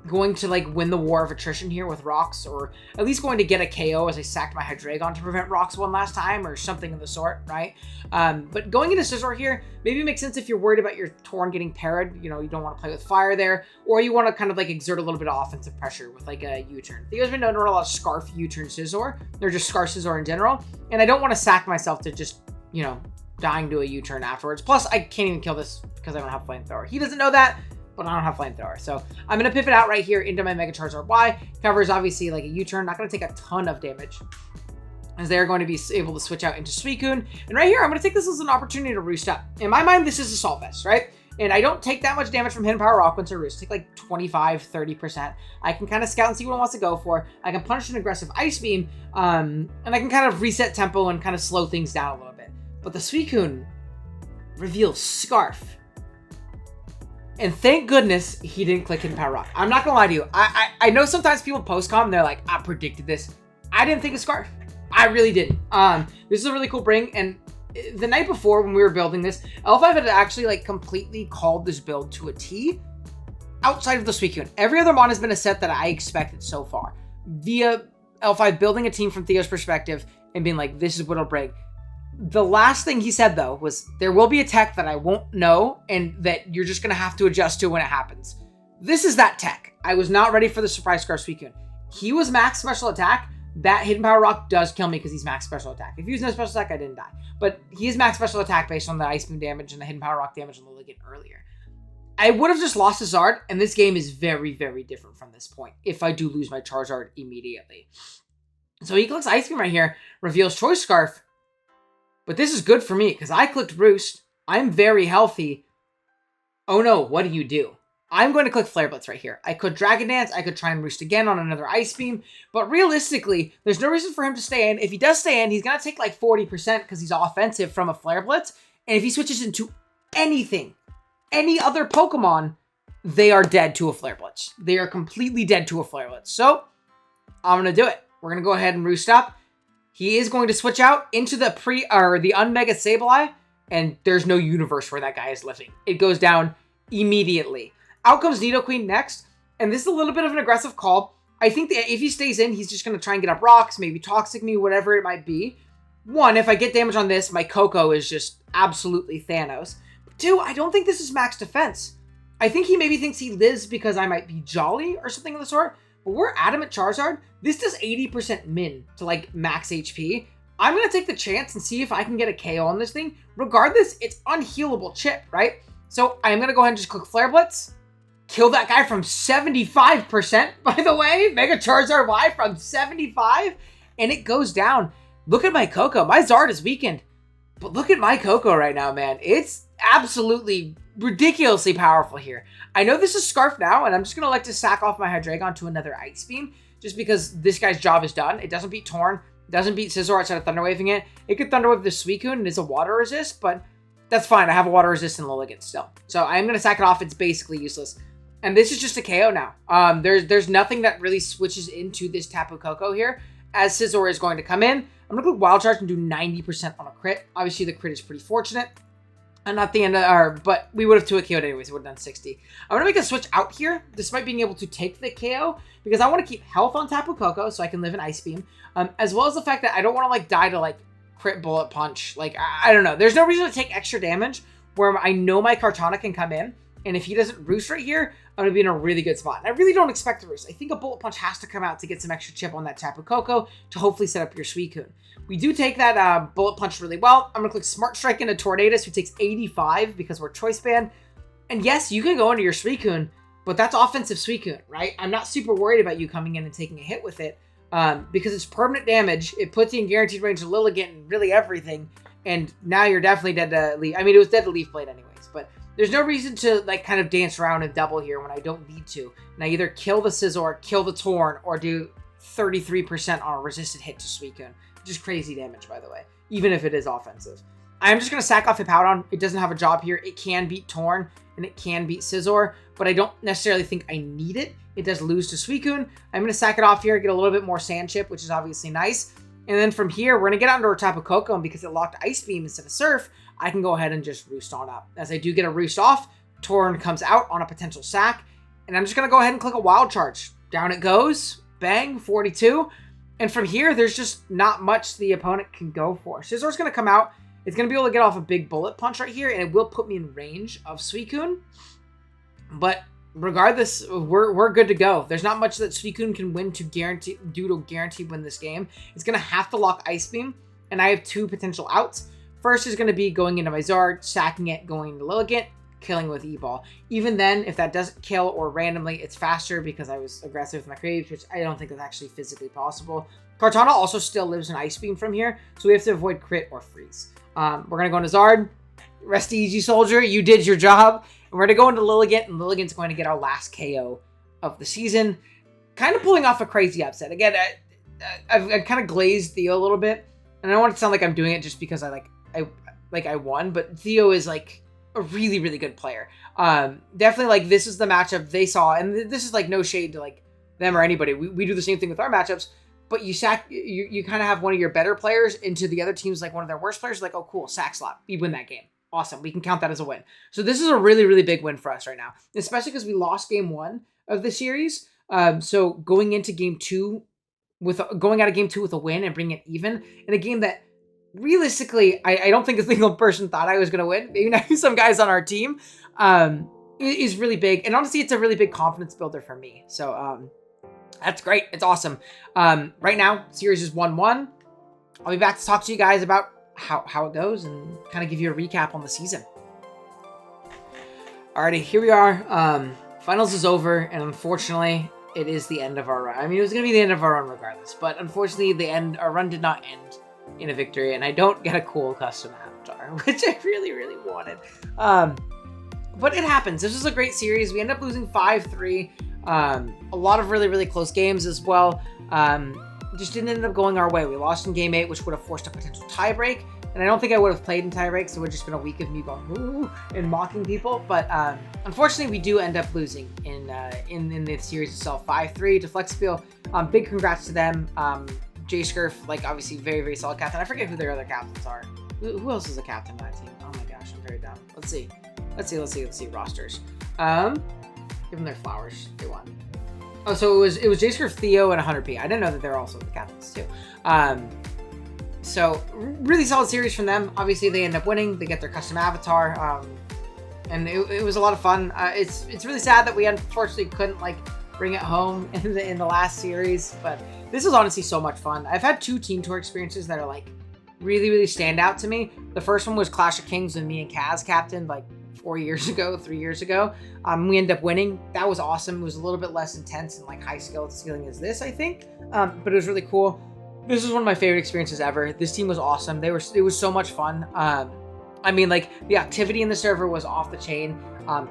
going to like win the war of attrition here with rocks, or at least going to get a KO as I sacked my Hydreigon to prevent rocks one last time or something of the sort, right? But going into Scizor here maybe makes sense if you're worried about your Torn getting parried. You know, you don't want to play with fire there, or you want to kind of like exert a little bit of offensive pressure with like a U-turn. Theo's been known to run a lot of Scarf U-turn Scizor. They're just Scarf Scizor in general, and I don't want to sack myself to just, you know, dying to a U-turn afterwards. Plus, I can't even kill this because I don't have Flamethrower. He doesn't know that, but I don't have Flamethrower. So I'm going to pivot out right here into my Mega Charizard Y. Covers obviously like a U-turn, not going to take a ton of damage as they're going to be able to switch out into Suicune. And right here, I'm going to take this as an opportunity to roost up. In my mind, this is Assault Vest, right? And I don't take that much damage from Hidden Power Rock once I roost. I take like 25, 30%. I can kind of scout and see what it wants to go for. I can punish an aggressive Ice Beam, and I can kind of reset tempo and kind of slow things down a little bit. But the Suicune reveals Scarf. And thank goodness he didn't click Hidden Power Rock. I'm not gonna lie to you. I know sometimes people post-com, they're like, I predicted this. I didn't think of Scarf. I really didn't. This is a really cool bring, and the night before when we were building this, L5 had actually like completely called this build to a T outside of the Suicune. Every other mon has been a set that I expected so far. Via L5 building a team from Theo's perspective and being like, this is what it'll bring. The last thing he said, though, was there will be a tech that I won't know and that you're just going to have to adjust to when it happens. This is that tech. I was not ready for the Surprise Scarf Suicune. He was max special attack. That Hidden Power Rock does kill me because he's max special attack. If he was no special attack, I didn't die. But he is max special attack based on the Ice Beam damage and the Hidden Power Rock damage on the Ligand earlier. I would have just lost his Zard, and this game is very, very different from this point if I do lose my Charizard immediately. So he clicks Ice Beam right here, reveals Choice Scarf. But this is good for me because I clicked Roost. I'm very healthy. Oh no, what do you do? I'm going to click Flare Blitz right here. I could Dragon Dance. I could try and Roost again on another Ice Beam. But realistically, there's no reason for him to stay in. If he does stay in, he's going to take like 40% because he's offensive from a Flare Blitz. And if he switches into anything, any other Pokemon, they are dead to a Flare Blitz. They are completely dead to a Flare Blitz. So I'm going to do it. We're going to go ahead and Roost up. He is going to switch out into the Unmega Sableye, and there's no universe where that guy is living. It goes down immediately. Out comes Nidoqueen next, and this is a little bit of an aggressive call. I think that if he stays in, he's just going to try and get up rocks, maybe Toxic me, whatever it might be. One, if I get damage on this, my Coco is just absolutely Thanos. Two, I don't think this is max defense. I think he maybe thinks he lives because I might be Jolly or something of the sort. But we're Adamant Charizard. This does 80% min to like max HP. I'm going to take the chance and see if I can get a KO on this thing. Regardless, it's unhealable chip, right? So I'm going to go ahead and just click Flare Blitz. Kill that guy from 75%, by the way. Mega Charizard Y from 75. And it goes down. Look at my Coco. My Zard is weakened. But look at my Coco right now, man. It's absolutely ridiculously powerful here. I know this is Scarf now, and I'm just going to like to sack off my Hydreigon to another Ice Beam, just because this guy's job is done. It doesn't beat Torn, it doesn't beat Scizor outside of Thunder Waving it. It could Thunder Wave the Suicune, and it's a Water Resist, but that's fine. I have a Water Resist in Lilligant still. So I'm going to sack it off. It's basically useless. And this is just a KO now. There's nothing that really switches into this Tapu Koko here, as Scizor is going to come in. I'm going to click Wild Charge and do 90% on a crit. Obviously, the crit is pretty fortunate. And not the end of but we would have 2 KO'd anyways. We would have done 60. I'm going to make a switch out here, despite being able to take the KO, because I want to keep health on Tapu Koko so I can live in Ice Beam, as well as the fact that I don't want to like die to like crit Bullet Punch. Like, I don't know. There's no reason to take extra damage where I know my Kartana can come in, and if he doesn't roost right here, I'm going to be in a really good spot. And I really don't expect to roost. I think a Bullet Punch has to come out to get some extra chip on that Tapu Koko to hopefully set up your Suicune. We do take that Bullet Punch really well. I'm going to click Smart Strike into Tornadus, who takes 85 because we're Choice Band. And yes, you can go into your Suicune, but that's offensive Suicune, right? I'm not super worried about you coming in and taking a hit with it because it's permanent damage. It puts you in guaranteed range of Lilligant and really everything. And now you're definitely dead to Leaf. I mean, it was dead to Leaf Blade anyways, but there's no reason to like kind of dance around and double here when I don't need to. And I either kill the Scizor, kill the Torn, or do 33% on a resisted hit to Suicune. Which is crazy damage, by the way, even if it is offensive. I'm just going to sack off Hippowdon. It doesn't have a job here. It can beat Torn, and it can beat Scizor, but I don't necessarily think I need it. It does lose to Suicune. I'm going to sack it off here, get a little bit more Sand Chip, which is obviously nice. And then from here, we're going to get onto our Tapu Koko, and because it locked Ice Beam instead of Surf, I can go ahead and just roost on up. As I do get a roost off, Torn comes out on a potential sack, and I'm just going to go ahead and click a Wild Charge. Down it goes. Bang, 42. And from here, there's just not much the opponent can go for. Scizor's going to come out. It's going to be able to get off a big Bullet Punch right here, and it will put me in range of Suicune. But regardless, we're good to go. There's not much that Suicune can win to guarantee win this game. It's going to have to lock Ice Beam, and I have two potential outs. First is going to be going into my Zard, stacking it, going to Lilligant, killing with E-Ball. Even then, if that doesn't kill or randomly, it's faster because I was aggressive with my Creeps, which I don't think is actually physically possible. Kartana also still lives in Ice Beam from here, so we have to avoid crit or freeze. We're going to go into Zard. Rest easy, soldier. You did your job. And we're going to go into Lilligant, and Lilligant's going to get our last KO of the season. Kind of pulling off a crazy upset. Again, I've kind of glazed Theo a little bit, and I don't want it to sound like I'm doing it just because I won, but Theo is like a really, really good player. Definitely like this is the matchup they saw, and this is like no shade to like them or anybody. We do the same thing with our matchups, but you kind of have one of your better players into the other team's like one of their worst players. Like, oh cool, sack slot, we win that game. Awesome, we can count that as a win. So this is a really, really big win for us right now, especially because we lost game 1 of the series. So going into game 2 going out of game 2 with a win and bringing it even in a game that realistically, I don't think a single person thought I was going to win. Maybe some guys on our team is really big. And honestly, it's a really big confidence builder for me. So that's great. It's awesome. Right now, series is 1-1. I'll be back to talk to you guys about how it goes and kind of give you a recap on the season. Alrighty, here we are. Finals is over, and unfortunately, it is the end of our run. I mean, it was going to be the end of our run regardless, but unfortunately, our run did not end in a victory, and I don't get a cool custom avatar, which I really, really wanted. But it happens. This was a great series. We ended up losing 5-3. A lot of really, really close games as well. Just didn't end up going our way. We lost in game 8, which would have forced a potential tiebreak. And I don't think I would have played in tiebreak, so it would have just been a week of me going, ooh, and mocking people. But unfortunately, we do end up losing in the series itself, 5-3 to Flexappeal. Big congrats to them. Jay Scurf, like, obviously very, very solid captain. I forget who their other captains are. Who else is a captain on that team? Oh my gosh, I'm very dumb. Let's see rosters. Give them their flowers. They won. Oh, so it was Jay Scurf, Theo, and 100p. I didn't know that they're also the captains too. So really solid series from them. Obviously, they end up winning. They get their custom avatar, and it was a lot of fun. It's really sad that we unfortunately couldn't like bring it home in the last series, but this was honestly so much fun. I've had 2 team tour experiences that are like really, really stand out to me. The first one was Clash of Kings when me and Kaz captained like 3 years ago. We ended up winning. That was awesome. It was a little bit less intense and like high skill ceiling as this, I think, but it was really cool. This is one of my favorite experiences ever. This team was awesome. It was so much fun. I mean, like, the activity in the server was off the chain.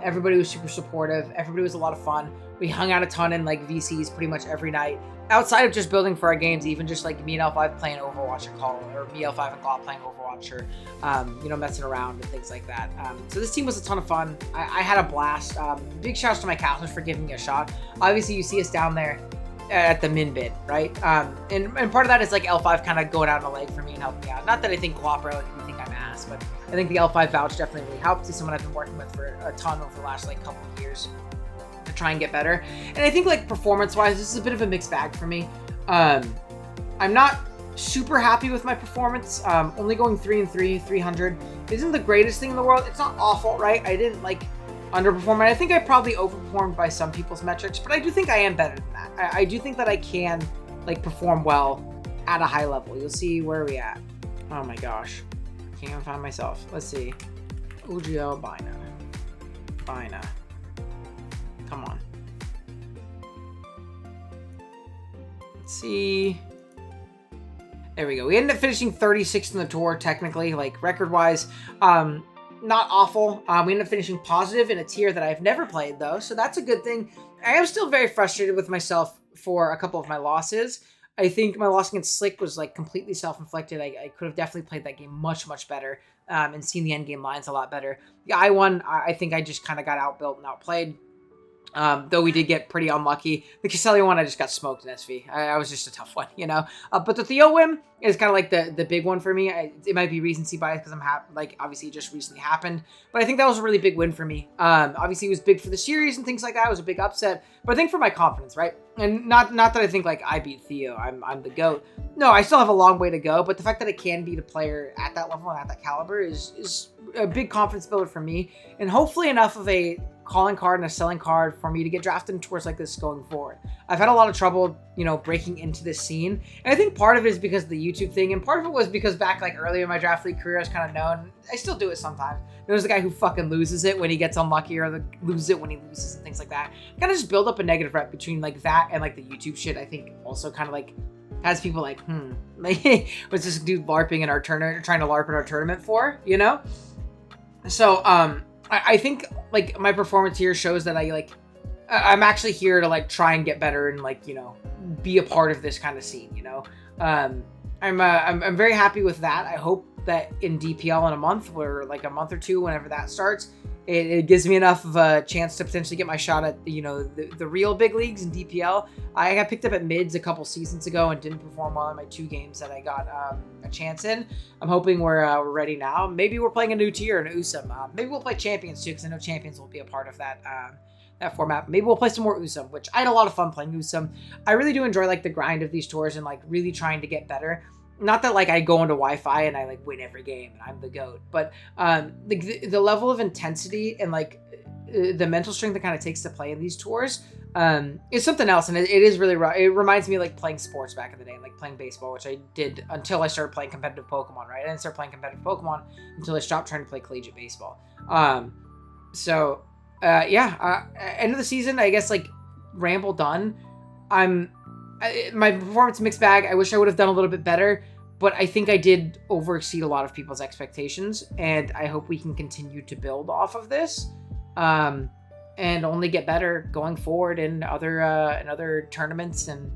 Everybody was super supportive. Everybody was a lot of fun. We hung out a ton in like VCs pretty much every night. Outside of just building for our games, even just like me and L5 playing Overwatch or me, L5 and Glot playing Overwatch or, messing around and things like that. So this team was a ton of fun. I had a blast. Big shouts to my casters for giving me a shot. Obviously, you see us down there at the min bid, right? And part of that is like L5 kind of going out on a leg for me and helping me out. Not that I think Glop or anything think I'm ass, but I think the L5 vouch definitely really helped. He's someone I've been working with for a ton over the last like couple of years to try and get better. And I think like performance-wise, this is a bit of a mixed bag for me. I'm not super happy with my performance. Only going 3-3, 300 isn't the greatest thing in the world. It's not awful, right? I didn't like underperform. And I think I probably overperformed by some people's metrics, but I do think I am better than that. I do think that I can like perform well at a high level. You'll see where we at. Oh my gosh. Can't even find myself. Let's see. Ugio Bina. Come on. Let's see. There we go. We ended up finishing 36th in the tour, technically, like record-wise. Not awful. We ended up finishing positive in a tier that I've never played, though, so that's a good thing. I am still very frustrated with myself for a couple of my losses. I think my loss against Slick was like completely self-inflicted. I could have definitely played that game much, much better and seen the end game lines a lot better. Yeah, I won. I think I just kind of got outbuilt and outplayed. Though we did get pretty unlucky. The Caselli one, I just got smoked in SV. I was just a tough one, you know. But the Theo win is kind of like the big one for me. It might be recency bias because I'm like obviously it just recently happened, but I think that was a really big win for me. Obviously it was big for the series and things like that. It was a big upset, but I think for my confidence, right? And not that I think like I beat Theo. I'm the GOAT. No, I still have a long way to go, but the fact that I can beat a player at that level and at that caliber is a big confidence builder for me, and hopefully enough of a calling card and a selling card for me to get drafted in tours like this going forward. I've had a lot of trouble, you know, breaking into this scene. And I think part of it is because of the YouTube thing. And part of it was because back like early in my draft league career, I was kind of known. I still do it sometimes. There's the guy who fucking loses it when he gets unlucky or loses it when he loses and things like that. Kind of just build up a negative rep between like that and like the YouTube shit. I think also kind of like has people like, what's this dude LARPing in our tournament, trying to LARP in our tournament for, you know? So, I think like my performance here shows that I'm actually here to like try and get better and like, you know, be a part of this kind of scene, you know. I'm very happy with that. I hope that in DPL in a month or like a month or two, whenever that starts, it gives me enough of a chance to potentially get my shot at, you know, the real big leagues in DPL. I got picked up at mids a couple seasons ago and didn't perform well in my 2 games that I got a chance in. I'm hoping we're ready now. Maybe we're playing a new tier in USM. Maybe we'll play Champions too, because I know Champions will be a part of that that format. Maybe we'll play some more USM, which I had a lot of fun playing USM. I really do enjoy like the grind of these tours and like really trying to get better. Not that like I go into Wi-Fi and I like win every game and I'm the GOAT, but the level of intensity and like the mental strength that kind of takes to play in these tours is something else, and it is really it reminds me of like playing sports back in the day, like playing baseball, which I did until I started playing competitive Pokemon. Right, I didn't start playing competitive Pokemon until I stopped trying to play collegiate baseball. End of the season, I guess like ramble done. My performance mixed bag. I wish I would have done a little bit better, but I think I did exceed a lot of people's expectations, and I hope we can continue to build off of this, and only get better going forward in other tournaments and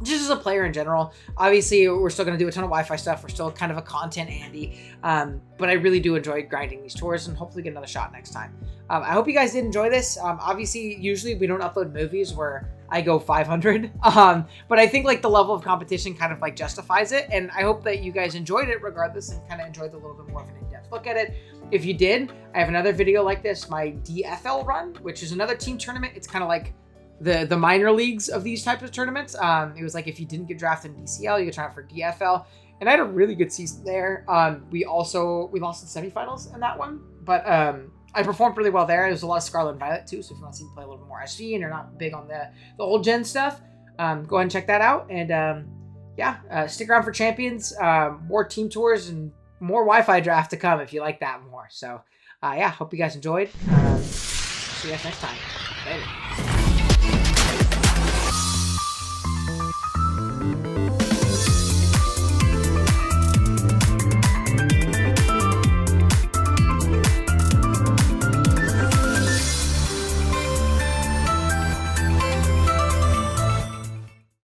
just as a player in general. Obviously, we're still going to do a ton of Wi-Fi stuff. We're still kind of a content Andy, but I really do enjoy grinding these tours and hopefully get another shot next time. I hope you guys did enjoy this. Obviously, usually we don't upload movies where I go 500, but I think like the level of competition kind of like justifies it, and I hope that you guys enjoyed it regardless and kind of enjoyed a little bit more of an in-depth look at it. If you did, I have another video like this, my DFL run, which is another team tournament. It's kind of like the minor leagues of these types of tournaments. It was like if you didn't get drafted in DCL, you could try out for DFL, and I had a really good season there. We lost in semifinals in that one, but I performed really well there. There's a lot of Scarlet and Violet too, so if you want to see me play a little bit more SV and you're not big on the old gen stuff, go ahead and check that out. And stick around for Champions, more team tours, and more Wi-Fi draft to come if you like that more. So hope you guys enjoyed. See you guys next time. Later.